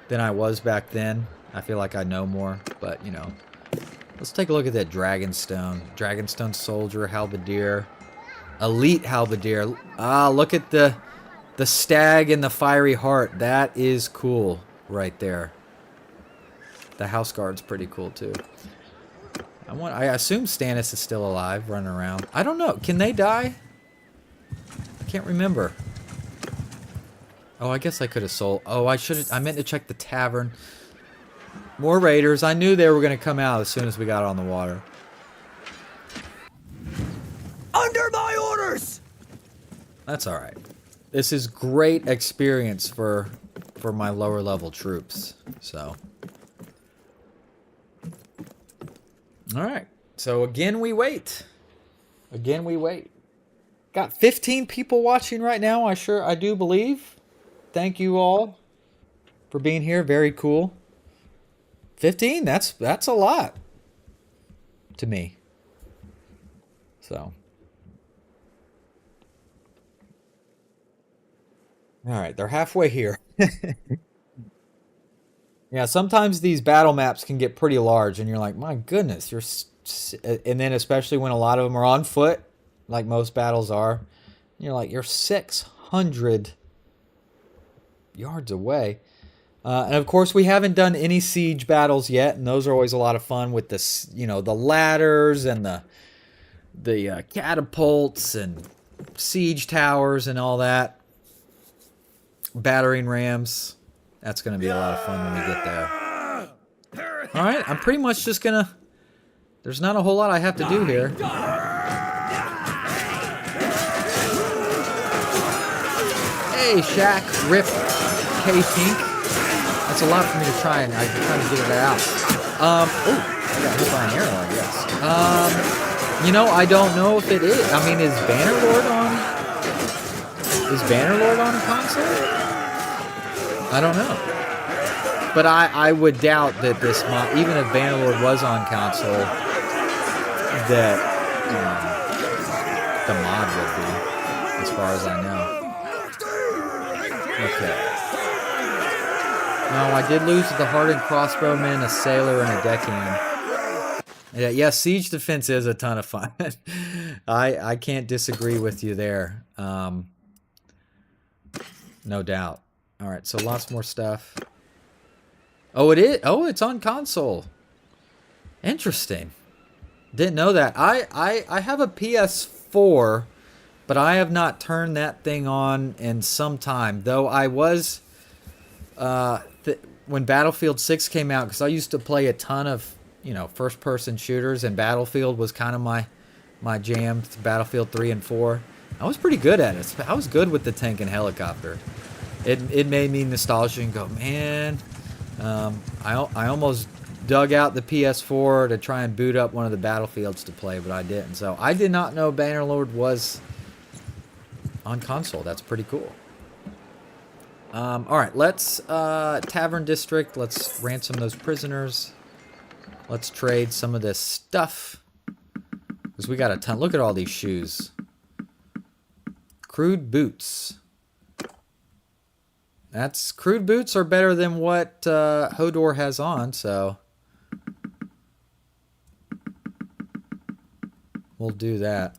than I was back then. I feel like I know more, but you know. Let's take a look at that Dragonstone. Dragonstone Soldier, Halberdier. Elite Halberdier. Ah, look at the stag and the fiery heart. That is cool right there. The House Guard's pretty cool too. I assume Stannis is still alive, running around. I don't know. Can they die? I can't remember. Oh, I guess I could have sold. Oh, I meant to check the tavern. More raiders. I knew they were going to come out as soon as we got on the water. Under my orders! That's all right. This is great experience for my lower level troops. So, all right. So again, we wait. Again, we wait. Got 15 people watching right now. I do believe. Thank you all for being here. Very cool. 15. That's a lot to me. So. All right, they're halfway here. Yeah, sometimes these battle maps can get pretty large, and you're like, my goodness, and then especially when a lot of them are on foot, like most battles are, you're like, you're 600 yards away. And of course, we haven't done any siege battles yet, and those are always a lot of fun with this, you know, the ladders and the catapults and siege towers and all that. Battering rams. That's going to be a lot of fun when we get there. All right, I'm pretty much just going to... There's not a whole lot I have to do here. Hey, Shaq, Rip, K-Pink. That's a lot for me to try, and I'm trying to get it out. Oh, I got hit by an arrow, I guess. You know, I don't know if it is. I mean, is Bannerlord on a console? I don't know. But I would doubt that this mod, even if Bannerlord was on console, that the mod would be, as far as I know. Okay. No, I did lose the hardened crossbowman, a sailor, and a deckhand. Yeah, siege defense is a ton of fun. I can't disagree with you there. No doubt. All right, so lots more stuff. Oh, it is. Oh, it's on console. Interesting. Didn't know that. I have a PS4, but I have not turned that thing on in some time. Though I was when Battlefield 6 came out, because I used to play a ton of first-person shooters, and Battlefield was kind of my jam. Battlefield 3 and 4. I was pretty good at it. I was good with the tank and helicopter. It made me nostalgic and go, man. I almost dug out the PS4 to try and boot up one of the Battlefields to play, but I didn't. So I did not know Bannerlord was on console. That's pretty cool. All right, let's Tavern District. Let's ransom those prisoners. Let's trade some of this stuff, because we got a ton. Look at all these shoes. Crude boots. Crude boots are better than what Hodor has on, so we'll do that.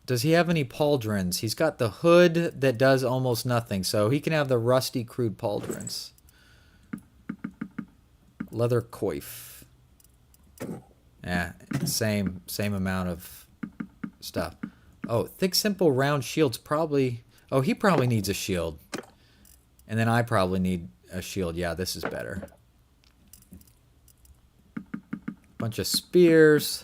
Does he have any pauldrons? He's got the hood that does almost nothing, so he can have the rusty crude pauldrons. Leather coif. Yeah, same amount of stuff. Oh, thick, simple, round shields probably... Oh, he probably needs a shield. And then I probably need a shield. Yeah, this is better. Bunch of spears.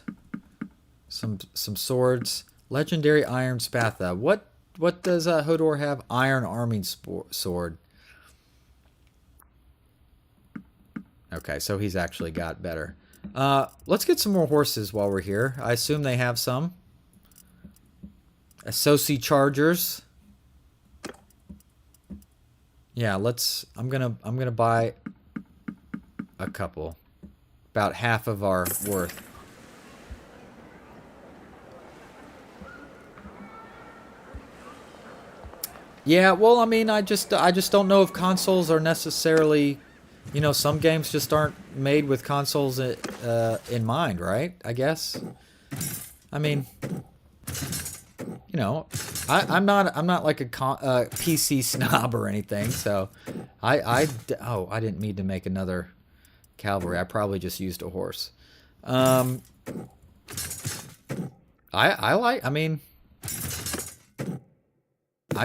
Some swords. Legendary iron spatha. What does Hodor have? Iron arming sword. Okay, so he's actually got better. Let's get some more horses while we're here. I assume they have some. Associ chargers. Yeah, I'm gonna buy a couple. About half of our worth. Yeah, well, I mean, I just don't know if consoles are necessarily, some games just aren't made with consoles in mind, right? I guess. I mean, I'm not like a PC snob or anything, so I didn't mean to make another cavalry. I probably just used a horse. I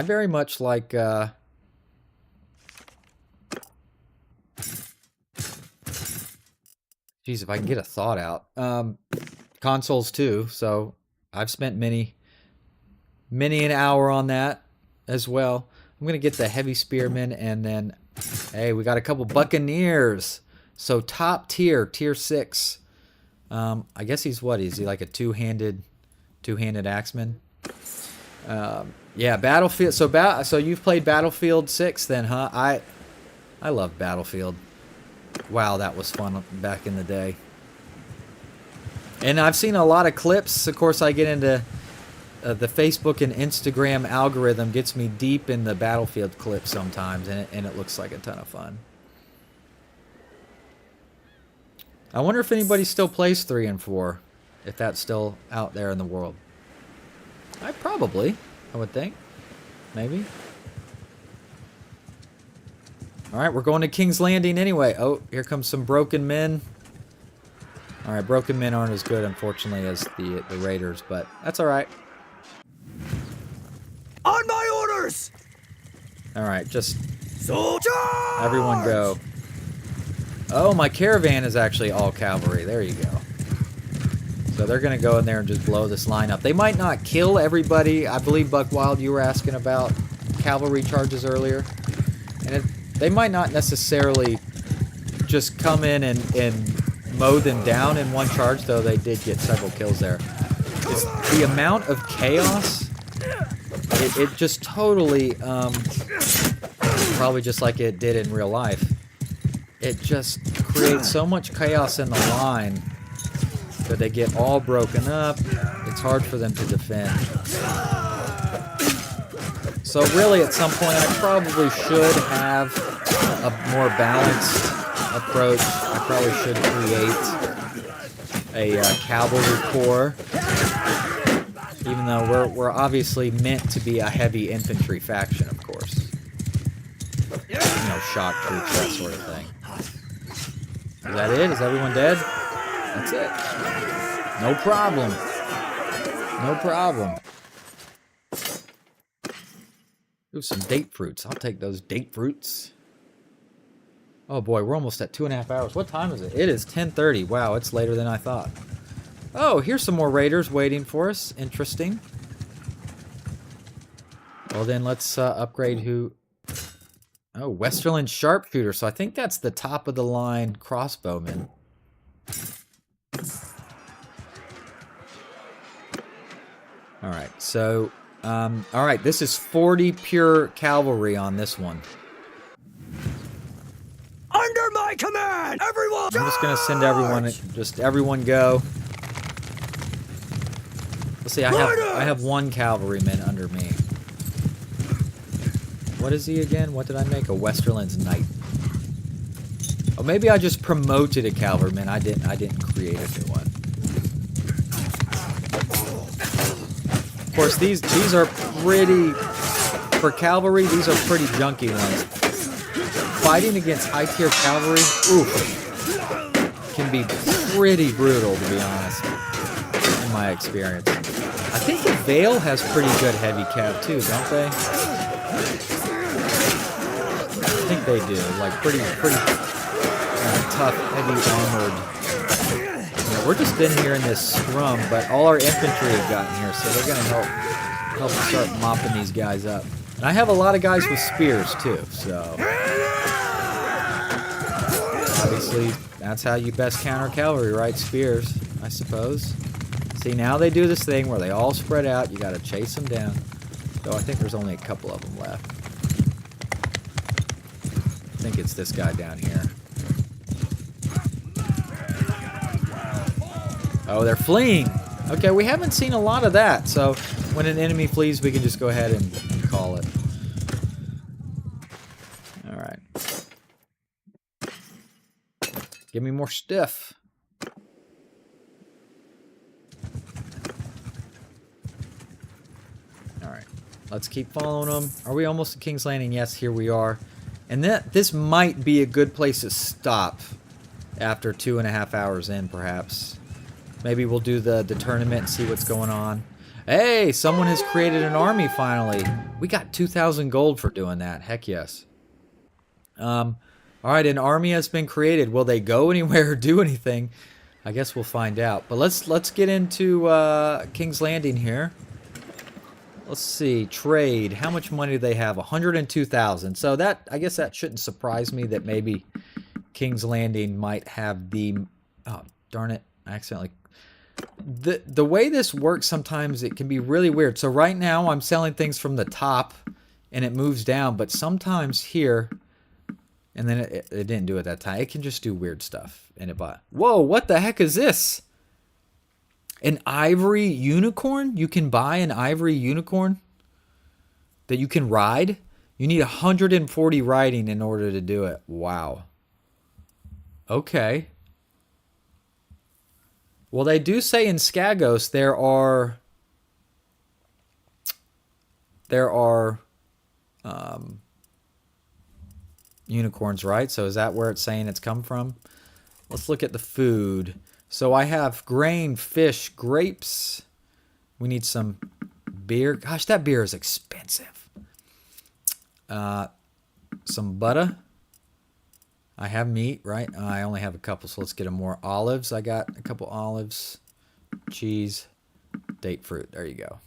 very much like geez, if I can get a thought out. Consoles too, so I've spent many an hour on that as well. I'm gonna get the heavy spearmen, and then hey, we got a couple buccaneers. So top tier, tier 6. I guess he's what? Is he like a two-handed axeman? Yeah, Battlefield. So you've played Battlefield 6 then, huh? I love Battlefield. Wow, that was fun back in the day. And I've seen a lot of clips. Of course, I get into the Facebook and Instagram algorithm gets me deep in the Battlefield clips sometimes, and it looks like a ton of fun. I wonder if anybody still plays 3 and 4, if that's still out there in the world. I would think. Maybe. Alright, we're going to King's Landing anyway. Oh, here comes some broken men. Alright, broken men aren't as good, unfortunately, as the raiders, but that's alright. On my orders! Alright, just Soldiers! everyone go. Oh, my caravan is actually all cavalry. There you go. So they're going to go in there and just blow this line up. They might not kill everybody. I believe, Buckwild, you were asking about cavalry charges earlier. And they might not necessarily just come in and mow them down in one charge, though they did get several kills there. It's the amount of chaos, it just totally, probably just like it did in real life, it just creates so much chaos in the line that they get all broken up. It's hard for them to defend. So really, at some point, I probably should have a more balanced approach. I probably should create a cavalry corps Even though we're obviously meant to be a heavy infantry faction, of course. You know, shock troops, that sort of thing. Is that it? Is everyone dead? That's it. No problem. No problem. Ooh, some date fruits. I'll take those date fruits. Oh boy, we're almost at 2.5 hours. What time is it? It is 10:30. Wow, it's later than I thought. Oh, here's some more raiders waiting for us. Interesting. Well then, let's upgrade who... Oh, Westerland sharpshooter. So I think that's the top of the line crossbowman. Alright, so... alright, this is 40 pure cavalry on this one. Under my command, everyone. I'm just gonna send everyone, just everyone go. Let's see, I have one cavalryman under me. What is he again? What did I make? A Westerland's knight. Oh, maybe I just promoted a cavalryman. I didn't create a new one. Of course, these are pretty, for cavalry, these are pretty junky ones. Fighting against high-tier cavalry, oof, can be pretty brutal, to be honest, in my experience. I think the Vale has pretty good heavy cav too, don't they? I think they do, like pretty tough, heavy armored. You know, we're just been here in this scrum, but all our infantry have gotten here, so they're gonna help us start mopping these guys up. And I have a lot of guys with spears too, so obviously that's how you best counter cavalry, right? Spears, I suppose. See, now they do this thing where they all spread out. You gotta chase them down. Though I think there's only a couple of them left. I think it's this guy down here. Oh, they're fleeing. Okay, we haven't seen a lot of that. So when an enemy flees, we can just go ahead and call it. All right. Give me more stiff. All right. Let's keep following them. Are we almost at King's Landing? Yes, here we are. And this might be a good place to stop after 2.5 hours in, perhaps. Maybe we'll do the tournament and see what's going on. Hey, someone has created an army finally. We got 2,000 gold for doing that. Heck yes. All right, an army has been created. Will they go anywhere or do anything? I guess we'll find out. But let's get into King's Landing here. Let's see, trade. How much money do they have? 102,000. So that, I guess that shouldn't surprise me that maybe King's Landing might have the... Oh, darn it. I accidentally... The way this works sometimes, it can be really weird. So right now I'm selling things from the top and it moves down, but sometimes here, and then it didn't do it that time. It can just do weird stuff. And it bought... Whoa, what the heck is this? An ivory unicorn? You can buy an ivory unicorn that you can ride? You need 140 riding in order to do it. Wow. Okay. Well, they do say in Skagos there are unicorns, right? So is that where it's saying it's come from? Let's look at the food. So I have grain, fish, grapes. We need some beer. Gosh, that beer is expensive. Some butter. I have meat, right? I only have a couple, so let's get them more. Olives. I got a couple olives. Cheese. Date fruit. There you go.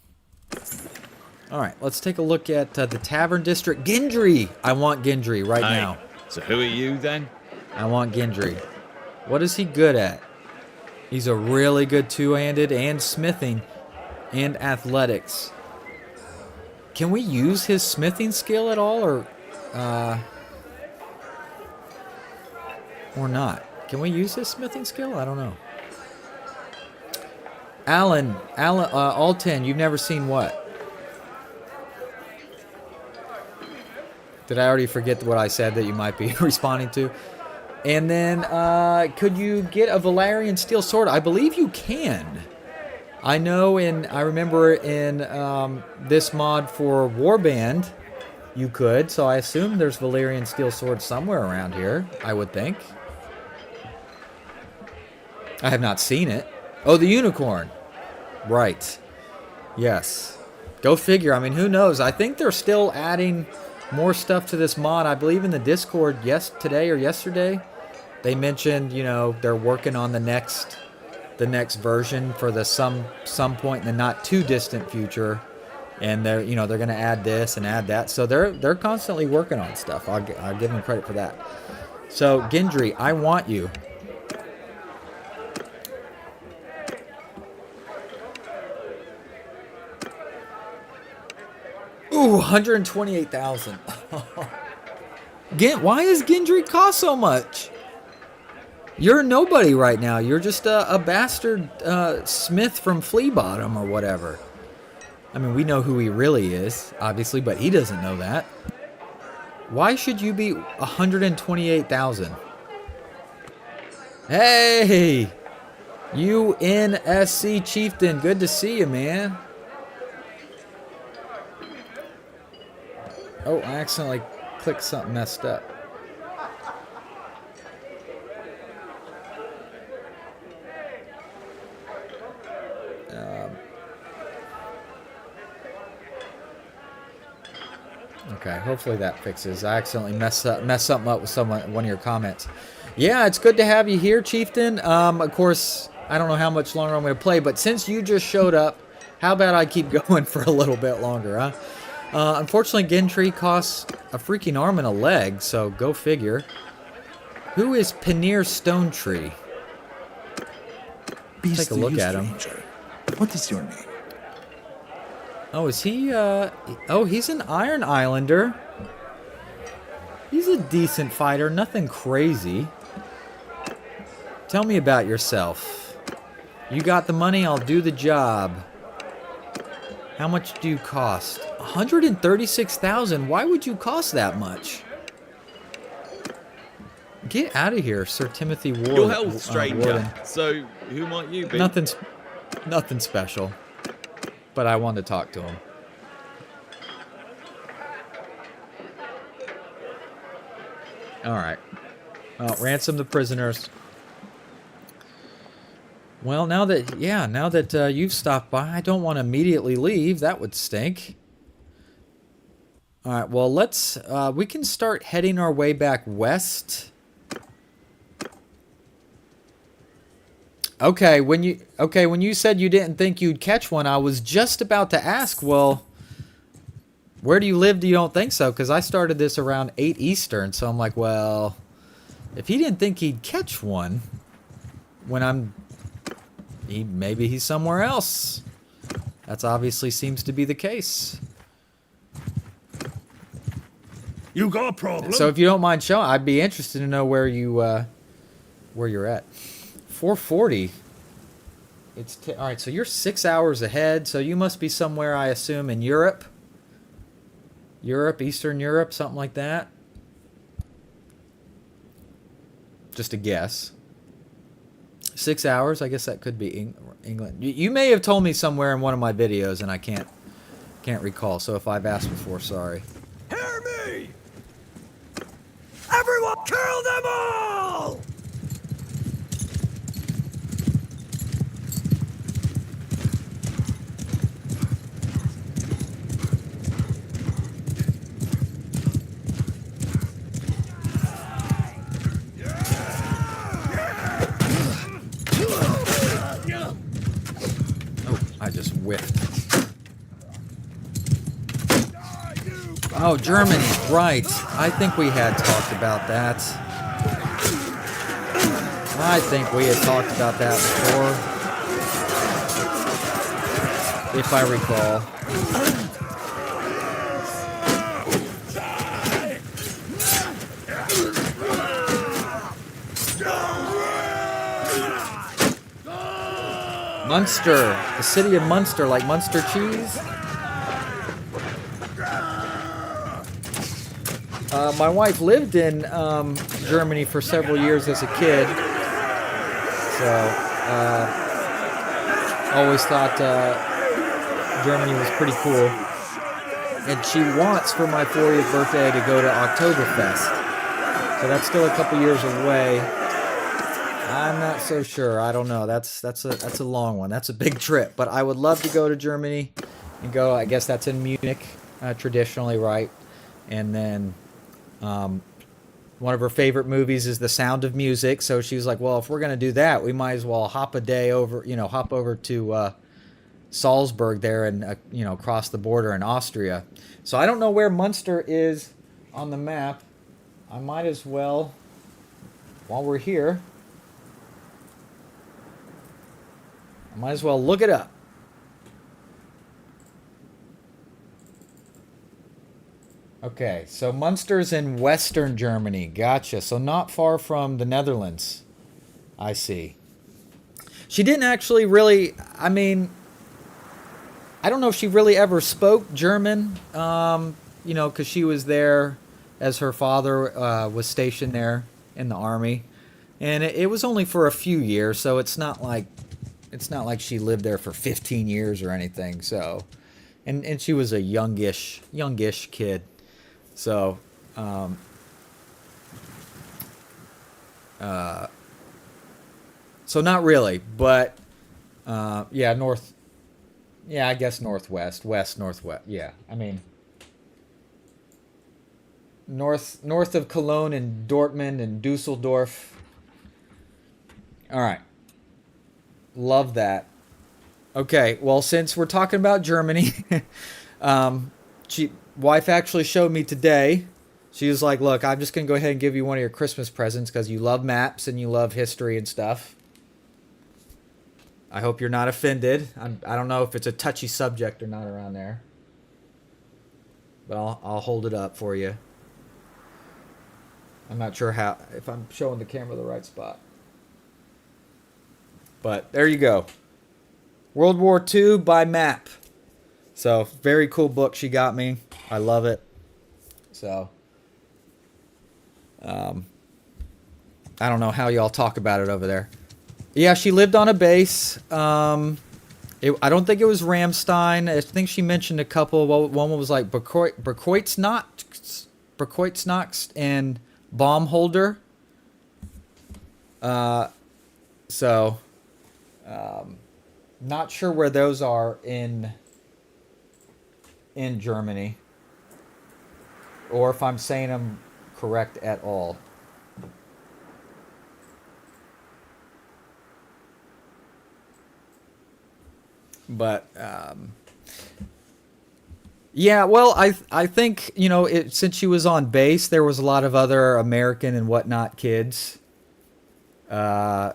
All right, let's take a look at the Tavern District. Gendry! I want Gendry right now. So who are you then? I want Gendry. What is he good at? He's a really good two-handed and smithing and athletics. Can we use his smithing skill at all, or not? Can we use his smithing skill? I don't know. Alan, Alten, you've never seen what? Did I already forget what I said that you might be responding to? And then, could you get a Valerian steel sword? I believe you can. I know I remember in this mod for Warband, you could, so I assume there's Valyrian steel swords somewhere around here, I would think. I have not seen it. Oh, the unicorn. Right. Yes. Go figure. I mean, who knows? I think they're still adding more stuff to this mod. I believe in the Discord today or yesterday, they mentioned, you know, they're working on the next version for the some point in the not too distant future, and they're going to add this and add that. So they're constantly working on stuff. I'll give them credit for that. So Gendry, I want you. Ooh, 128,000. Why does Gendry cost so much? You're nobody right now. You're just a bastard smith from Flea Bottom or whatever. I mean, we know who he really is, obviously, but he doesn't know that. Why should you be 128,000? Hey! UNSC Chieftain, good to see you, man. Oh, I accidentally clicked something messed up. Okay, hopefully that fixes. I accidentally messed something up with one of your comments. Yeah, it's good to have you here, Chieftain. Of course, I don't know how much longer I'm going to play, but since you just showed up, how about I keep going for a little bit longer, huh? Unfortunately, Gendry costs a freaking arm and a leg, so go figure. Who is Paneer Stonetree? Take a look at him. What is your name? Oh, is he, oh, he's an Iron Islander. He's a decent fighter, nothing crazy. Tell me about yourself. You got the money, I'll do the job. How much do you cost? 136,000. Why would you cost that much? Get out of here, Sir Timothy Ward. Your health, stranger. Warden. So, who might you be? Nothing special. But I wanted to talk to him. All right. Ransom the prisoners. Well, now that you've stopped by, I don't want to immediately leave. That would stink. All right. Well, we can start heading our way back west. Okay, when you said you didn't think you'd catch one, I was just about to ask, well, where do you live? Do you don't think so? Because I started this around 8 Eastern, so I'm like, well, if he didn't think he'd catch one, maybe he's somewhere else. That's obviously seems to be the case. You got a problem? So if you don't mind showing, I'd be interested to know where you're at. 440. All right, so you're 6 hours ahead, so you must be somewhere, I assume, in Europe. Eastern Europe, something like that. Just a guess. 6 hours, I guess that could be England. You may have told me somewhere in one of my videos, and I can't recall, so if I've asked before, sorry. Hear me! Everyone, kill them all! I just whiffed. Oh, Germany, right. I think we had talked about that. Before. If I recall. Munster, the city of Munster, like Munster cheese. My wife lived in Germany for several years as a kid, so Always thought Germany was pretty cool. And she wants for my 40th birthday to go to Oktoberfest. So that's still a couple years away. I'm not so sure. I don't know. That's a long one. That's a big trip. But I would love to go to Germany and go. I guess that's in Munich, traditionally, right? And then one of her favorite movies is The Sound of Music. So she was like, well, if we're going to do that, we might as well hop over to Salzburg there and, cross the border in Austria. So I don't know where Munster is on the map. I might as well, while we're here, I might as well look it up. Okay, so Munster's in Western Germany. Gotcha. So not far from the Netherlands. I see. She didn't actually really, I don't know if she really ever spoke German, because she was there as her father was stationed there in the army. And it was only for a few years, so it's not like she lived there for 15 years or anything. So, and she was a youngish kid. So, so not really, but north. Yeah, I guess northwest, northwest. Yeah, north of Cologne and Dortmund and Dusseldorf. All right. Love that. Okay, well, since we're talking about Germany, wife actually showed me today. She was like, look, I'm just going to go ahead and give you one of your Christmas presents because you love maps and you love history and stuff. I hope you're not offended. I don't know if it's a touchy subject or not around there. But I'll hold it up for you. I'm not sure if I'm showing the camera the right spot. But there you go. World War II by map. So, very cool book she got me. I love it. So, I don't know how y'all talk about it over there. Yeah, she lived on a base. I don't think it was Ramstein. I think she mentioned a couple. One was like Berkreutznacht and Baumholder. Not sure where those are in Germany, or if I'm saying them correct at all. But yeah, well, I think since she was on base, there was a lot of other American and whatnot kids. I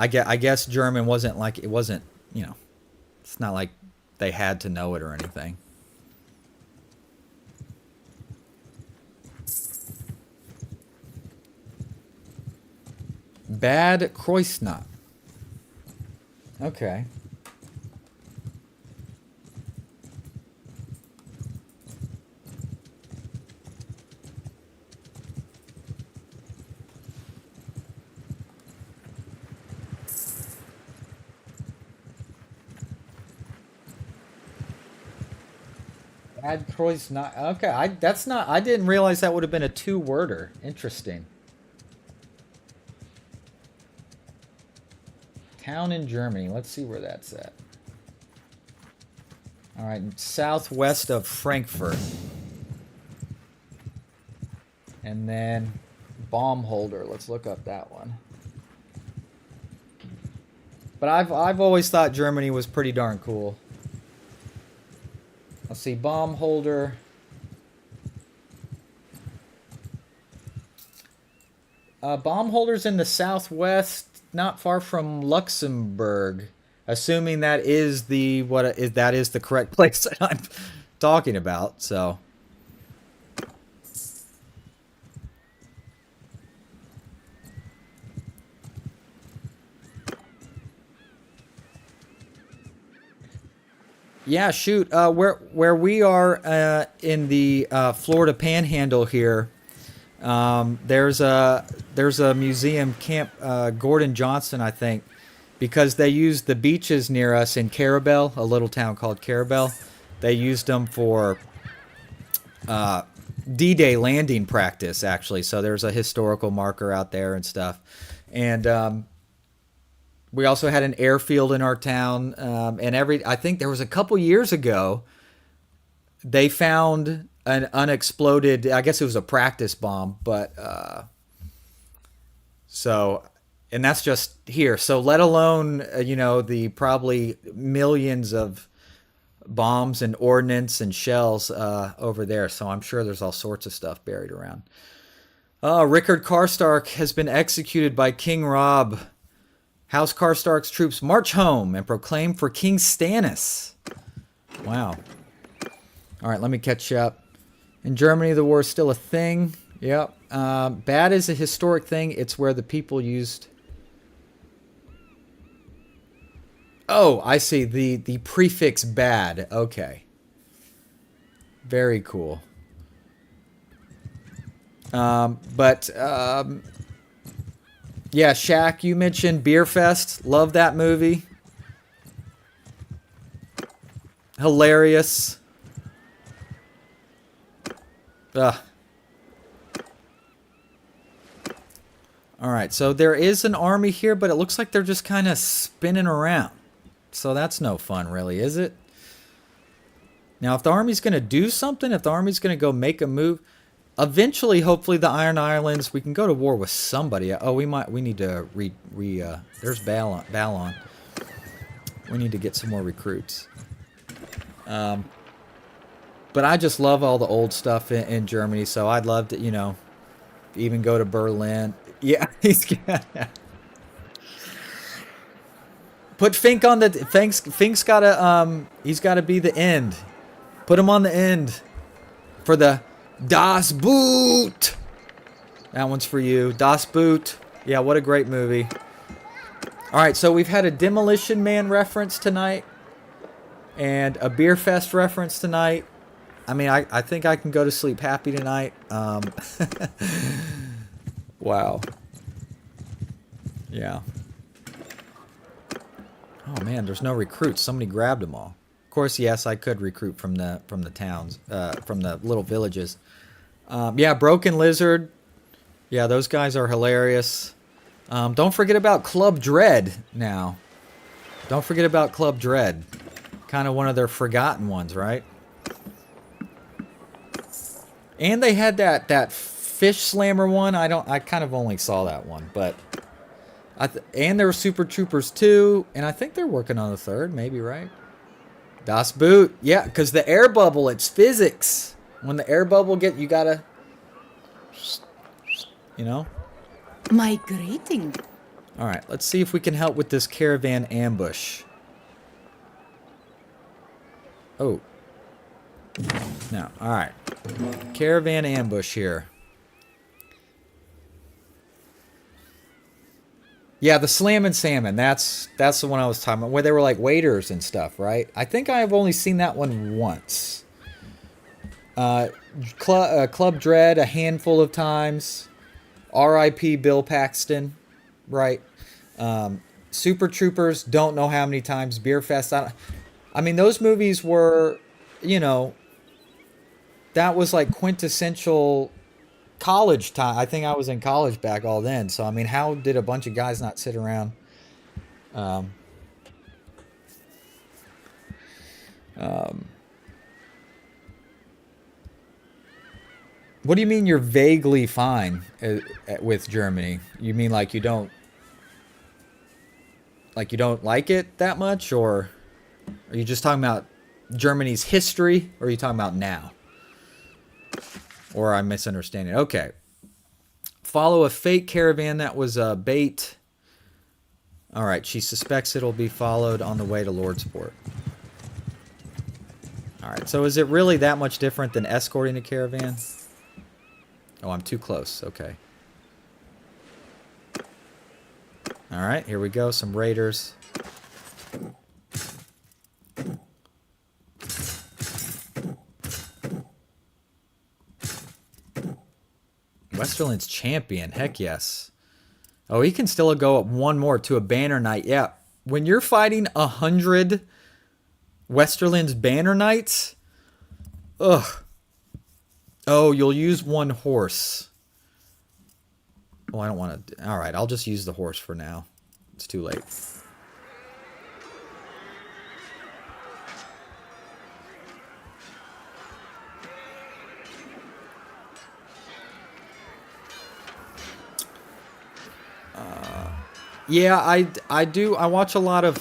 guess German wasn't like it wasn't it's not like they had to know it or anything. Bad Kreuznach. Okay. Bad Kreuznach. Okay, I didn't realize that would have been a two-worder. Interesting. Town in Germany. Let's see where that's at. All right, southwest of Frankfurt. And then Baumholder. Let's look up that one. But I've always thought Germany was pretty darn cool. Let's see, Baumholder. Baumholder's in the southwest, not far from Luxembourg. Assuming that is the correct place that I'm talking about. So. Yeah, shoot. Where we are in the Florida Panhandle here, there's a museum, Camp Gordon Johnson, I think, because they used the beaches near us in Carabel, a little town called Carabel. They used them for D-Day landing practice, actually. So there's a historical marker out there and stuff. And we also had an airfield in our town. And I think there was a couple years ago, they found an unexploded, I guess it was a practice bomb, but and that's just here. So let alone, the probably millions of bombs and ordnance and shells over there. So I'm sure there's all sorts of stuff buried around. Rickard Karstark has been executed by King Rob. House Karstark's troops march home and proclaim for King Stannis. Wow. All right, let me catch you up. In Germany, the war is still a thing. Yep. Bad is a historic thing. It's where the people used... Oh, I see. The prefix bad. Okay. Very cool. Yeah, Shaq, you mentioned Beer Fest. Love that movie. Hilarious. Ugh. All right, so there is an army here, but it looks like they're just kind of spinning around. So that's no fun, really, is it? Now, if the army's going to do something, if the army's going to go make a move, eventually, hopefully, the Iron Islands, we can go to war with somebody. Oh, we need to there's Balon. We need to get some more recruits. But I just love all the old stuff in Germany, so I'd love to, even go to Berlin. Yeah, he's got... Put Fink on the... Fink's gotta, he's gotta be the end. Put him on the end. For the Das Boot. That one's for you. Das Boot. Yeah, what a great movie. Alright, so we've had a Demolition Man reference tonight. And a Beer Fest reference tonight. I mean, I think I can go to sleep happy tonight. Wow. Yeah. Oh man, there's no recruits. Somebody grabbed them all. Of course, yes, I could recruit from the towns, from the little villages. Yeah, Broken Lizard. Yeah, those guys are hilarious. Don't forget about Club Dread now. Don't forget about Club Dread. Kind of one of their forgotten ones, right? And they had that Fish Slammer one. I kind of only saw that one, but and there were Super Troopers 2, and I think they're working on the third, maybe, right? Das Boot. Yeah, because the air bubble, it's physics. When the air bubble you gotta, My greeting. All right, let's see if we can help with this caravan ambush. Oh. No, all right. Caravan ambush here. Yeah, the Slammin' Salmon. That's the one I was talking about, where they were like waiters and stuff, right? I think I've only seen that one once. Club Dread a handful of times. R.I.P. Bill Paxton, right? Super Troopers, don't know how many times. Beer Fest, I mean, those movies were, that was like quintessential college time. I think I was in college back all then. So, I mean, how did a bunch of guys not sit around? What do you mean you're vaguely fine with Germany? You mean like you don't like it that much, or are you just talking about Germany's history, or are you talking about now? Or I'm misunderstanding. Okay. Follow a fake caravan that was a bait. All right. She suspects it'll be followed on the way to Lordsport. All right. So is it really that much different than escorting a caravan? Oh, I'm too close. Okay. All right. Here we go. Some raiders. Westerland's champion. Heck yes. Oh, he can still go up one more to a banner knight. Yeah. when you're fighting 100 Westerland's Banner Knights, ugh. Oh, you'll use one horse. Oh, I don't want to. All right, I'll just use the horse for now. It's too late. Yeah, I do. I watch a lot of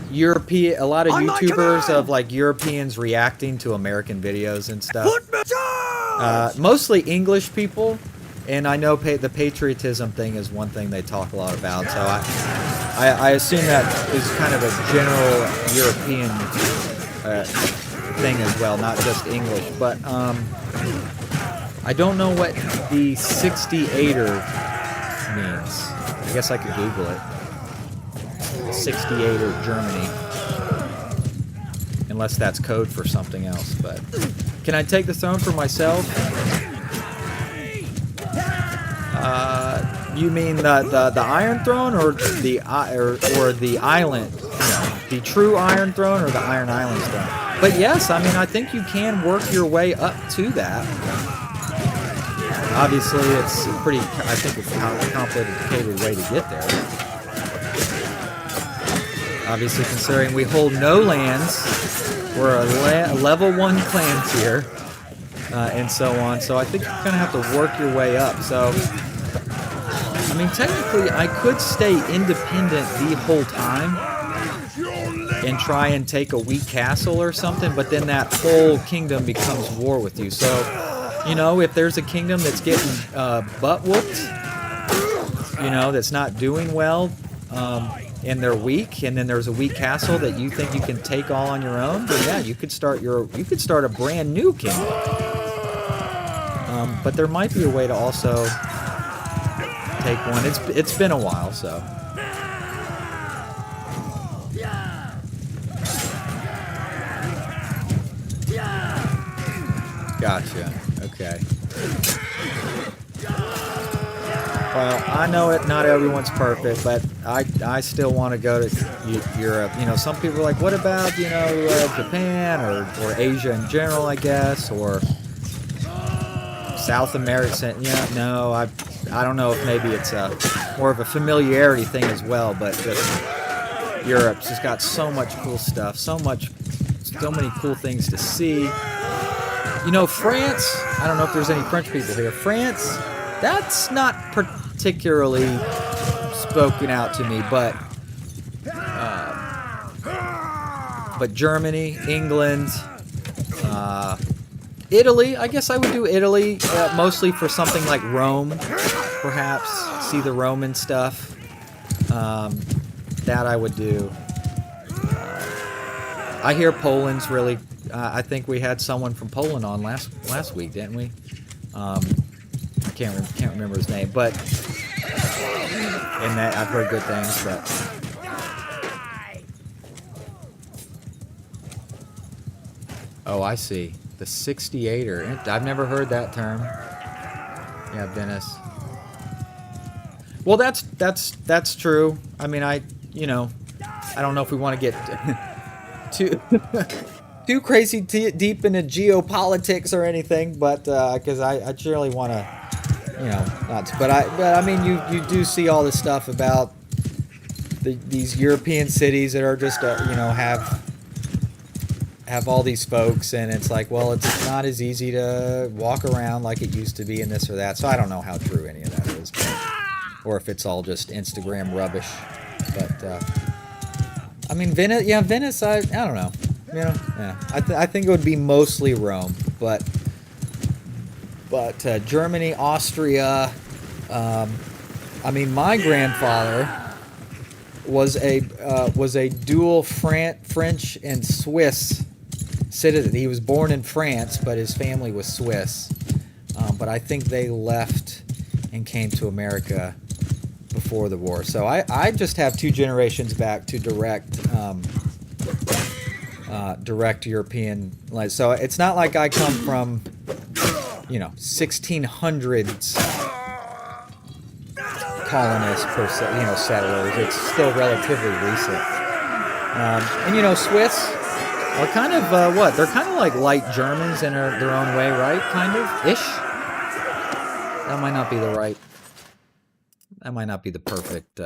European, a lot of On my YouTubers command! of like Europeans reacting to American videos and stuff. Put me charge! Mostly English people, and I know the patriotism thing is one thing they talk a lot about. So I assume that is kind of a general European thing as well, not just English. But I don't know what the 68er means. I guess I could Google it. 68er Germany. Unless that's code for something else, but can I take the throne for myself? You mean the Iron Throne or the island? The true Iron Throne or the Iron Islands throne? But yes, I mean I think you can work your way up to that. Obviously, it's a pretty, I think, a complicated way to get there. Obviously, considering we hold no lands, we're a level 1 clan tier, and so on. So I think you're going to have to work your way up. So, I mean, technically, I could stay independent the whole time and try and take a weak castle or something, but then that whole kingdom becomes war with you. So, you know, if there's a kingdom that's getting butt whooped, you know, that's not doing well, and they're weak, and then there's a weak castle that you think you can take all on your own, then yeah, you could start a brand new kingdom. But there might be a way to also take one. It's been a while, so. Gotcha. Okay. Well, I know it. Not everyone's perfect, but I still want to go to Europe. You know, some people are like, what about Japan or Asia in general, I guess, or South America? Yeah, no, I don't know if maybe it's more of a familiarity thing as well, but just Europe's just got so much cool stuff, so many cool things to see. You know, France, I don't know if there's any French people here. France, that's not particularly spoken out to me, but Germany, England, Italy, I guess I would do Italy, mostly for something like Rome, perhaps, see the Roman stuff. That I would do. I hear Poland's really. I think we had someone from Poland on last week, didn't we? I can't remember his name, but and that I've heard good things. But oh, I see, the 68er. I've never heard that term. Yeah, Venice. Well, that's true. I mean, I don't know if we want to get too crazy deep into geopolitics or anything, but because I surely want to, not. But I mean, you do see all this stuff about these European cities that are just have all these folks, and it's like, well, it's not as easy to walk around like it used to be in this or that. So I don't know how true any of that is, or if it's all just Instagram rubbish. But I mean, Venice. I don't know. I think it would be mostly Rome, but Germany, Austria. I mean, my grandfather was a dual French and Swiss citizen. He was born in France, but his family was Swiss. But I think they left and came to America before the war. So I just have 2 generations back to direct European. So it's not like I come from 1600s colonists per se, settlers. It's still relatively recent. And Swiss are kind of what? They're kind of like light Germans in their own way, right? Kind of ish. That might not be the right. That might not be the perfect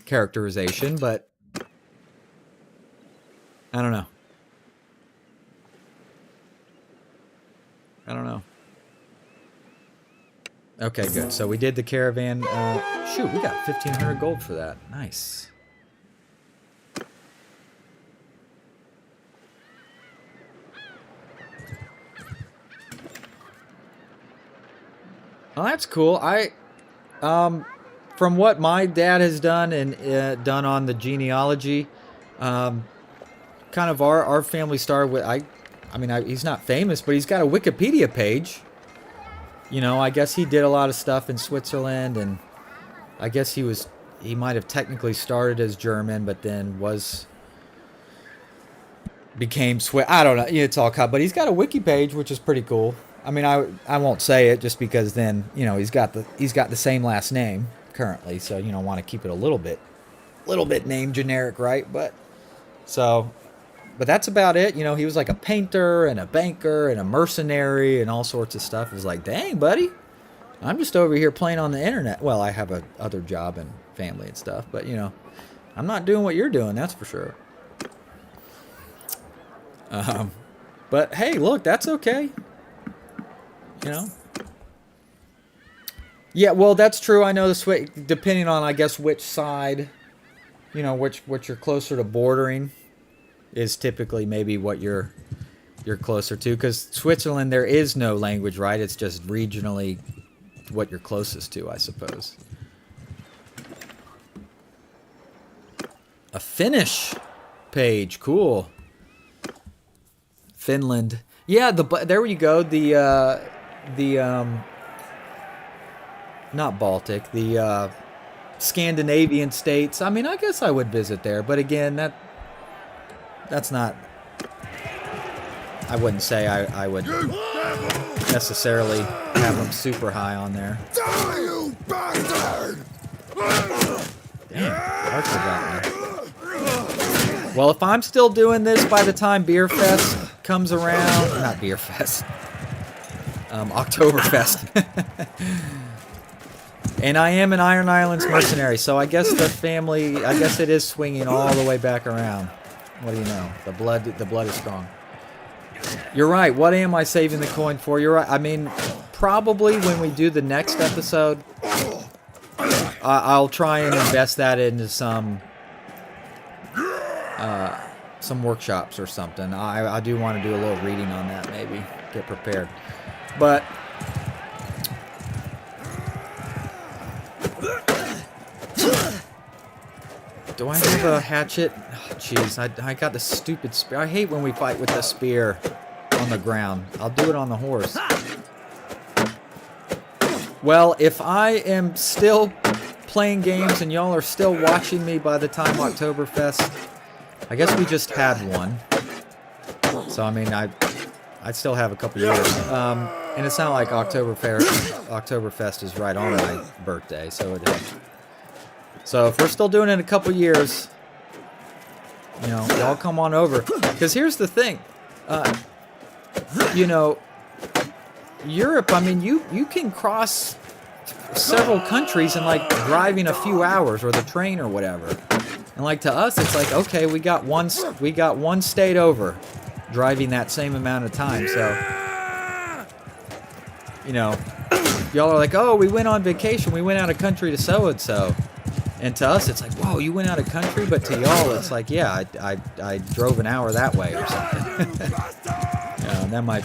characterization, but I don't know. Okay, good. So we did the caravan. Shoot, we got 1,500 gold for that. Nice. Oh, that's cool. From what my dad has done and done on the genealogy, kind of our family started with he's not famous, but he's got a Wikipedia page. I guess he did a lot of stuff in Switzerland, and I guess he might have technically started as German, but then became Swiss. I don't know. It's all cut, but he's got a wiki page, which is pretty cool. I mean, I won't say it just because then he's got the same last name currently, so want to keep it a little bit name generic, right? But that's about it. He was like a painter and a banker and a mercenary and all sorts of stuff. It was like, dang, buddy, I'm just over here playing on the internet. Well, I have a other job and family and stuff, but I'm not doing what you're doing. That's for sure. But hey, look, that's okay. Yeah, well, that's true. I know depending on, I guess, which side, which you're closer to bordering is typically maybe what you're closer to. Because Switzerland, there is no language, right? It's just regionally what you're closest to, I suppose. A Finnish page, cool. Finland, yeah. There you go. The not Baltic, the Scandinavian states. I mean, I guess I would visit there, but again, that's not. I wouldn't say I would necessarily have them super high on there. Die, you bastard! Damn, Archer got me. Well, if I'm still doing this by the time Beer Fest comes around, not Beer Fest, Oktoberfest. And I am an Iron Islands mercenary, so I guess the family, I guess it is swinging all the way back around. What do you know? The blood is strong. You're right. What am I saving the coin for? You're right. I mean, probably when we do the next episode, I'll try and invest that into some workshops or something. I do want to do a little reading on that, maybe get prepared. But do I have a hatchet? Oh, jeez, I got the stupid spear. I hate when we fight with the spear on the ground. I'll do it on the horse. Well, if I am still playing games and y'all are still watching me by the time Oktoberfest, I guess we just had one. So, I mean, I still have a couple years. And it's not like Oktoberfest is right on my birthday, so it is. So if we're still doing it in a couple years, y'all come on over. Because here's the thing. Europe, I mean, you can cross several countries in like driving a few hours or the train or whatever. And like to us, it's like, okay, we got one state over driving that same amount of time. So, y'all are like, oh, we went on vacation. We went out of country to so-and-so. And to us, it's like, whoa, you went out of country? But to y'all, it's like, yeah, I drove an hour that way or something.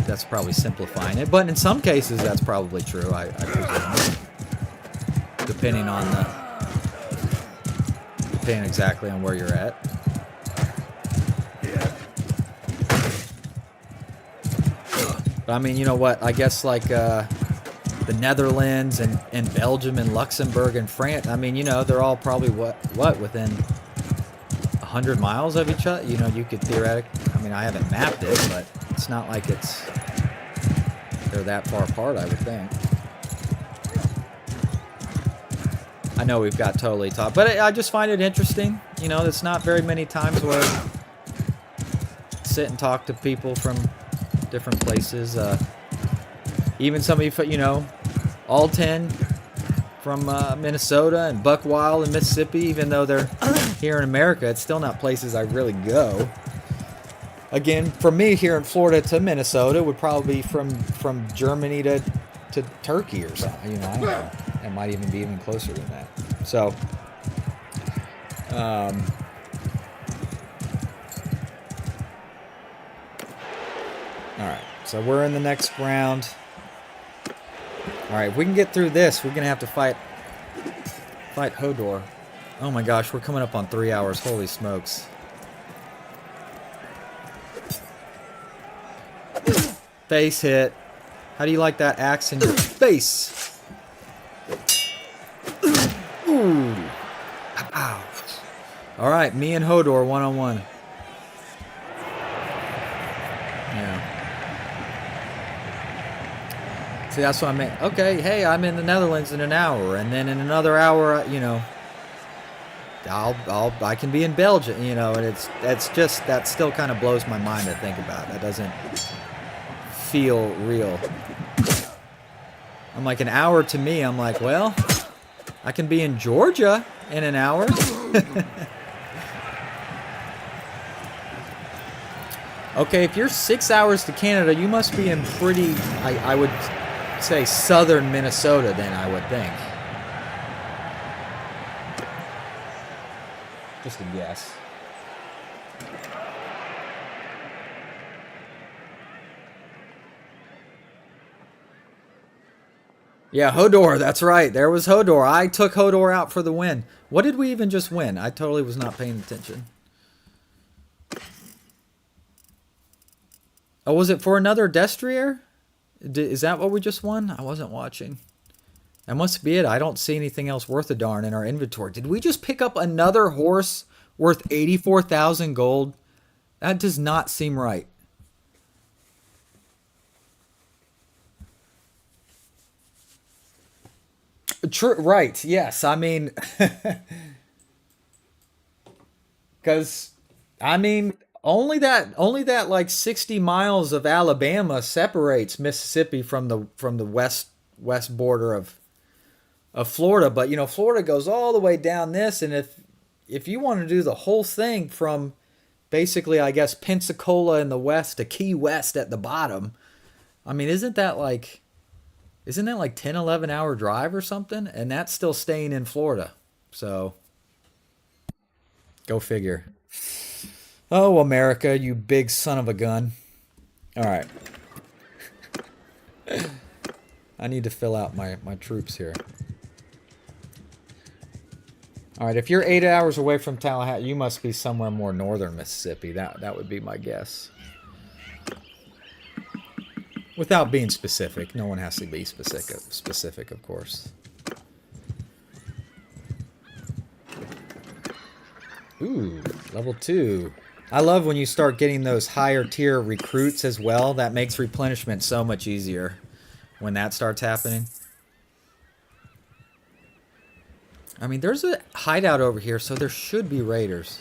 That's probably simplifying it. But in some cases, that's probably true, I presume. Depending exactly on where you're at. But I mean, you know what? I guess like the Netherlands and Belgium and Luxembourg and France, I mean, they're all probably what within 100 miles of each other. You could theoretically, I mean, I haven't mapped it, but it's not like they're that far apart, I would think. I know we've got totally talked, but I just find it interesting. You know, it's not very many times where I sit and talk to people from different places. Even somebody, you know, all 10 from Minnesota and Buckwild in Mississippi, even though they're here in America, it's still not places I really go. Again, from me here in Florida to Minnesota would probably be from Germany to Turkey or something. You know, I don't know. It might even be even closer than that. So, all right. So we're in the next round. All right, if we can get through this, we're gonna have to fight Hodor. Oh my gosh, we're coming up on 3 hours. Holy smokes! Face hit. How do you like that axe in your face? Ooh. Ow. All right, me and Hodor one-on-one. Yeah. See, that's what I meant. Okay, hey, I'm in the Netherlands in an hour, and then in another hour, you know, I can be in Belgium, you know, and that's just, that still kind of blows my mind to think about. That doesn't feel real. I'm like, an hour to me, I'm like, well, I can be in Georgia in an hour. Okay, if you're 6 hours to Canada, you must be in pretty, I would say, southern Minnesota then, I would think. Just a guess. Yeah, Hodor, that's right. There was Hodor. I took Hodor out for the win. What did we even just win? I totally was not paying attention. Oh, was it for another Destrier? Is that what we just won? I wasn't watching. That must be it. I don't see anything else worth a darn in our inventory. Did we just pick up another horse worth 84,000 gold? That does not seem right. True, right, yes. I mean, because, I mean, only that like 60 miles of Alabama separates Mississippi from the west border of Florida. But you know, Florida goes all the way down this, and if you want to do the whole thing from basically, I guess, Pensacola in the west to Key West at the bottom, I mean, isn't that like 10, 11 hour drive or something? And that's still staying in Florida. So go figure. Oh, America, you big son of a gun. All right. I need to fill out my troops here. All right, if you're 8 hours away from Tallahassee, you must be somewhere more northern Mississippi. That would be my guess. Without being specific. No one has to be specific, of course. Ooh, level 2. I love when you start getting those higher tier recruits as well. That makes replenishment so much easier when that starts happening. I mean, there's a hideout over here, so there should be raiders.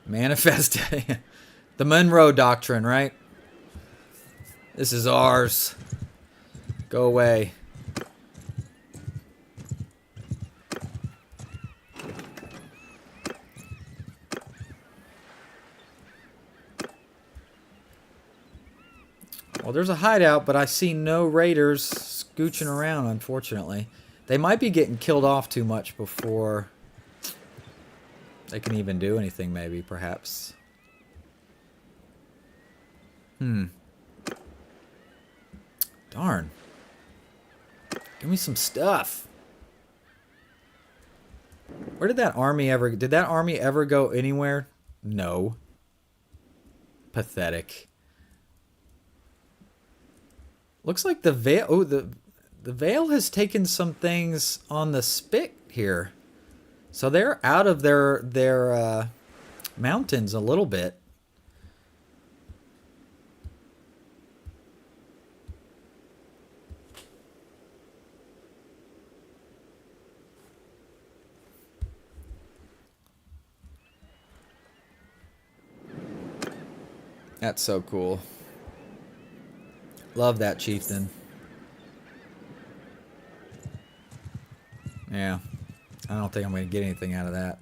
Manifest. The Monroe Doctrine, right? This is ours. Go away. Well, there's a hideout, but I see no raiders scooching around, unfortunately. They might be getting killed off too much before they can even do anything, maybe, perhaps. Darn. Give me some stuff. Where did that army ever... Did that army ever go anywhere? No. Pathetic. Looks like the Veil... Oh, the Veil has taken some things on the spit here. So they're out of their mountains a little bit. That's so cool. Love that chieftain. Yeah. I don't think I'm going to get anything out of that.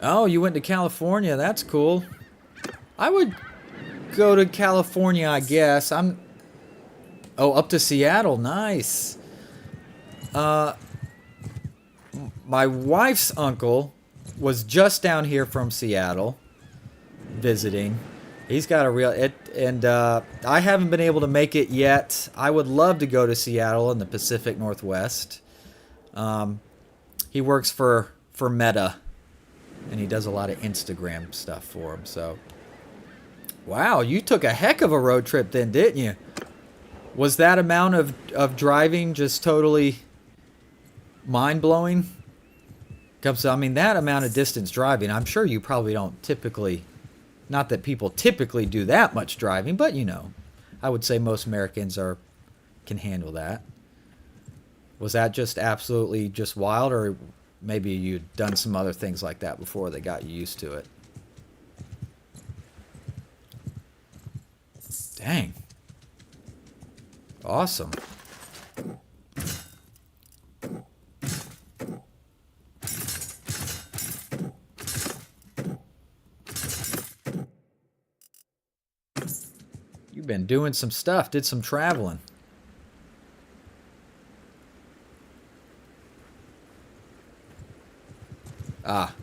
Oh, you went to California. That's cool. I would go to California, I guess. Oh, up to Seattle. Nice. My wife's uncle was just down here from Seattle visiting. He's got a real I haven't been able to make it yet. I would love to go to Seattle in the Pacific Northwest. He works for Meta, and he does a lot of Instagram stuff for him. So, wow, you took a heck of a road trip then, didn't you? Was that amount of driving just totally mind-blowing? I mean, that amount of distance driving, I'm sure you probably don't typically, not that people typically do that much driving, but you know, I would say most Americans can handle that. Was that just absolutely just wild, or maybe you'd done some other things like that before that got you used to it? Dang. Awesome. You've been doing some stuff, did some traveling. Ah.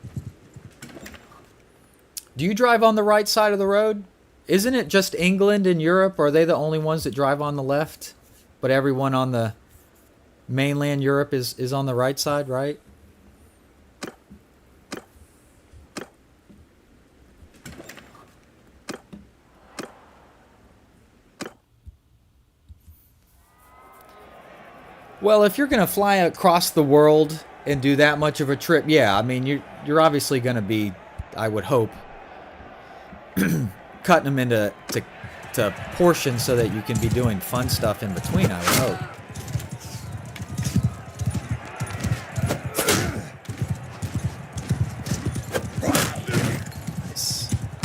Do you drive on the right side of the road? Isn't it just England and Europe? Are they the only ones that drive on the left? But everyone on the mainland Europe is on the right side, right? Well, if you're going to fly across the world and do that much of a trip, yeah, I mean, you're obviously going to be, I would hope, cutting them into portions so that you can be doing fun stuff in between, I would hope.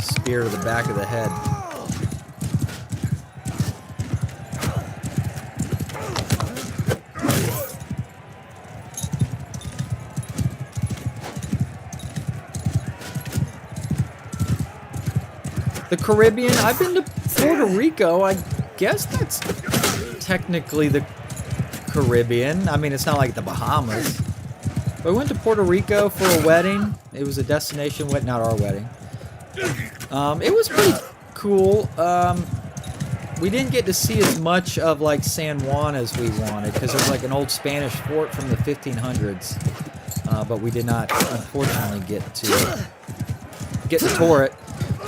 Spear to the back of the head. The Caribbean, I've been to Puerto Rico. I guess that's technically the Caribbean. I mean, it's not like the Bahamas. But we went to Puerto Rico for a wedding. It was a destination wedding, not our wedding. It was pretty cool. We didn't get to see as much of like San Juan as we wanted because there's like an old Spanish fort from the 1500s. But we did not, unfortunately, get to tour it.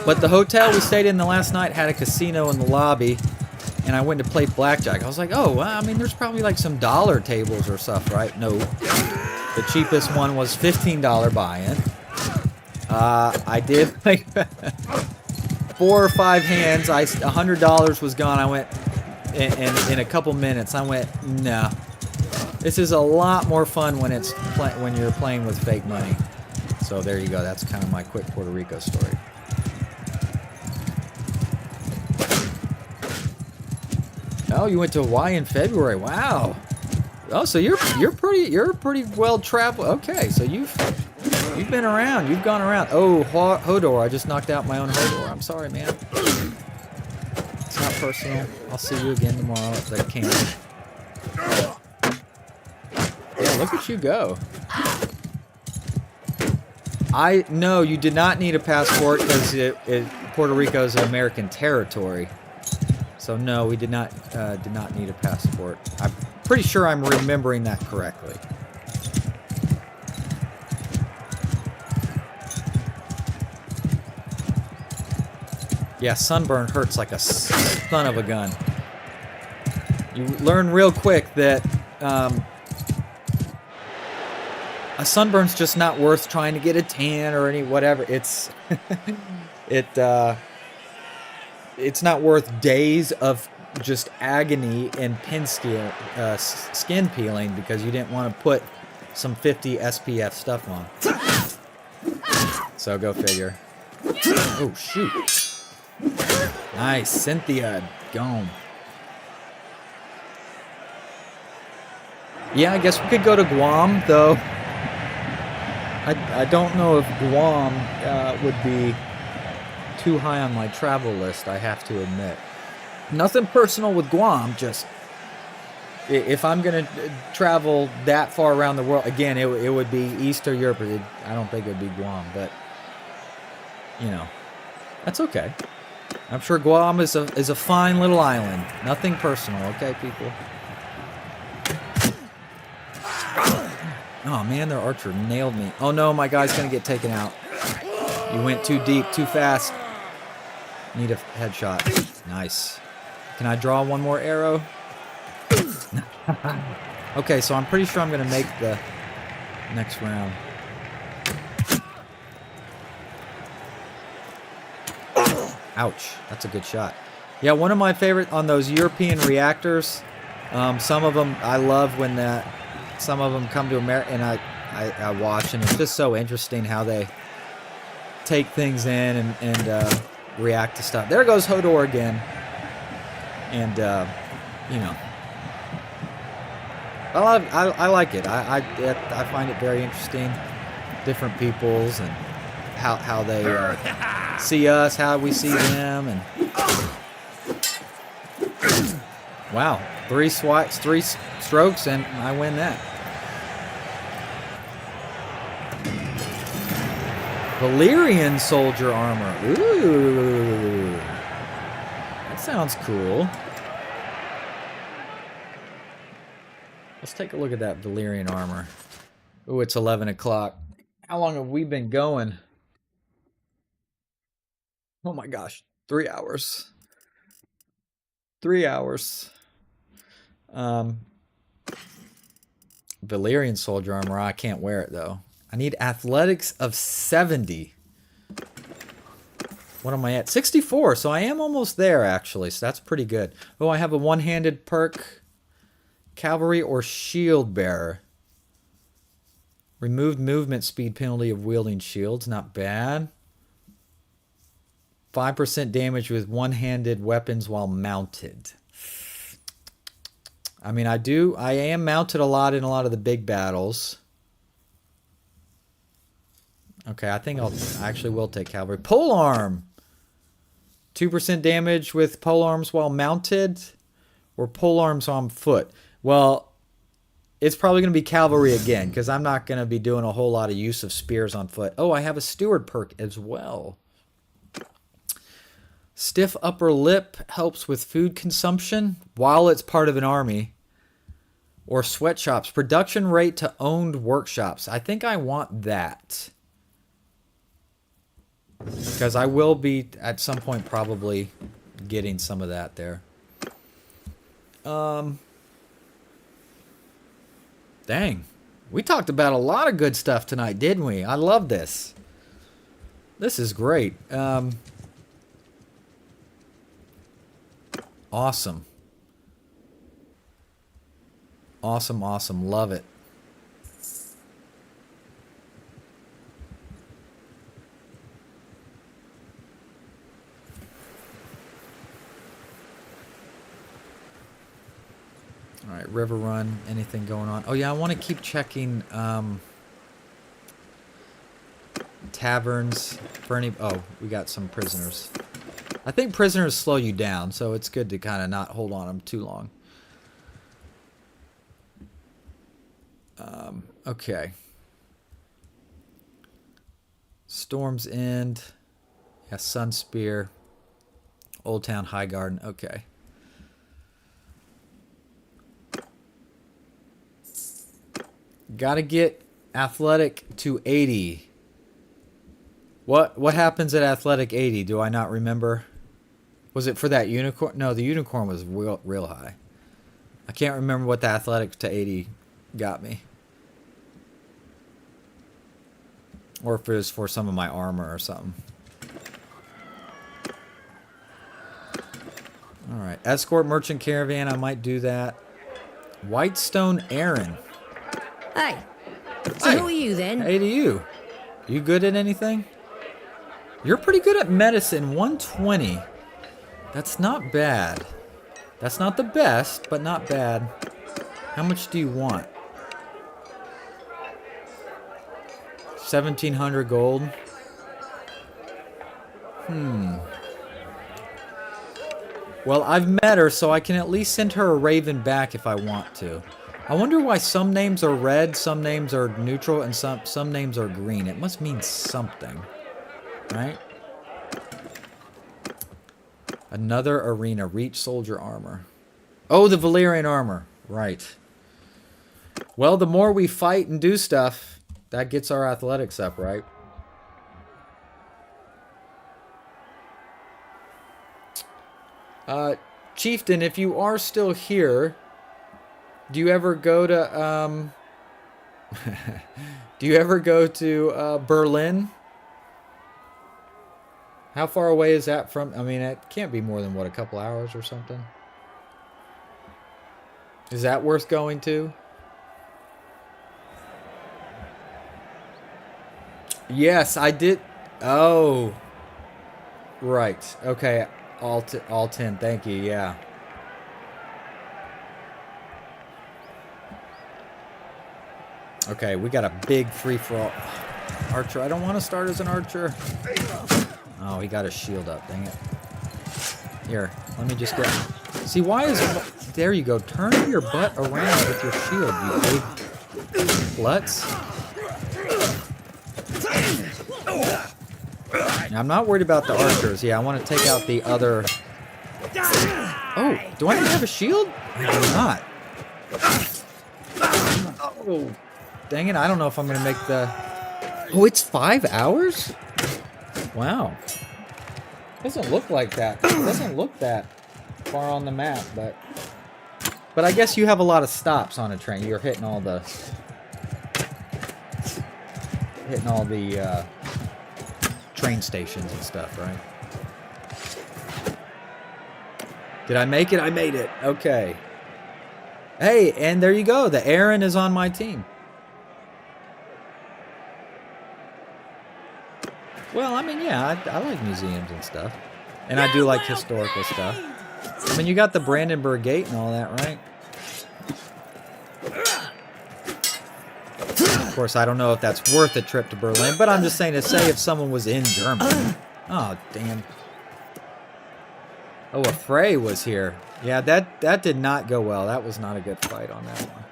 But the hotel we stayed in the last night had a casino in the lobby, and I went to play blackjack. I was like, oh, well, I mean, there's probably like some dollar tables or stuff, right? No. The cheapest one was $15 buy-in. I did like 4 or 5 hands. $100 was gone. I went, in a couple minutes, I went, no. This is a lot more fun when you're playing with fake money. So there you go. That's kind of my quick Puerto Rico story. Oh, you went to Hawaii in February. Wow. Oh, so you're pretty well traveled. Okay, so you've been around. You've gone around. Oh, Hodor. I just knocked out my own Hodor. I'm sorry, man. It's not personal. I'll see you again tomorrow at the camp. Yeah, look at you go. No, you did not need a passport because Puerto Rico is an American territory. So no, we did not need a passport. I'm pretty sure I'm remembering that correctly. Yeah, sunburn hurts like a son of a gun. You learn real quick that a sunburn's just not worth trying to get a tan or whatever. It's not worth days of just agony and skin peeling because you didn't want to put some 50 SPF stuff on. So go figure. Oh, shoot. Nice. Cynthia. Gone. Yeah, I guess we could go to Guam, though. I don't know if Guam would be too high on my travel list, I have to admit. Nothing personal with Guam, just if I'm going to travel that far around the world, again, it would be Eastern Europe. I don't think it would be Guam, but, you know, that's okay. I'm sure Guam is a fine little island. Nothing personal, okay, people? Oh, man, their archer nailed me. Oh, no, my guy's going to get taken out. You went too deep, too fast. Need a headshot. Nice. Can I draw one more arrow? Okay, so I'm pretty sure I'm going to make the next round. Ouch. That's a good shot. Yeah, one of my favorite on those European reactors, some of them I love when some of them come to America, and I watch, and it's just so interesting how they take things in and react to stuff. There goes Hodor again. And, you know, I like it. I find it very interesting. Different peoples and how they see us, how we see them, and wow, 3 strokes, and I win that. Valyrian soldier armor. Ooh, that sounds cool. Let's take a look at that Valyrian armor. Ooh, it's 11 o'clock. How long have we been going? Oh my gosh, 3 hours. 3 hours. Valyrian soldier armor. I can't wear it though. I need athletics of 70. What am I at? 64. So I am almost there actually. So that's pretty good. Oh, I have a one-handed perk. Cavalry or shield bearer. Removed movement speed penalty of wielding shields. Not bad. 5% damage with one-handed weapons while mounted. I mean, I am mounted a lot in a lot of the big battles. Okay, I think I actually will take cavalry. Polearm! 2% damage with polearms while mounted, or polearms on foot. Well, it's probably going to be cavalry again, because I'm not going to be doing a whole lot of use of spears on foot. Oh, I have a steward perk as well. Stiff upper lip helps with food consumption while it's part of an army. Or sweatshops. Production rate to owned workshops. I think I want that. Because I will be, at some point, probably getting some of that there. Dang. We talked about a lot of good stuff tonight, didn't we? I love this. This is great. Awesome. Awesome, awesome. Love it. All right, River Run. Anything going on? Oh, yeah, I want to keep checking taverns for any... Oh, we got some prisoners. I think prisoners slow you down, so it's good to kind of not hold on them too long. Okay. Storm's End. Yeah, Sun Spear. Old Town High Garden. Okay. Gotta get athletic to 80. What happens at athletic 80? Do I not remember? Was it for that unicorn? No, the unicorn was real high. I can't remember what the athletic to 80 got me. Or if it was for some of my armor or something. Alright, escort merchant caravan, I might do that. Whitestone Aaron. Hey. So Hey. who are you then? Hey to you. You good at anything? You're pretty good at medicine, 120. That's not bad. That's not the best, but not bad. How much do you want? 1,700 gold. Well, I've met her, so I can at least send her a raven back if I want to. I wonder why some names are red, some names are neutral, and some names are green. It must mean something, right? Another arena. Reach soldier armor. Oh, the Valyrian armor. Right. Well, the more we fight and do stuff, that gets our athletics up, right? Chieftain, if you are still here, do you ever go to, do you ever go to, Berlin? How far away is that from, I mean, it can't be more than, what, a couple hours or something? Is that worth going to? Yes, I did. Oh. Right. Okay. All 10. Thank you. Yeah. Okay, we got a big free-for-all. Archer. I don't want to start as an archer. Oh, he got his shield up. Dang it. Here, let me just get... See, why is... There you go. Turn your butt around with your shield, you big klutz. Now, I'm not worried about the archers. Yeah, I want to take out the other... Oh, do I even have a shield? I do not. Oh, dang it. I don't know if I'm going to make the... Oh, it's 5 hours? Wow. Doesn't look like that. It doesn't look that far on the map, but I guess you have a lot of stops on a train. You're hitting all the train stations and stuff, right? Did I make it? I made it. Okay. Hey, and there you go. The Aaron is on my team. Well, I mean, yeah, I like museums and stuff. And I do like historical stuff. I mean, you got the Brandenburg Gate and all that, right? Of course, I don't know if that's worth a trip to Berlin, but I'm just saying to say if someone was in Germany. Oh, damn. Oh, a fray was here. Yeah, that did not go well. That was not a good fight on that one.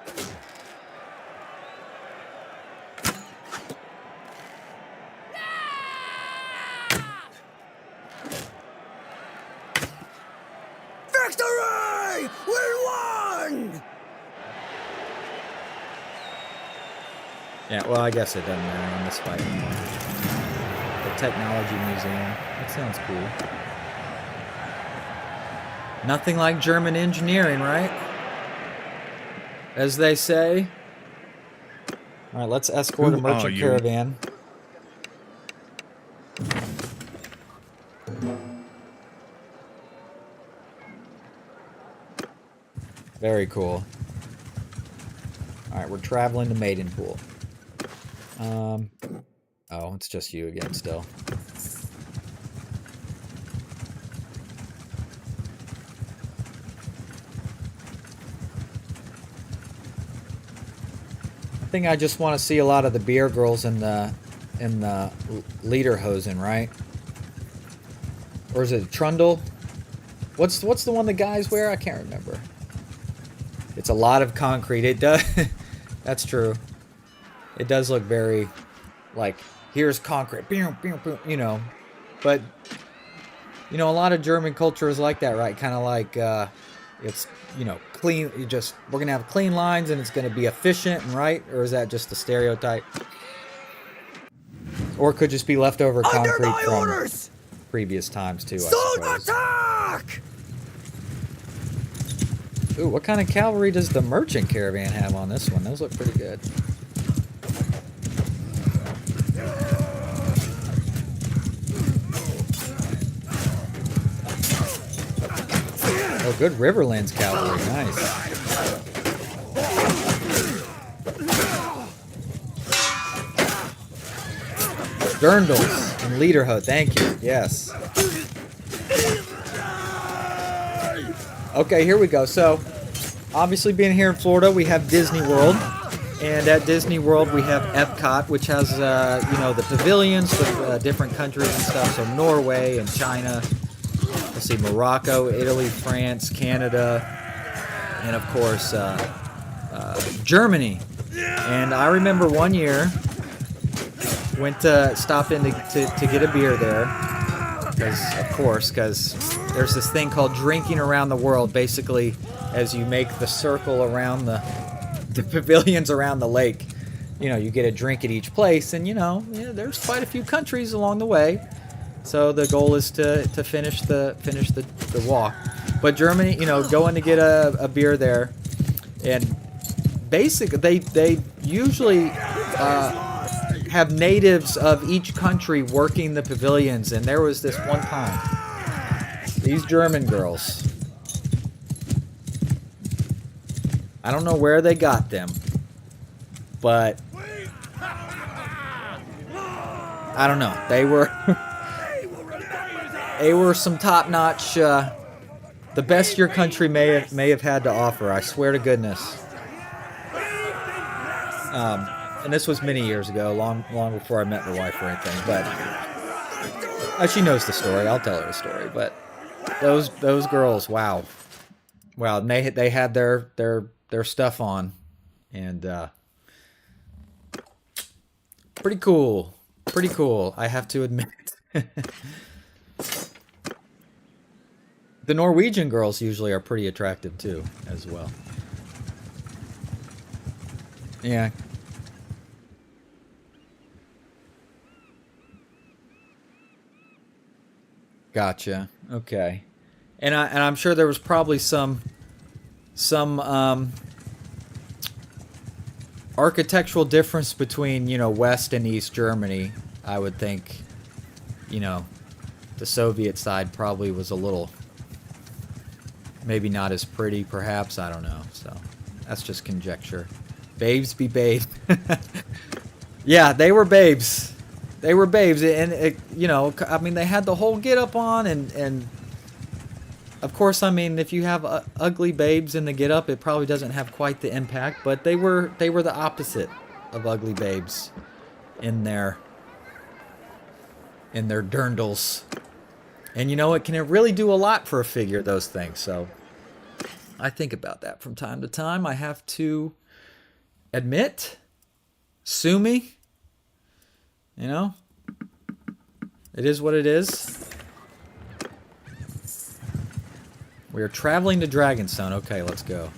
Victory! We won! Yeah, well, I guess it doesn't matter on this fight anymore. The Technology Museum. That sounds cool. Nothing like German engineering, right? As they say. Alright, let's escort a merchant caravan. Very cool. Alright, we're traveling to Maidenpool. Oh, it's just you again still. I think I just want to see a lot of the beer girls in the Lederhosen, right? Or is it Trundle? What's the one the guys wear? I can't remember. It's a lot of concrete. It does. That's true. It does look very, like, here's concrete. You know. But, you know, a lot of German culture is like that, right? Kind of like, it's, you know, clean. We're going to have clean lines and it's going to be efficient, and right? Or is that just a stereotype? Or it could just be leftover concrete from orders! previous times, too, I Sword suppose. attack! Ooh, what kind of cavalry does the merchant caravan have on this one? Those look pretty good. Oh, good Riverlands cavalry. Nice. Dirndls and Lederhood. Thank you. Yes. Okay, here we go. So, obviously being here in Florida, we have Disney World. And at Disney World, we have Epcot, which has, you know, the pavilions with different countries and stuff. So Norway and China. Let's see, Morocco, Italy, France, Canada, and of course, Germany. And I remember one year, stopped in to get a beer there. Because there's this thing called drinking around the world. Basically, as you make the circle around the pavilions around the lake, you know, you get a drink at each place, and you know, yeah, there's quite a few countries along the way. So the goal is to finish the walk. But Germany, you know, going to get a beer there, and basically they usually have natives of each country working the pavilions. And there was this one time, these German girls, I don't know where they got them, but I don't know. They were some top-notch, the best your country may have had to offer. I swear to goodness. And this was many years ago, long before I met my wife or anything. But she knows the story. I'll tell her the story. But those girls, wow. And they had their stuff on, and pretty cool, I have to admit. The Norwegian girls usually are pretty attractive too, as well. Yeah. Gotcha. Okay. And I'm sure there was probably some architectural difference between, you know, West and East Germany. I would think, you know, the Soviet side probably was a little, maybe not as pretty, perhaps. I don't know. So that's just conjecture. Babes be babes. Yeah, they were babes. They were babes, and you know, I mean, they had the whole get up on, and of course, I mean, if you have ugly babes in the get up, it probably doesn't have quite the impact. But they were the opposite of ugly babes in their dirndls. And you know, it can really do a lot for a figure, those things. So I think about that from time to time. I have to admit, sue me. You know, it is what it is. We are traveling to Dragonstone. Okay, let's go.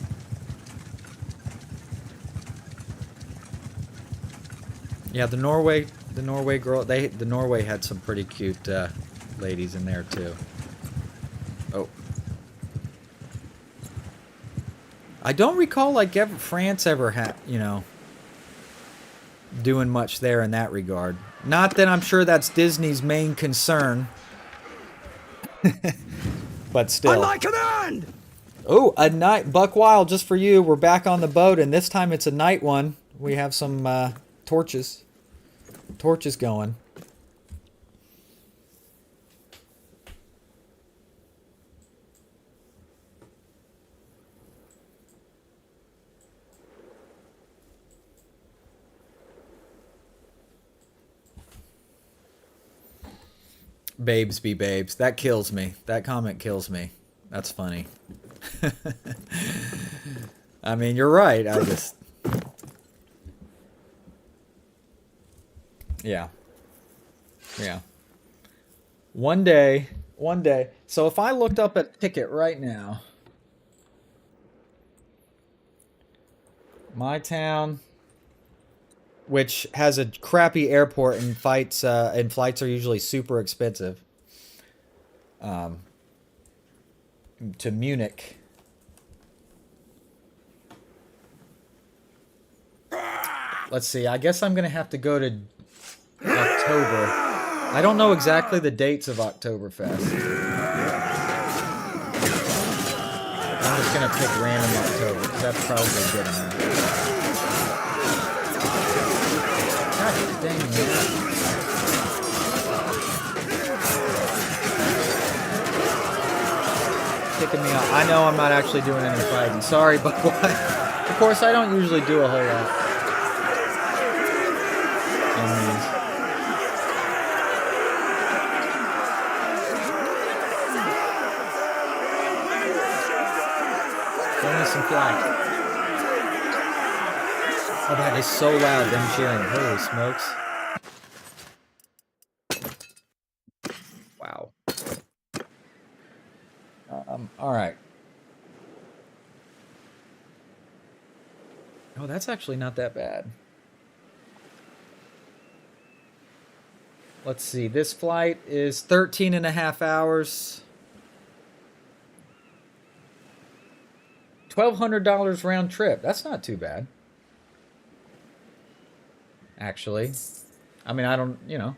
Yeah, the Norway girl. The Norway had some pretty cute ladies in there too. Oh, I don't recall like France ever had, you know, doing much there in that regard. Not that I'm sure that's Disney's main concern. But still. On my command! Oh, a night. Buck Wild, just for you. We're back on the boat, and this time it's a night one. We have some torches. Torches going. Babes be babes. That kills me. That comment kills me. That's funny. I mean, you're right. I just... Yeah. Yeah. One day. So if I looked up a ticket right now... My town... which has a crappy airport, and flights are usually super expensive. To Munich. Let's see. I guess I'm gonna have to go to October. I don't know exactly the dates of Oktoberfest. gonna pick random October because that's probably good enough. God dang man. Kicking me off. I know I'm not actually doing any fighting. Sorry, but what? Of course, I don't usually do a whole lot on these. Give me some flack. Oh, that is so loud, them cheering. Holy smokes. Wow. All right. Oh, that's actually not that bad. Let's see. This flight is 13 and a half hours. $1,200 round trip. That's not too bad. Actually. I mean, I don't, you know.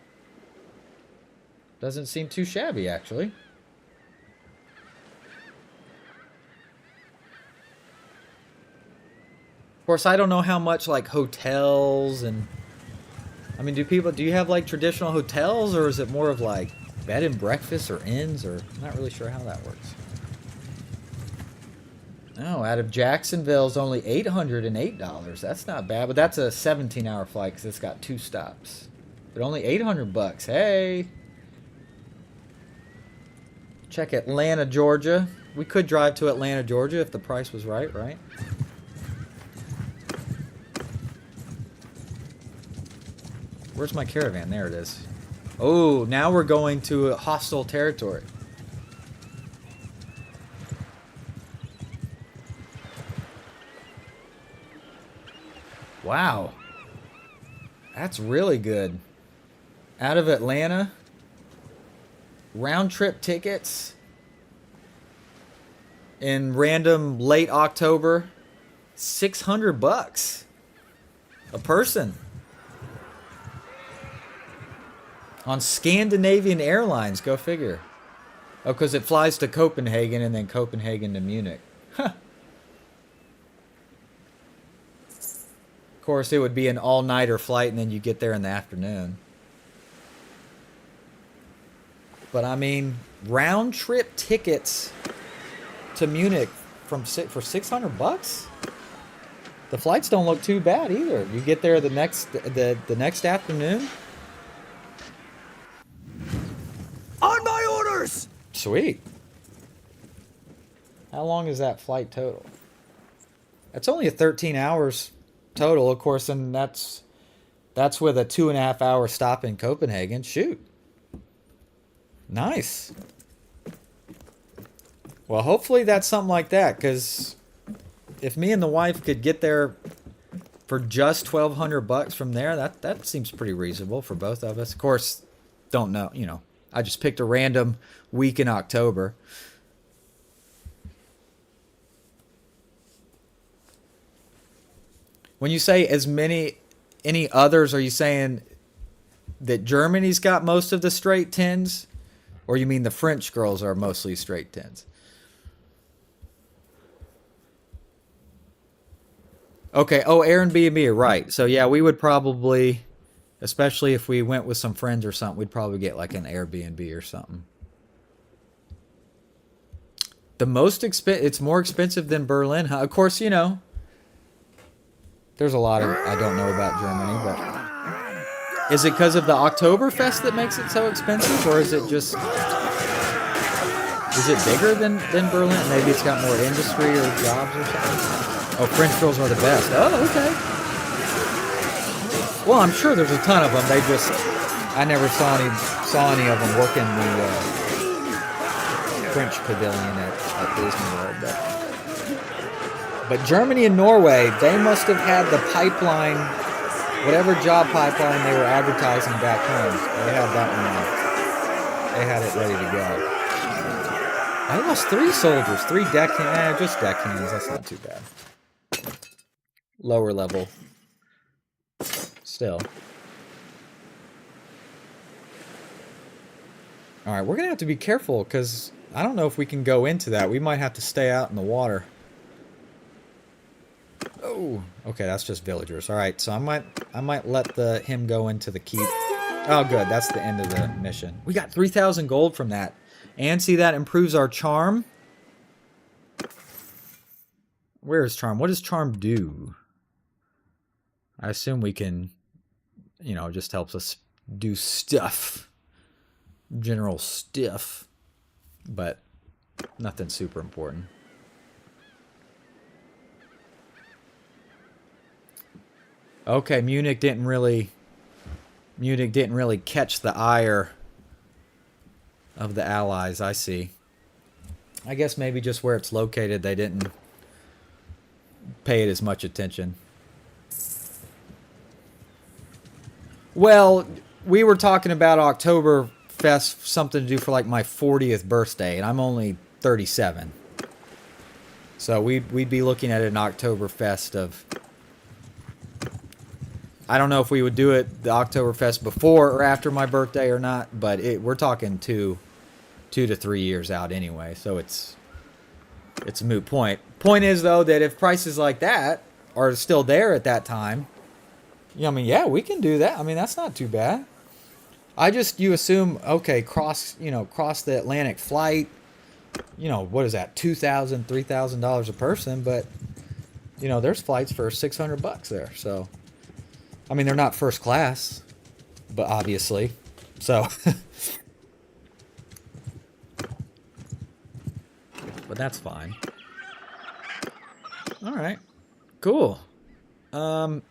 Doesn't seem too shabby, actually. Of course, I don't know how much, like, hotels and... I mean, do you have, like, traditional hotels, or is it more of, like, bed and breakfast or inns, or... I'm not really sure how that works. Oh, out of Jacksonville is only $808. That's not bad, but that's a 17-hour flight because it's got 2 stops. But only $800. Hey! Check Atlanta, Georgia. We could drive to Atlanta, Georgia if the price was right, right? Where's my caravan? There it is. Oh, now we're going to hostile territory. Wow. That's really good. Out of Atlanta. Round trip tickets. In random late October. $600 a person. On Scandinavian Airlines, go figure. Oh, because it flies to Copenhagen and then Copenhagen to Munich. Huh. Of course, it would be an all-nighter flight and then you get there in the afternoon. But I mean, round-trip tickets to Munich for $600? The flights don't look too bad either. You get there the next afternoon. On my orders! Sweet. How long is that flight total? That's only 13 hours total, of course, and that's with a 2.5 hour stop in Copenhagen. Shoot. Nice. Well, hopefully that's something like that, because if me and the wife could get there for just $1,200 from there, that seems pretty reasonable for both of us. Of course, don't know, you know. I just picked a random week in October. When you say any others, are you saying that Germany's got most of the straight tens? Or you mean the French girls are mostly straight tens? Okay, oh, Airbnb, right. So yeah, we would probably... Especially if we went with some friends or something, we'd probably get like an Airbnb or something. It's more expensive than Berlin, huh? Of course, you know, there's a lot of I don't know about Germany, but is it because of the Oktoberfest that makes it so expensive, or is it just bigger than Berlin? Maybe it's got more industry or jobs or something. Oh, French girls are the best. Oh, okay. Well, I'm sure there's a ton of them. I never saw any of them working the French pavilion at Disney World. But Germany and Norway, they must have had the pipeline, whatever job pipeline they were advertising back home. They had that one. They had it ready to go. I lost 3 soldiers, 3 deckhands, just deckhands. That's not too bad. Lower level. Still. Alright, we're going to have to be careful because I don't know if we can go into that. We might have to stay out in the water. Oh, okay, that's just villagers. All right, so I might let him go into the keep. Oh, good. That's the end of the mission. We got 3,000 gold from that. And see, that improves our charm. Where is charm? What does charm do? I assume we can, you know, just helps us do stuff. General stuff. But nothing super important. Okay, Munich didn't really catch the ire of the Allies, I see. I guess maybe just where it's located, they didn't pay it as much attention. Well, we were talking about Oktoberfest, something to do for like my 40th birthday, and I'm only 37. So we'd be looking at an Oktoberfest of... I don't know if we would do it, the Oktoberfest, before or after my birthday or not, but we're talking two to 3 years out anyway, so it's a moot point. Point is, though, that if prices like that are still there at that time, I mean, yeah, we can do that. I mean, that's not too bad. You assume, okay, cross the Atlantic flight, you know, what is that, $2,000, $3,000 a person, but, you know, there's flights for $600 there, so... I mean, they're not first class, but obviously, so. But that's fine. All right, cool. I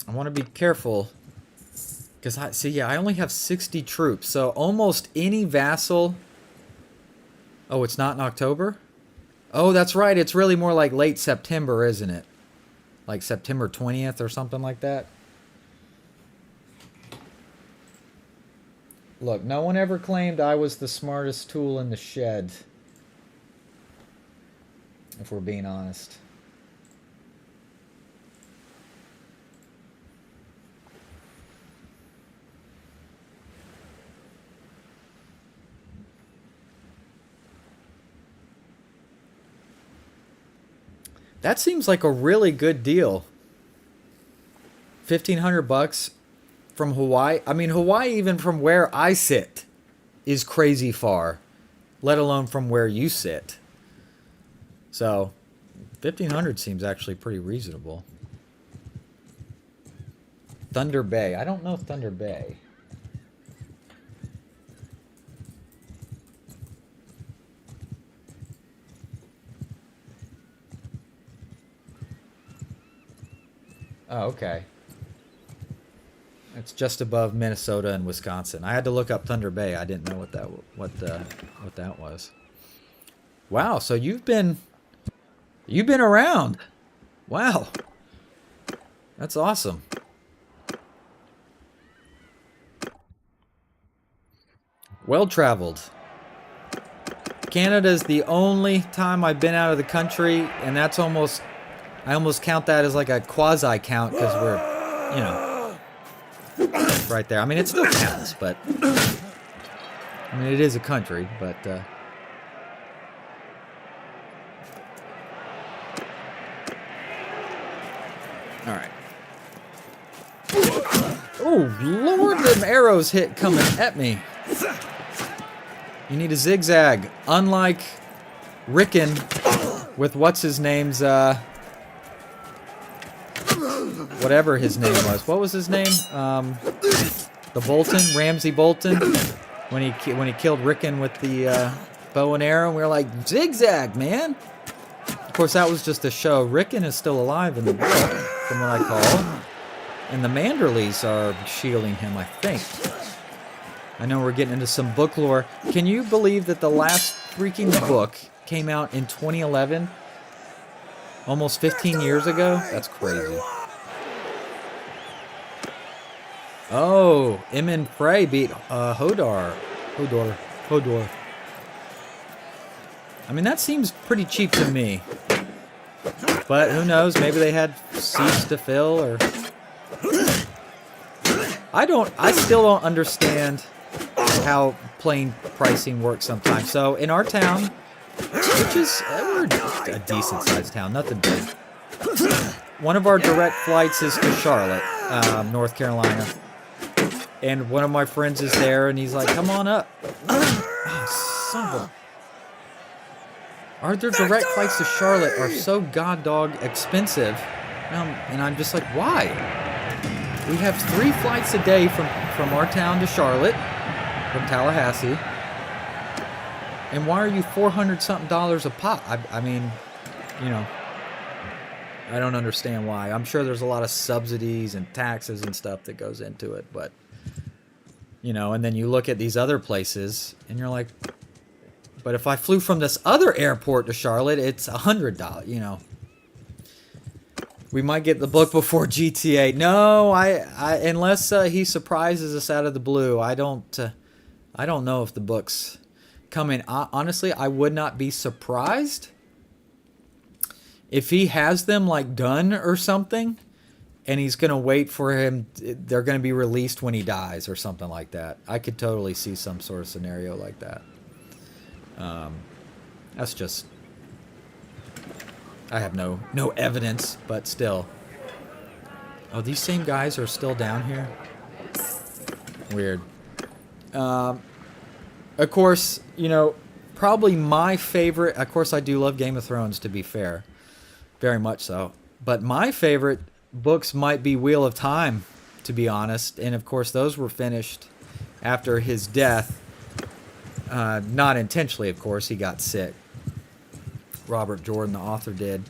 want to be careful because I only have 60 troops, so almost any vassal. Oh, it's not in October? Oh, that's right. It's really more like late September, isn't it? Like September 20th or something like that. Look, no one ever claimed I was the smartest tool in the shed. If we're being honest. That seems like a really good deal. $1,500 from Hawaii. I mean, Hawaii, even from where I sit, is crazy far, let alone from where you sit. So, 1,500 seems actually pretty reasonable. Thunder Bay. I don't know Thunder Bay. Oh, okay. It's just above Minnesota and Wisconsin. I had to look up Thunder Bay. I didn't know what that was. Wow, so you've been around. Wow. That's awesome. Well traveled. Canada's the only time I've been out of the country, and that's almost I almost count that as like a quasi count because we're, you know, right there. I mean, it still counts, but I mean, it is a country, but all right. Oh, Lord, them arrows hit coming at me. You need a zigzag, unlike Rickon with what's his name's whatever his name was. What was his name? The Bolton, Ramsay Bolton, when he killed Rickon with the bow and arrow. We were like, zigzag, man. Of course, that was just a show. Rickon is still alive in the book, from what I call, and the Manderleys are shielding him, I think. I know we're getting into some book lore. Can you believe that the last freaking book came out in 2011? Almost 15 years ago? That's crazy. Oh, Emin Prey beat Hodor. I mean, that seems pretty cheap to me. But who knows? Maybe they had seats to fill, or... I still don't understand how plane pricing works sometimes. So, in our town, which is, we're a decent-sized town, nothing big. one of our direct flights is to Charlotte, North Carolina. And one of my friends is there, and he's like, come on up. Oh, son of a... Our direct flights to Charlotte are so goddog expensive. And I'm just like, why? We have 3 flights a day from our town to Charlotte, from Tallahassee. And why are you $400-something a pop? I mean, you know, I don't understand why. I'm sure there's a lot of subsidies and taxes and stuff that goes into it, but, you know, and then you look at these other places, and you're like, but if I flew from this other airport to Charlotte, it's $100, you know. We might get the book before GTA. No, I unless he surprises us out of the blue, I don't know if the book's coming. Honestly, I would not be surprised if he has them like done or something, and he's gonna wait for him. They're gonna be released when he dies or something like that. I could totally see some sort of scenario like that. That's just, I have no evidence, but still. Oh, these same guys are still down here? Weird. Of course, you know, probably my favorite, of course I do love Game of Thrones, to be fair. Very much so. But my favorite books might be Wheel of Time, to be honest. And of course those were finished after his death. Not intentionally, of course. He got sick. Robert Jordan, the author, did.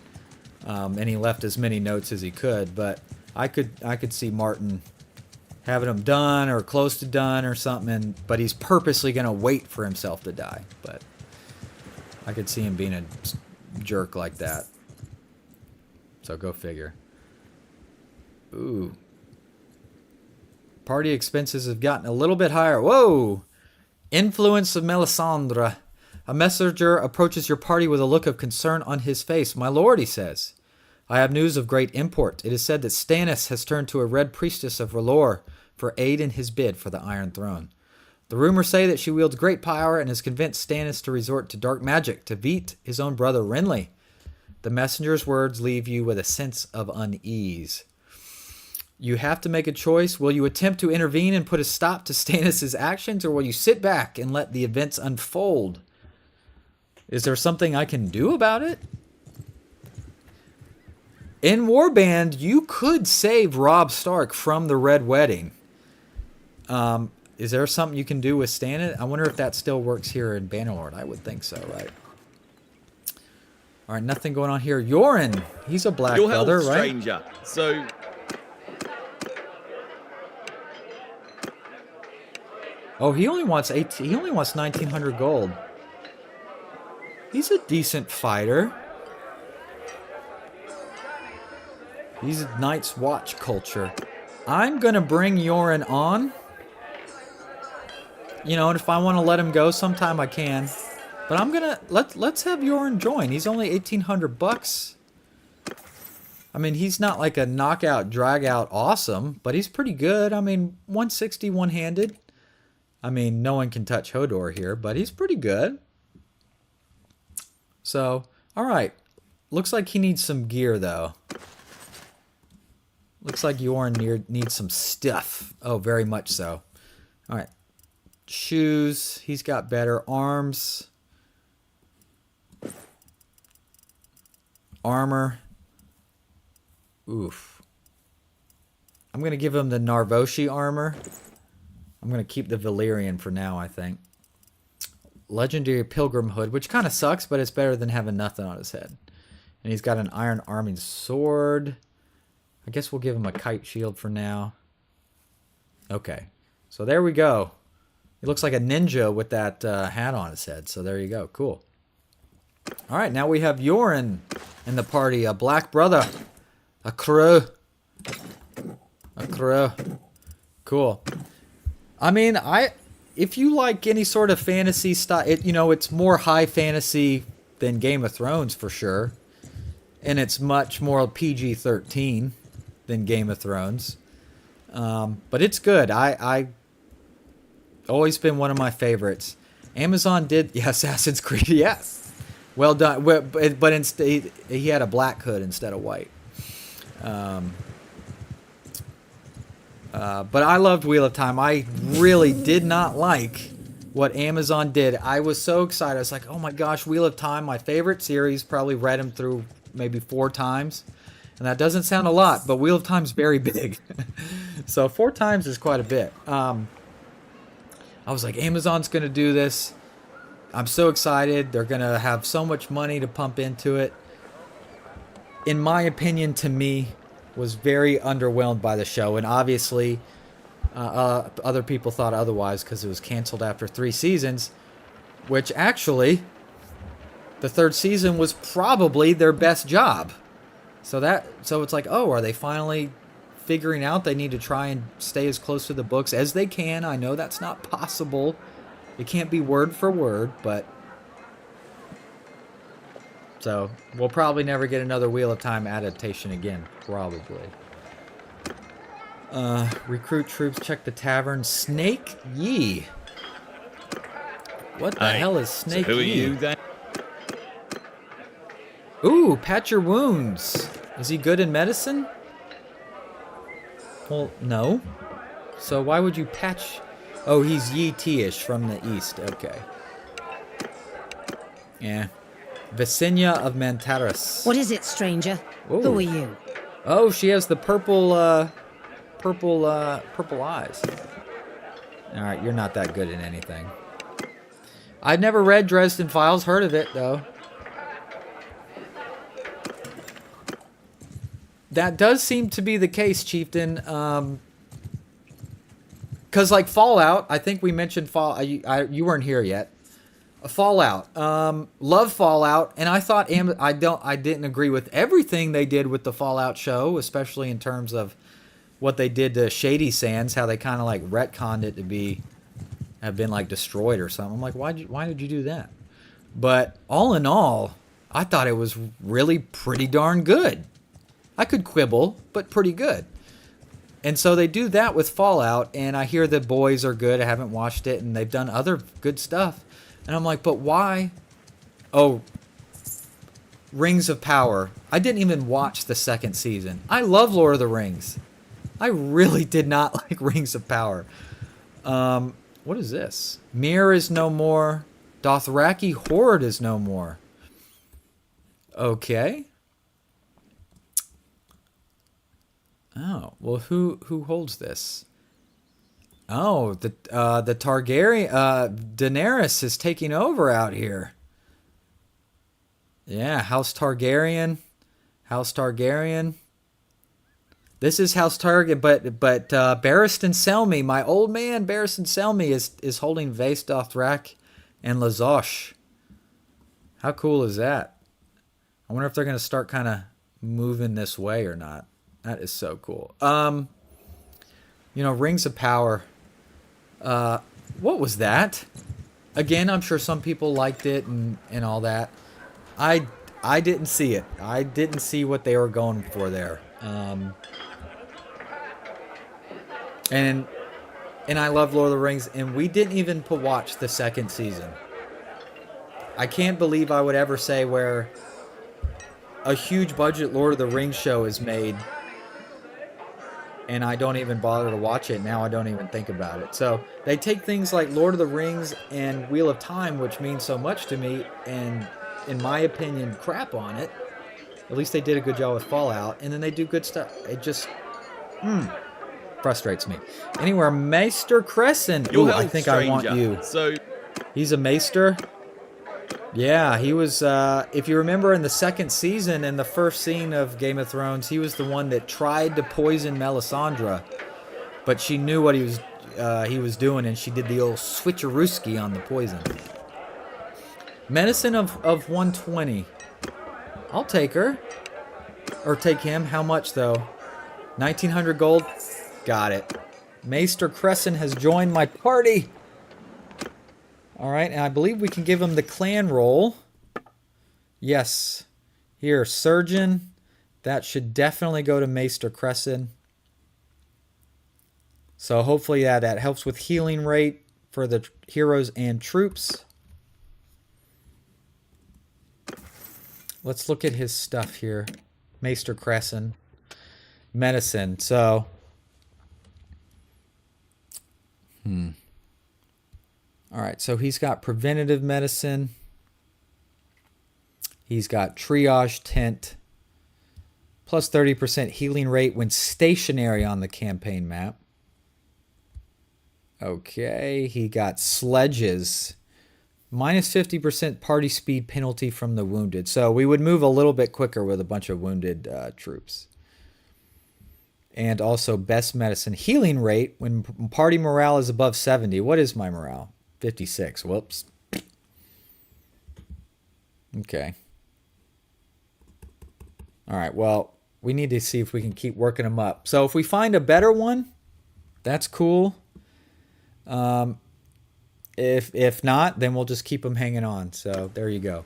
And he left as many notes as he could. But I could see Martin having them done or close to done or something. But he's purposely going to wait for himself to die. But I could see him being a jerk like that. So go figure. Ooh. Party expenses have gotten a little bit higher. Whoa! Influence of Melisandre. A messenger approaches your party with a look of concern on his face. My lord, he says, I have news of great import. It is said that Stannis has turned to a red priestess of R'hllor for aid in his bid for the Iron Throne. The rumors say that she wields great power and has convinced Stannis to resort to dark magic to beat his own brother Renly. The messenger's words leave you with a sense of unease. You have to make a choice. Will you attempt to intervene and put a stop to Stannis' actions, or will you sit back and let the events unfold? Is there something I can do about it? In Warband, you could save Robb Stark from the Red Wedding. Is there something you can do with Stannis? I wonder if that still works here in Bannerlord. I would think so, right? All right, nothing going on here. Yoren, he's a black Your brother, health, right? stranger. So... Oh, he only wants 1900 gold. He's a decent fighter. He's a Night's Watch culture. I'm gonna bring Yoren on. You know, and if I want to let him go sometime, I can. But I'm gonna let's have Yoren join. He's only 1800 bucks. I mean, he's not like a knockout, drag out awesome, but he's pretty good. I mean, 160 one-handed. I mean, no one can touch Hodor here, but he's pretty good. So, all right. Looks like he needs some gear, though. Looks like Yoren needs some stuff. Oh, very much so. All right. Shoes. He's got better. Arms. Armor. Oof. I'm going to give him the Narvoshi armor. I'm going to keep the Valyrian for now, I think. Legendary Pilgrim Hood, which kind of sucks, but it's better than having nothing on his head. And he's got an Iron Arming Sword. I guess we'll give him a Kite Shield for now. Okay. So there we go. He looks like a ninja with that hat on his head. So there you go. Cool. All right, now we have Yoren in the party. A black brother. A crow. A crow. Cool. I mean, if you like any sort of fantasy style, it's more high fantasy than Game of Thrones for sure. And it's much more PG-13 than Game of Thrones. But it's good. I always been one of my favorites. Amazon did, yeah, Assassin's Creed, yes. Well done. But instead, he had a black hood instead of white. But I loved Wheel of Time. I really did not like what Amazon did. I was so excited. I was like, oh my gosh, Wheel of Time, my favorite series. Probably read them through maybe 4 times. And that doesn't sound a lot, but Wheel of Time's very big. So 4 times is quite a bit. I was like, Amazon's going to do this. I'm so excited. They're going to have so much money to pump into it. In my opinion, to me, was very underwhelmed by the show. And obviously, other people thought otherwise because it was canceled after 3 seasons. Which actually, the 3rd season was probably their best job. So it's like, oh, are they finally figuring out they need to try and stay as close to the books as they can? I know that's not possible. It can't be word for word, but... So, we'll probably never get another Wheel of Time adaptation again. Probably. Recruit troops, check the tavern. Snake Yi. What the hell is Snake Who are Yi? you then? Ooh, patch your wounds. Is he good in medicine? Well, no. So why would you patch... Oh, he's Yi-T-ish from the east. Okay. Yeah. Visenya of Mantaris. What is it, stranger? Ooh. Who are you? Oh, she has the purple eyes. Alright, you're not that good in anything. I've never read Dresden Files, heard of it, though. That does seem to be the case, Chieftain. Because, like, Fallout, I think we mentioned you weren't here yet. Fallout. Love Fallout, and I thought I didn't agree with everything they did with the Fallout show, especially in terms of what they did to Shady Sands, how they kind of like retconned it to have been like destroyed or something. I'm like, why did you do that? But all in all, I thought it was really pretty darn good. I could quibble, but pretty good. And so they do that with Fallout, and I hear the boys are good. I haven't watched it, and they've done other good stuff. And I'm like, but why? Oh, Rings of Power. I didn't even watch the 2nd season. I love Lord of the Rings. I really did not like Rings of Power. What is this? Mir is no more. Dothraki Horde is no more. Okay. Oh, well, who holds this? Oh, the Targaryen, Daenerys is taking over out here. Yeah, House Targaryen. This is House Targaryen, but Barristan Selmy, my old man Barristan Selmy is holding Vaes Dothrak and Lazosh. How cool is that? I wonder if they're going to start kind of moving this way or not. That is so cool. Rings of Power. What was that? Again, I'm sure some people liked it and all that. I didn't see it. I didn't see what they were going for there. And I love Lord of the Rings, and we didn't even watch the 2nd season. I can't believe I would ever say where a huge budget Lord of the Rings show is made and I don't even bother to watch it. Now I don't even think about it. So they take things like Lord of the Rings and Wheel of Time, which means so much to me, and in my opinion, crap on it. At least they did a good job with Fallout, and then they do good stuff. It just frustrates me. Anyway, Maester Crescent. Ooh, I think I want you. So he's a Maester. Yeah, he was, if you remember in the 2nd season, in the first scene of Game of Thrones, he was the one that tried to poison Melisandre, but she knew what he was doing, and she did the old switcherooski on the poison. Medicine of 120. I'll take her. Or take him. How much, though? 1,900 gold? Got it. Maester Crescent has joined my party. Alright, and I believe we can give him the clan roll. Yes. Here, Surgeon. That should definitely go to Maester Crescent. So hopefully that helps with healing rate for the heroes and troops. let's look at his stuff here. Maester Crescent. Medicine. So, all right, so he's got preventative medicine. He's got triage tent. Plus 30% healing rate when stationary on the campaign map. Okay, he got sledges. Minus 50% party speed penalty from the wounded. So we would move a little bit quicker with a bunch of wounded troops. And also best medicine. Healing rate when party morale is above 70. What is my morale? 56. Whoops. Okay. All right, well, we need to see if we can keep working them up. So if we find a better one, that's cool. If not, then we'll just keep them hanging on. So there you go.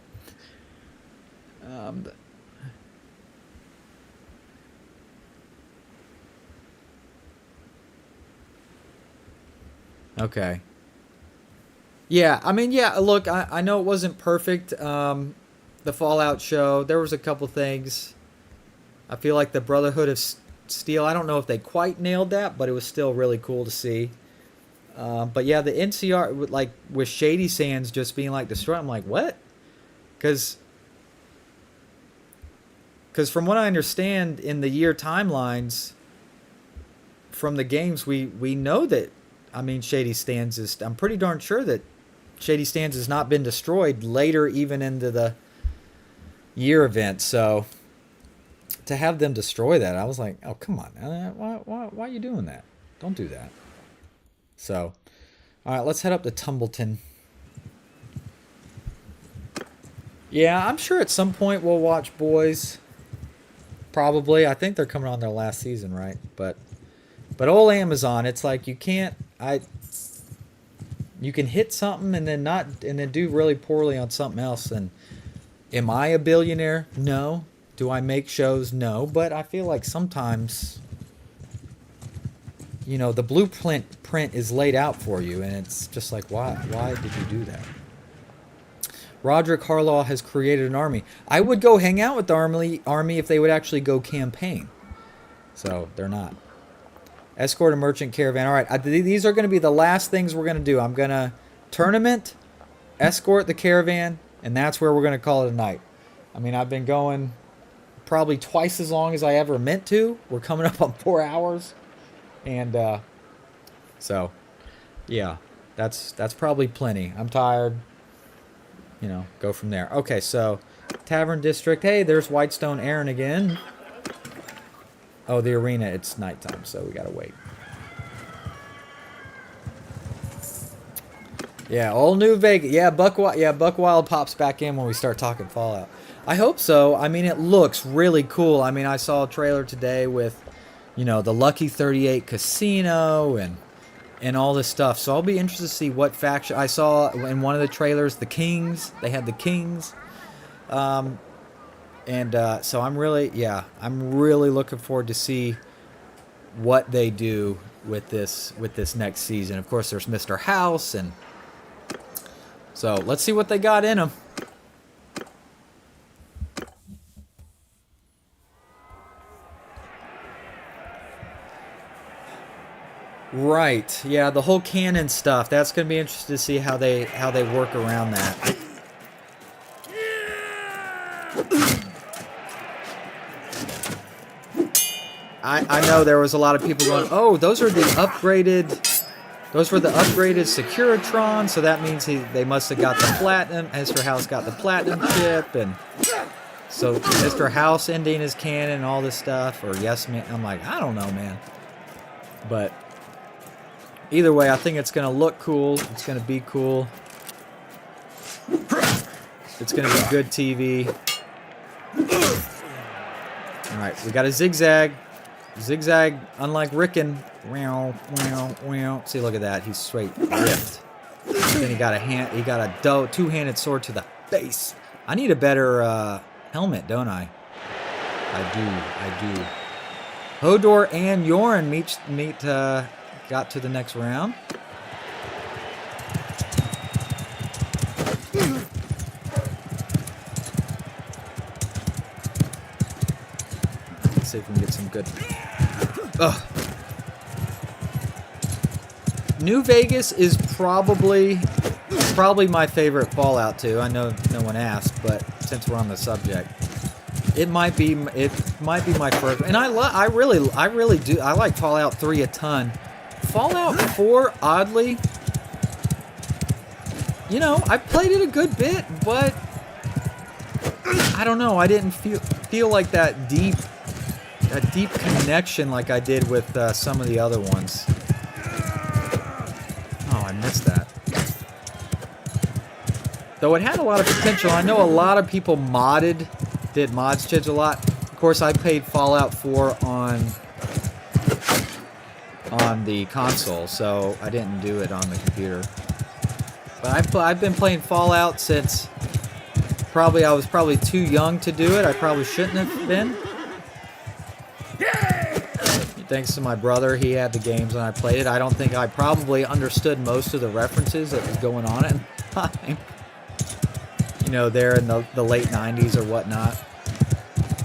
Okay. Yeah, I mean, yeah, look, I know it wasn't perfect. The Fallout show, there was a couple things. I feel like the Brotherhood of Steel, I don't know if they quite nailed that, but it was still really cool to see. But yeah, the NCR, like with Shady Sands just being like destroyed, I'm like, what? Because from what I understand in the year timelines from the games, we know that, I mean, Shady Sands is, I'm pretty darn sure that Shady Sands has not been destroyed later, even into the year event. So to have them destroy that, I was like, oh, come on. Why are you doing that? Don't do that. So, all right, let's head up to Tumbleton. Yeah, I'm sure at some point we'll watch Boys. Probably. I think they're coming on their last season, right? But old Amazon, it's like you can't, you can hit something and then do really poorly on something else. And am I a billionaire? No. Do I make shows? No. But I feel like sometimes, you know, the blueprint is laid out for you, and it's just like, why did you do that? Roderick Harlaw has created an army. I would go hang out with the army if they would actually go campaign. So they're not. Escort a merchant caravan. All right, these are going to be the last things we're going to do. I'm going to tournament, escort the caravan, and that's where we're going to call it a night. I mean, I've been going probably twice as long as I ever meant to. We're coming up on 4 hours. And so, yeah, that's probably plenty. I'm tired. You know, go from there. Okay, so Tavern District. Hey, there's Whitestone Aaron again. Oh, the arena, it's nighttime, so we gotta wait. Yeah, old New Vegas. Yeah, Buck Wild pops back in when we start talking Fallout. I hope so. I mean, it looks really cool. I mean, I saw a trailer today with, you know, the Lucky 38 Casino and all this stuff. So I'll be interested to see what faction. I saw in one of the trailers, the Kings. They had the Kings. So I'm really looking forward to see what they do with this next season. Of course, there's Mr. House, and so let's see what they got in them. Right. Yeah, the whole canon stuff. That's going to be interesting to see how they work around that. I know there was a lot of people going, "Oh, those were the upgraded Securitron, so that means they must have got the platinum. Mr. House got the platinum chip, and so Mr. House ending his canon and all this stuff, or yes, man." I'm like, I don't know, man. But either way, I think it's going to look cool. It's going to be cool. It's going to be good TV. All right, we got a zigzag. Zigzag, unlike Rickon. See, look at that. He's straight ripped. Then he got a two-handed sword to the face. I need a better helmet, don't I? I do. Hodor and Yoren got to the next round. Let's see if we can get some good... Ugh. New Vegas is probably my favorite Fallout 2. I know no one asked, but since we're on the subject, it might be my first. And I really do. I like Fallout 3 a ton. Fallout 4, oddly, you know, I played it a good bit, but I don't know. I didn't feel like that deep connection like I did with some of the other ones. Oh, I missed that. Though it had a lot of potential. I know a lot of people did mods chids a lot. Of course, I played Fallout 4 on the console, so I didn't do it on the computer. But I've been playing Fallout since I was probably too young to do it. I probably shouldn't have been. Thanks to my brother, he had the games and I played it. I don't think I probably understood most of the references that was going on at the time. You know, there in the late 90s or whatnot.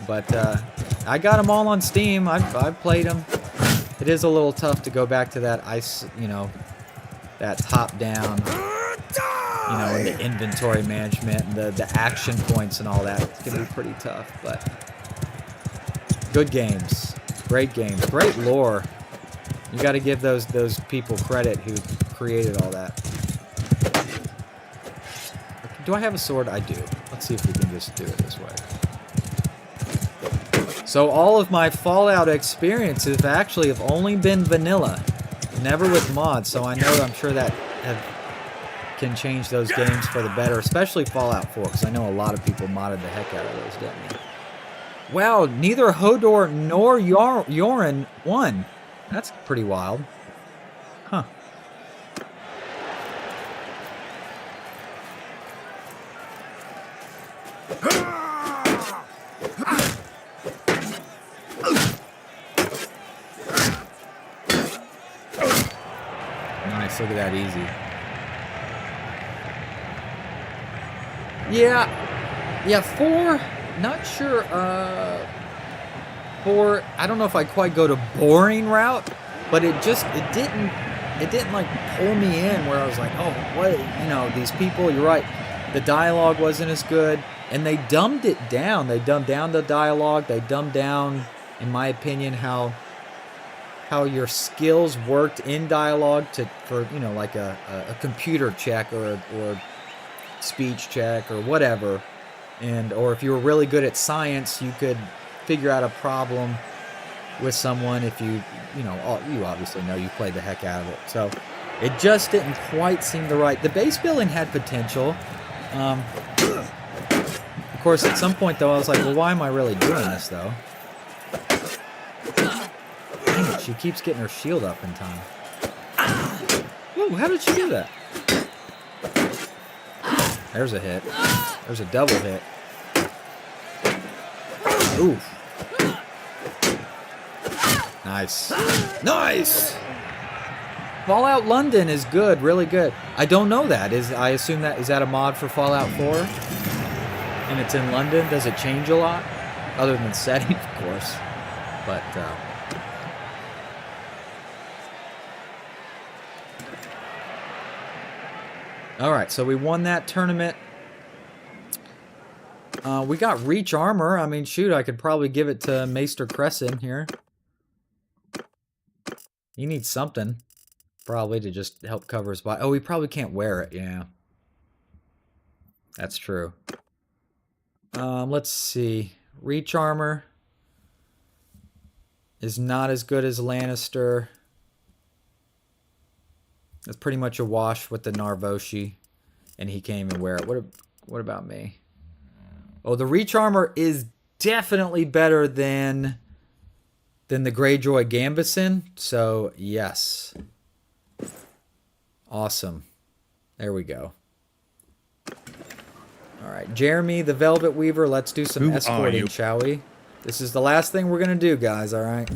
But I got them all on Steam. I've played them. It is a little tough to go back to that that top-down, you know, and the inventory management and the action points and all that. It's going to be pretty tough, but good games. Great games. Great lore. You got to give those people credit who created all that. Do I have a sword? I do. Let's see if we can just do it this way. So all of my Fallout experiences actually have only been vanilla, never with mods. So I know I'm sure that can change those games for the better, especially Fallout 4, because I know a lot of people modded the heck out of those, didn't they? Wow, neither Hodor nor Yoren won. That's pretty wild. Huh. Nice, look at that, easy. Yeah, 4, not sure, 4, I don't know if I quite go to boring route, but it didn't like pull me in where I was like, oh, what, you know, these people, you're right, the dialogue wasn't as good, and they dumbed it down. They dumbed down the dialogue, they dumbed down, in my opinion, how your skills worked in dialogue for you know, like a computer check or speech check or whatever, or if you were really good at science, you could figure out a problem with someone if you obviously know you played the heck out of it. So it just didn't quite seem the right. The base building had potential. Of course, at some point though, I was like, well, why am I really doing this though? Dang it, she keeps getting her shield up in time. Whoa, how did she do that? There's a hit. There's a double hit. Ooh. Nice. Nice! Fallout London is good, really good. I don't know that. I assume that is that a mod for Fallout 4? And it's in London? Does it change a lot? Other than setting, of course. But, alright, so we won that tournament. We got Reach Armor. I mean, shoot, I could probably give it to Maester Crescent here. He needs something. Probably to just help cover his body. Oh, he probably can't wear it, yeah. That's true. Let's see. Reach Armor is not as good as Lannister. It's pretty much a wash with the Narvoshi, and he can't even wear it. What about me? Oh, the Reach Armor is definitely better than the Greyjoy Gambison. So, yes. Awesome. There we go. All right, Jeremy, the Velvet Weaver, let's do some escorting, shall we? This is the last thing we're going to do, guys, all right?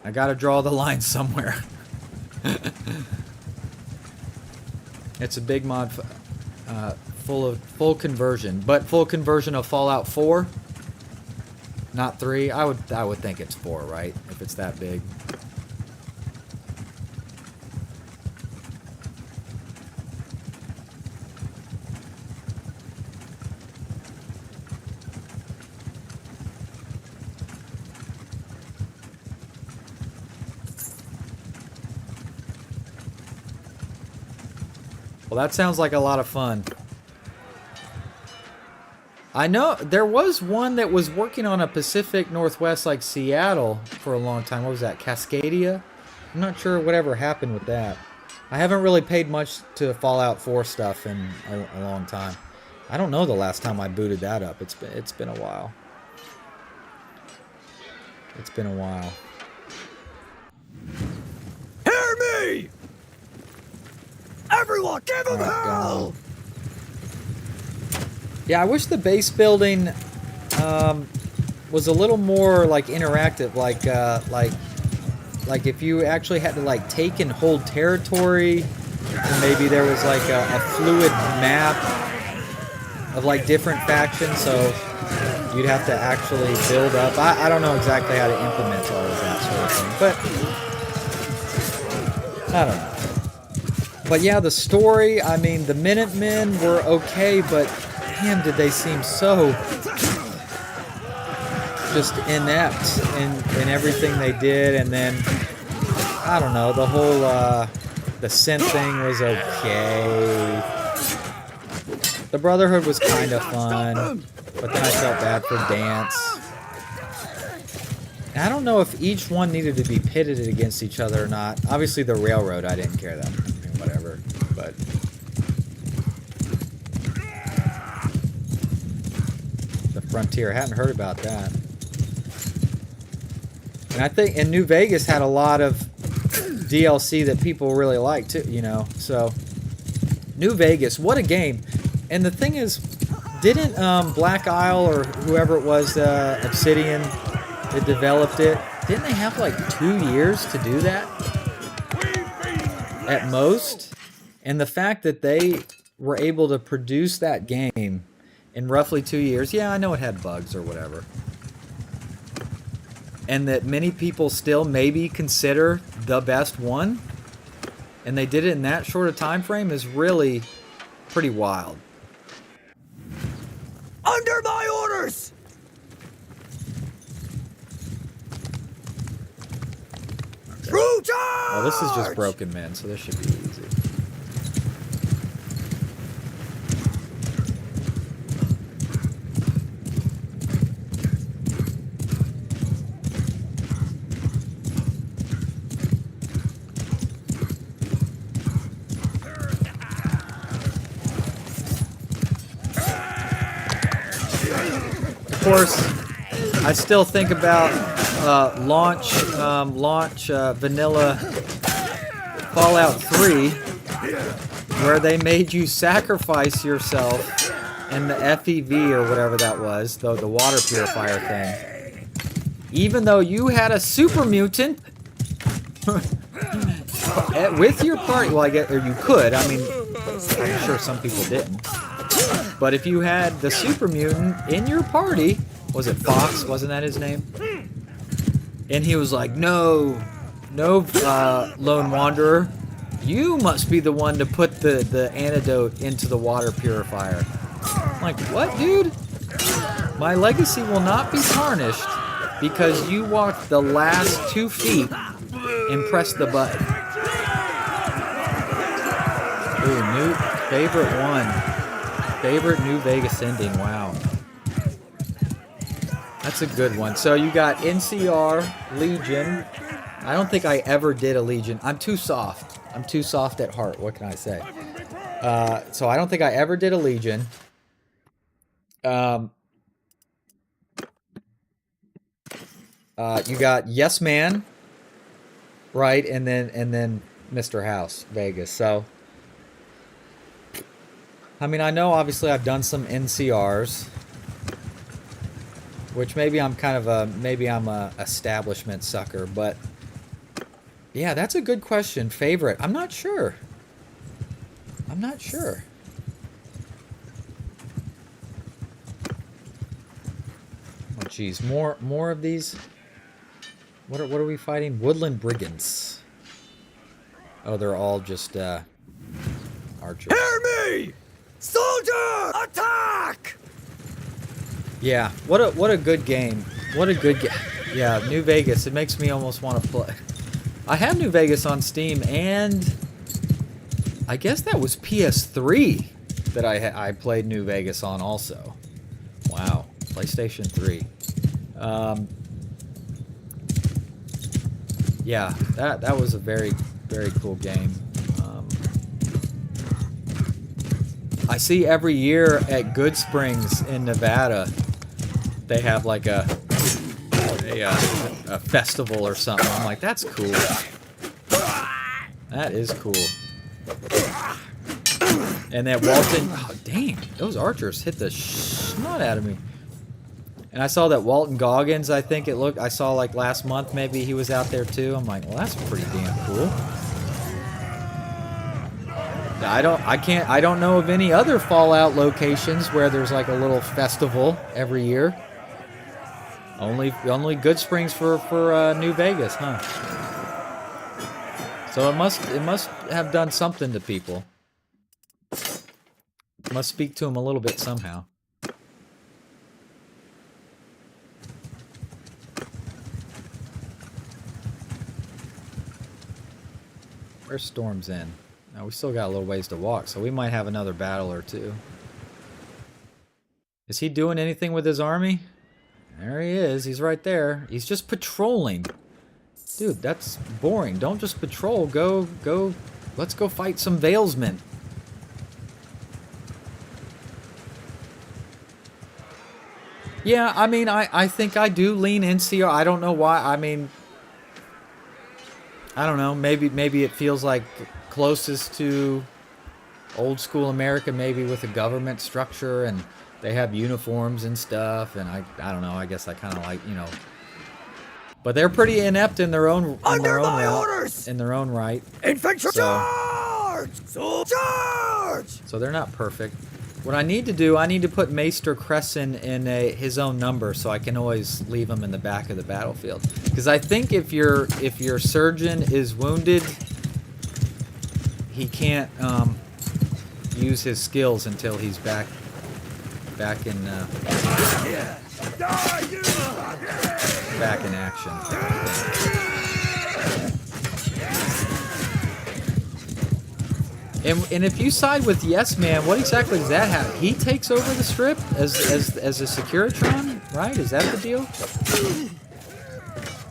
I got to draw the line somewhere. It's a big mod, full conversion, but full conversion of Fallout 4. Not 3? I would think it's 4, right? If it's that big. Well, that sounds like a lot of fun. I know there was one that was working on a Pacific Northwest, like Seattle, for a long time. What was that, Cascadia? I'm not sure whatever happened with that. I haven't really paid much to Fallout 4 stuff in a long time. I don't know the last time I booted that up. It's been a while. It's been a while. Hear me! Everyone, give him hell! Yeah, I wish the base building was a little more like interactive, like if you actually had to like take and hold territory, and maybe there was like a fluid map of like different factions, so you'd have to actually build up. I don't know exactly how to implement all of that sort of thing, but I don't know. But yeah, the story, I mean, the Minutemen were okay, but damn, did they seem so just inept in everything they did. And then, I don't know, the whole, the synth thing was okay. The Brotherhood was kind of fun, but then I felt bad for Dance. And I don't know if each one needed to be pitted against each other or not. Obviously, the Railroad, I didn't care that much. Whatever, but the Frontier, I hadn't heard about that. And I think, and New Vegas had a lot of DLC that people really liked too, you know. So New Vegas, what a game! And the thing is, didn't Black Isle or whoever it was, Obsidian, that developed it, didn't they have like 2 years to do that? At most. And the fact that they were able to produce that game in roughly 2 years, yeah, I know it had bugs or whatever, and that many people still maybe consider the best one, and they did it in that short a time frame, is really pretty wild. Under my orders! True charge! Well, this is just broken men, so this should be easy. Of course, I still think about launch vanilla Fallout 3, where they made you sacrifice yourself in the FEV or whatever that was, the water purifier thing. Even though you had a super mutant with your party, well, I guess, or you could. I mean, I'm sure some people didn't. But if you had the super mutant in your party, was it Fox? Wasn't that his name? And he was like, no, Lone Wanderer, you must be the one to put the antidote into the water purifier. I'm like, what, dude? My legacy will not be tarnished because you walked the last 2 feet and pressed the button. Ooh, new favorite one. Favorite New Vegas ending, wow. That's a good one. So you got NCR, Legion. I don't think I ever did a Legion. I'm too soft. I'm too soft at heart. What can I say? So I don't think I ever did a Legion. You got Yes Man, right? And then Mr. House, Vegas. So I mean, I know obviously I've done some NCRs, which maybe I'm kind of a establishment sucker, but yeah, that's a good question. Favorite? I'm not sure. I'm not sure. I'm gonna geez, more of these. What are we fighting? Woodland brigands. Oh, they're all just archers. Hear me! Soldier! Attack! Yeah, what a good game. What a good game. Yeah, New Vegas. It makes me almost want to play. I have New Vegas on Steam, and I guess that was PS3 that I played New Vegas on also. Wow, PlayStation 3. Yeah, that was a very cool game. I see every year at Good Springs in Nevada, they have like a festival or something. I'm like, that's cool. That is cool. And that Walton, oh dang, those archers hit the snot out of me. And I saw that Walton Goggins, I think it looked, I saw like last month maybe he was out there too. I'm like, well, that's pretty damn cool. I don't know of any other Fallout locations where there's like a little festival every year. Only Good Springs for New Vegas, huh? So it must have done something to people. It must speak to them a little bit somehow. Where's Storm's End? Now we still got a little ways to walk, so we might have another battle or two. Is he doing anything with his army? There he is. He's right there. He's just patrolling. Dude, that's boring. Don't just patrol. Go. Let's go fight some Valesmen. Yeah, I mean, I think I do lean NCR. I don't know why. I mean, I don't know. Maybe it feels like closest to old school America, maybe with a government structure, and they have uniforms and stuff. And I don't know. I guess I kind of like, you know. But they're pretty inept in their own orders! in their own right. Infantry charge! Charge! So they're not perfect. What I need to do, I need to put Maester Crescent in his own number, so I can always leave him in the back of the battlefield. Because I think if your surgeon is wounded, he can't use his skills until he's back in action. And if you side with Yes Man, what exactly does that have? He takes over the strip as a Securitron, right? Is that the deal?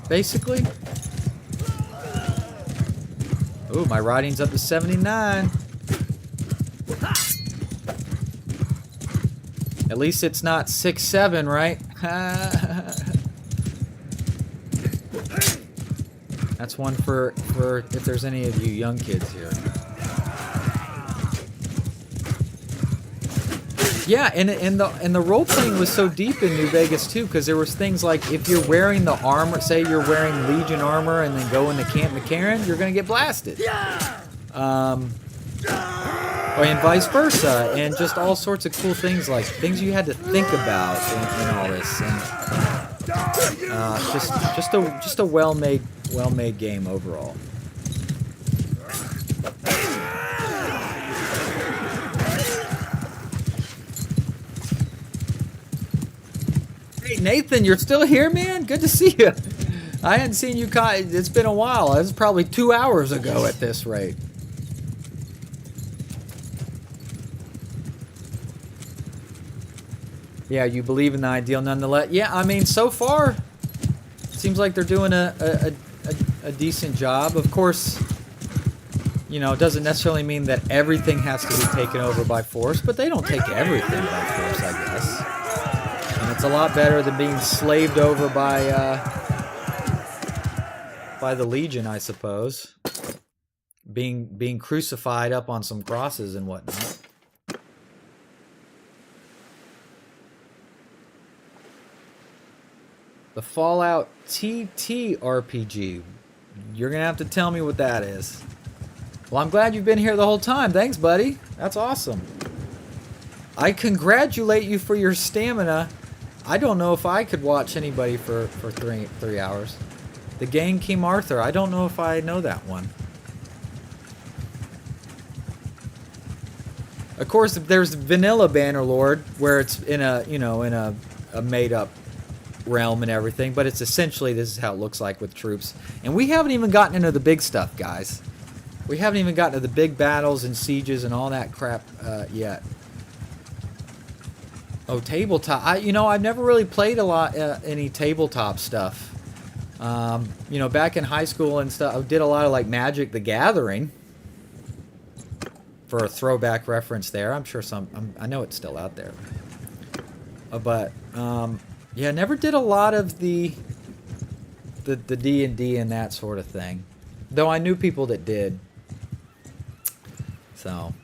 Basically. Ooh, my riding's up to 79. At least it's not 6-7, right? That's one for if there's any of you young kids here. Yeah, and the role playing was so deep in New Vegas too, because there was things like if you're wearing the armor, say you're wearing Legion armor and then go into Camp McCarran, you're gonna get blasted. And vice versa, and just all sorts of cool things, like things you had to think about in all this, and just a well-made game overall. Hey Nathan, you're still here, man? Good to see you. I hadn't seen you. It's been a while. It was probably 2 hours ago at this rate. Yeah, you believe in the ideal nonetheless. Yeah, I mean, so far, it seems like they're doing a decent job. Of course, you know, it doesn't necessarily mean that everything has to be taken over by force, but they don't take everything by force, I guess. And it's a lot better than being slaved over by the Legion, I suppose. Being crucified up on some crosses and whatnot. The Fallout TT RPG. You're going to have to tell me what that is. Well, I'm glad you've been here the whole time. Thanks, buddy. That's awesome. I congratulate you for your stamina I don't know if I could watch anybody for 3 hours. The game King Arthur, I don't know if I know that one. Of course, there's vanilla Bannerlord, where it's in a, you know, in a made-up realm and everything, but it's essentially, this is how it looks like with troops. And we haven't even gotten into the big stuff, guys. We haven't even gotten to the big battles and sieges and all that crap yet. Oh, tabletop. You know, I've never really played a lot any tabletop stuff. You know, back in high school and stuff, I did a lot of like Magic the Gathering. For a throwback reference there, I'm sure I know it's still out there. But yeah, never did a lot of the D&D and that sort of thing. Though I knew people that did. So.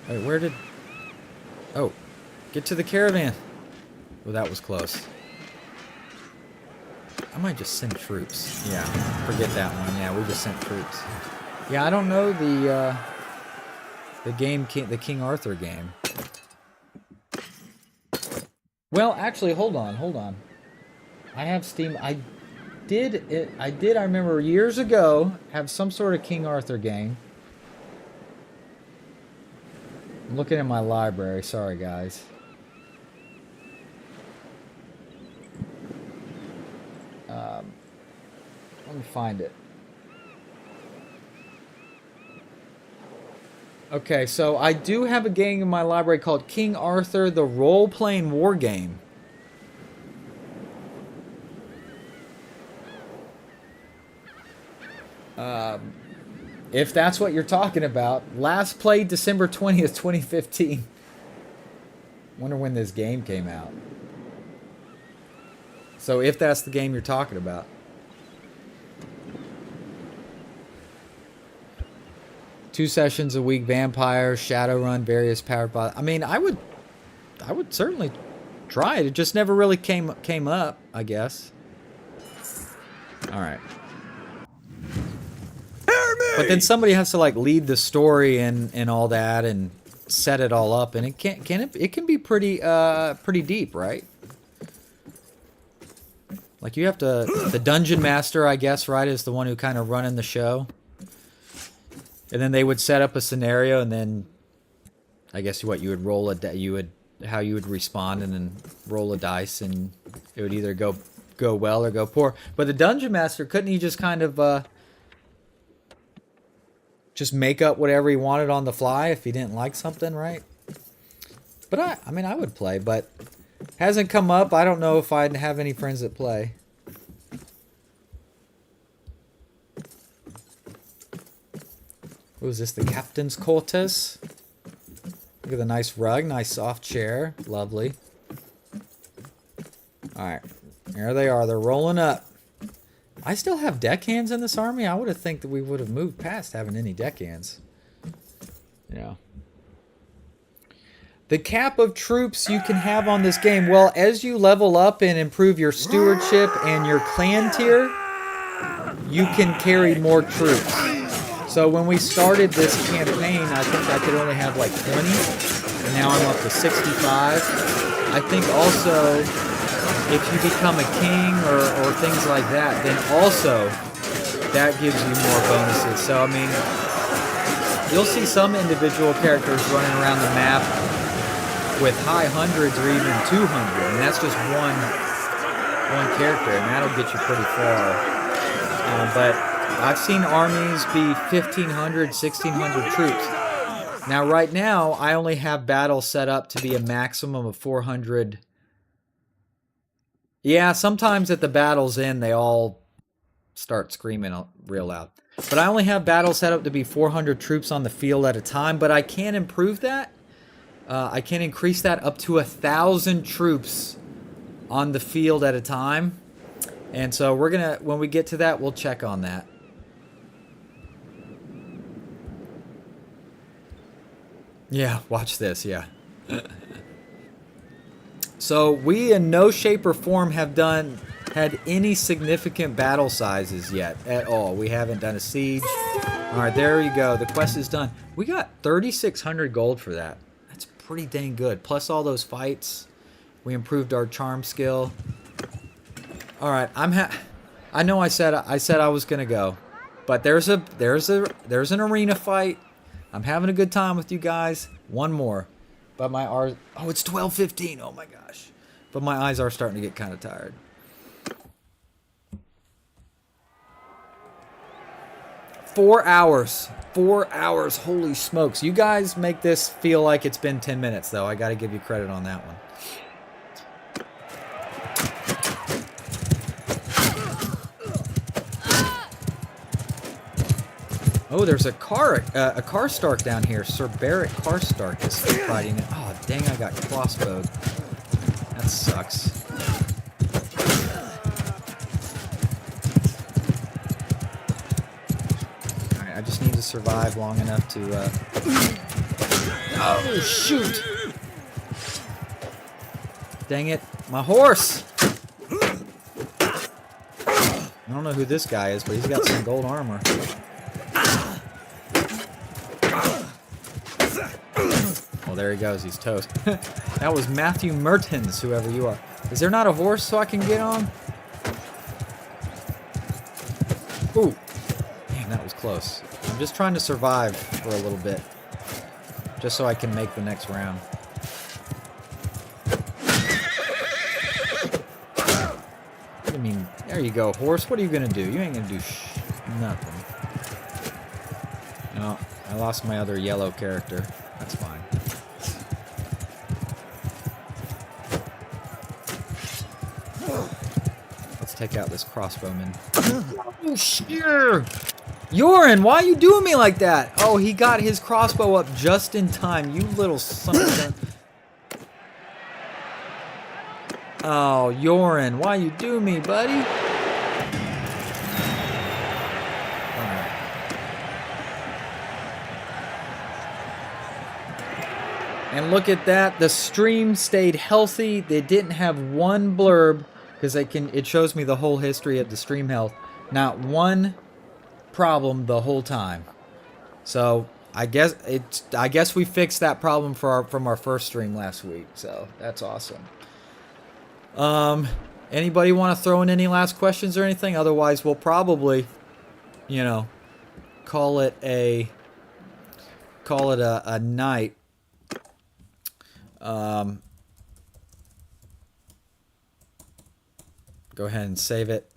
Wait, where did... Oh, get to the caravan. Well, that was close. I might just send troops. Yeah, forget that one. Yeah, we just sent troops. Yeah, I don't know the game, the King Arthur game. Well, actually, hold on. I have Steam. I remember years ago have some sort of King Arthur game. I'm looking at my library. Sorry, guys. Let me find it. Okay, so I do have a game in my library called King Arthur, the role-playing war game. If that's what you're talking about. Last played December 20th, 2015. Wonder when this game came out. So if that's the game you're talking about. Two sessions a week, vampires, Shadowrun, various powered by. I mean, I would certainly try it. It just never really came up, I guess. All right. But then somebody has to like lead the story and all that and set it all up, and it can be pretty deep, right? Like you have to, the dungeon master, I guess, right, is the one who kind of running the show. And then they would set up a scenario, and then I guess what you would roll how you would respond, and then roll a dice, and it would either go well or go poor. But the dungeon master, couldn't he just kind of just make up whatever he wanted on the fly if he didn't like something, right? But I mean, I would play, but hasn't come up. I don't know if I'd have any friends that play. What was this? The captain's quarters? Look at the nice rug, nice soft chair. Lovely. Alright. There they are. They're rolling up. I still have deckhands in this army? I would have think that we would have moved past having any deckhands. Yeah. The cap of troops you can have on this game. Well, as you level up and improve your stewardship and your clan tier, you can carry more troops. So when we started this campaign, I think I could only have like 20, and now I'm up to 65. I think also, if you become a king or things like that, then also that gives you more bonuses. So I mean, you'll see some individual characters running around the map with high hundreds or even 200, and that's just one character, and that'll get you pretty far. But I've seen armies be 1,500, 1,600 troops. Now, right now, I only have battles set up to be a maximum of 400. Yeah, sometimes at the battle's end, they all start screaming real loud. But I only have battles set up to be 400 troops on the field at a time, but I can improve that. I can increase that up to 1,000 troops on the field at a time. And so we're going to, when we get to that, we'll check on that. Yeah, watch this, yeah. So we in no shape or form have had any significant battle sizes yet at all. We haven't done a siege. All right, there you go. The quest is done. We got 3,600 gold for that. That's pretty dang good. Plus all those fights. We improved our charm skill. All right, I know I said I was gonna go, but there's an arena fight. I'm having a good time with you guys. One more, but oh, it's 12:15. Oh my gosh, but my eyes are starting to get kind of tired. 4 hours. 4 hours. Holy smokes. You guys make this feel like it's been 10 minutes, though. I got to give you credit on that one. Oh, there's a Karstark down here. Sir Barrett Karstark is fighting it. Oh, dang, I got crossbowed. That sucks. I just need to survive long enough to, Oh, shoot! Dang it. My horse! I don't know who this guy is, but he's got some gold armor. Oh, there he goes. He's toast. That was Matthew Mertens, whoever you are. Is there not a horse so I can get on? Ooh. Damn, that was close. I'm just trying to survive for a little bit. Just so I can make the next round. I mean, there you go, horse. What are you gonna do? You ain't gonna do nothing. No, I lost my other yellow character. That's fine. Let's take out this crossbowman. Oh, sheer! Yorin, why are you doing me like that? Oh, he got his crossbow up just in time. You little son of a... Oh, Yorin, why you do me, buddy? Alright. And look at that. The stream stayed healthy. They didn't have one blurb because it shows me the whole history of the stream health. Not one problem the whole time. So I guess we fixed that problem from our first stream last week. So that's awesome. Anybody want to throw in any last questions or anything? Otherwise, we'll probably, call it a night. Go ahead and save it.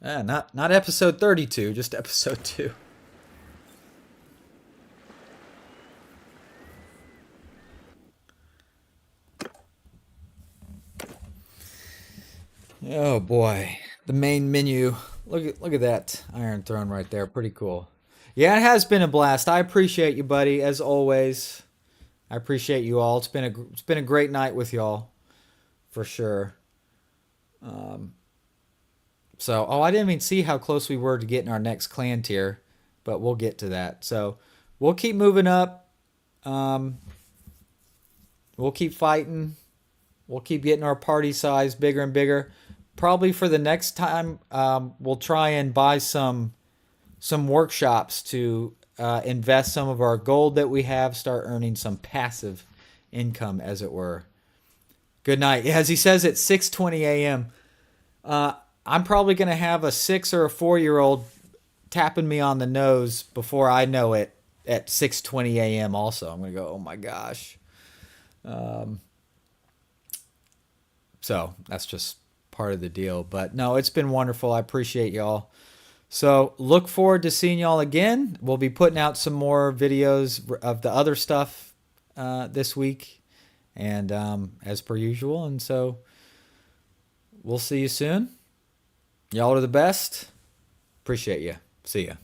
Not episode 32, just episode 2. Oh boy, the main menu. Look at that Iron Throne right there. Pretty cool. Yeah, it has been a blast. I appreciate you, buddy, as always. I appreciate you all. It's been a great night with y'all, for sure. So, I didn't even see how close we were to getting our next clan tier, but we'll get to that. So, we'll keep moving up. We'll keep fighting. We'll keep getting our party size bigger and bigger. Probably for the next time, we'll try and buy some workshops to invest some of our gold that we have, start earning some passive income, as it were. Good night. As he says, it's 6:20 a.m. I'm probably going to have a 6 or a 4-year-old tapping me on the nose before I know it at 6:20 a.m. also. I'm going to go, oh my gosh. So that's just part of the deal. But no, it's been wonderful. I appreciate y'all. So look forward to seeing y'all again. We'll be putting out some more videos of the other stuff this week. And as per usual. And so we'll see you soon. Y'all are the best. Appreciate you. See ya.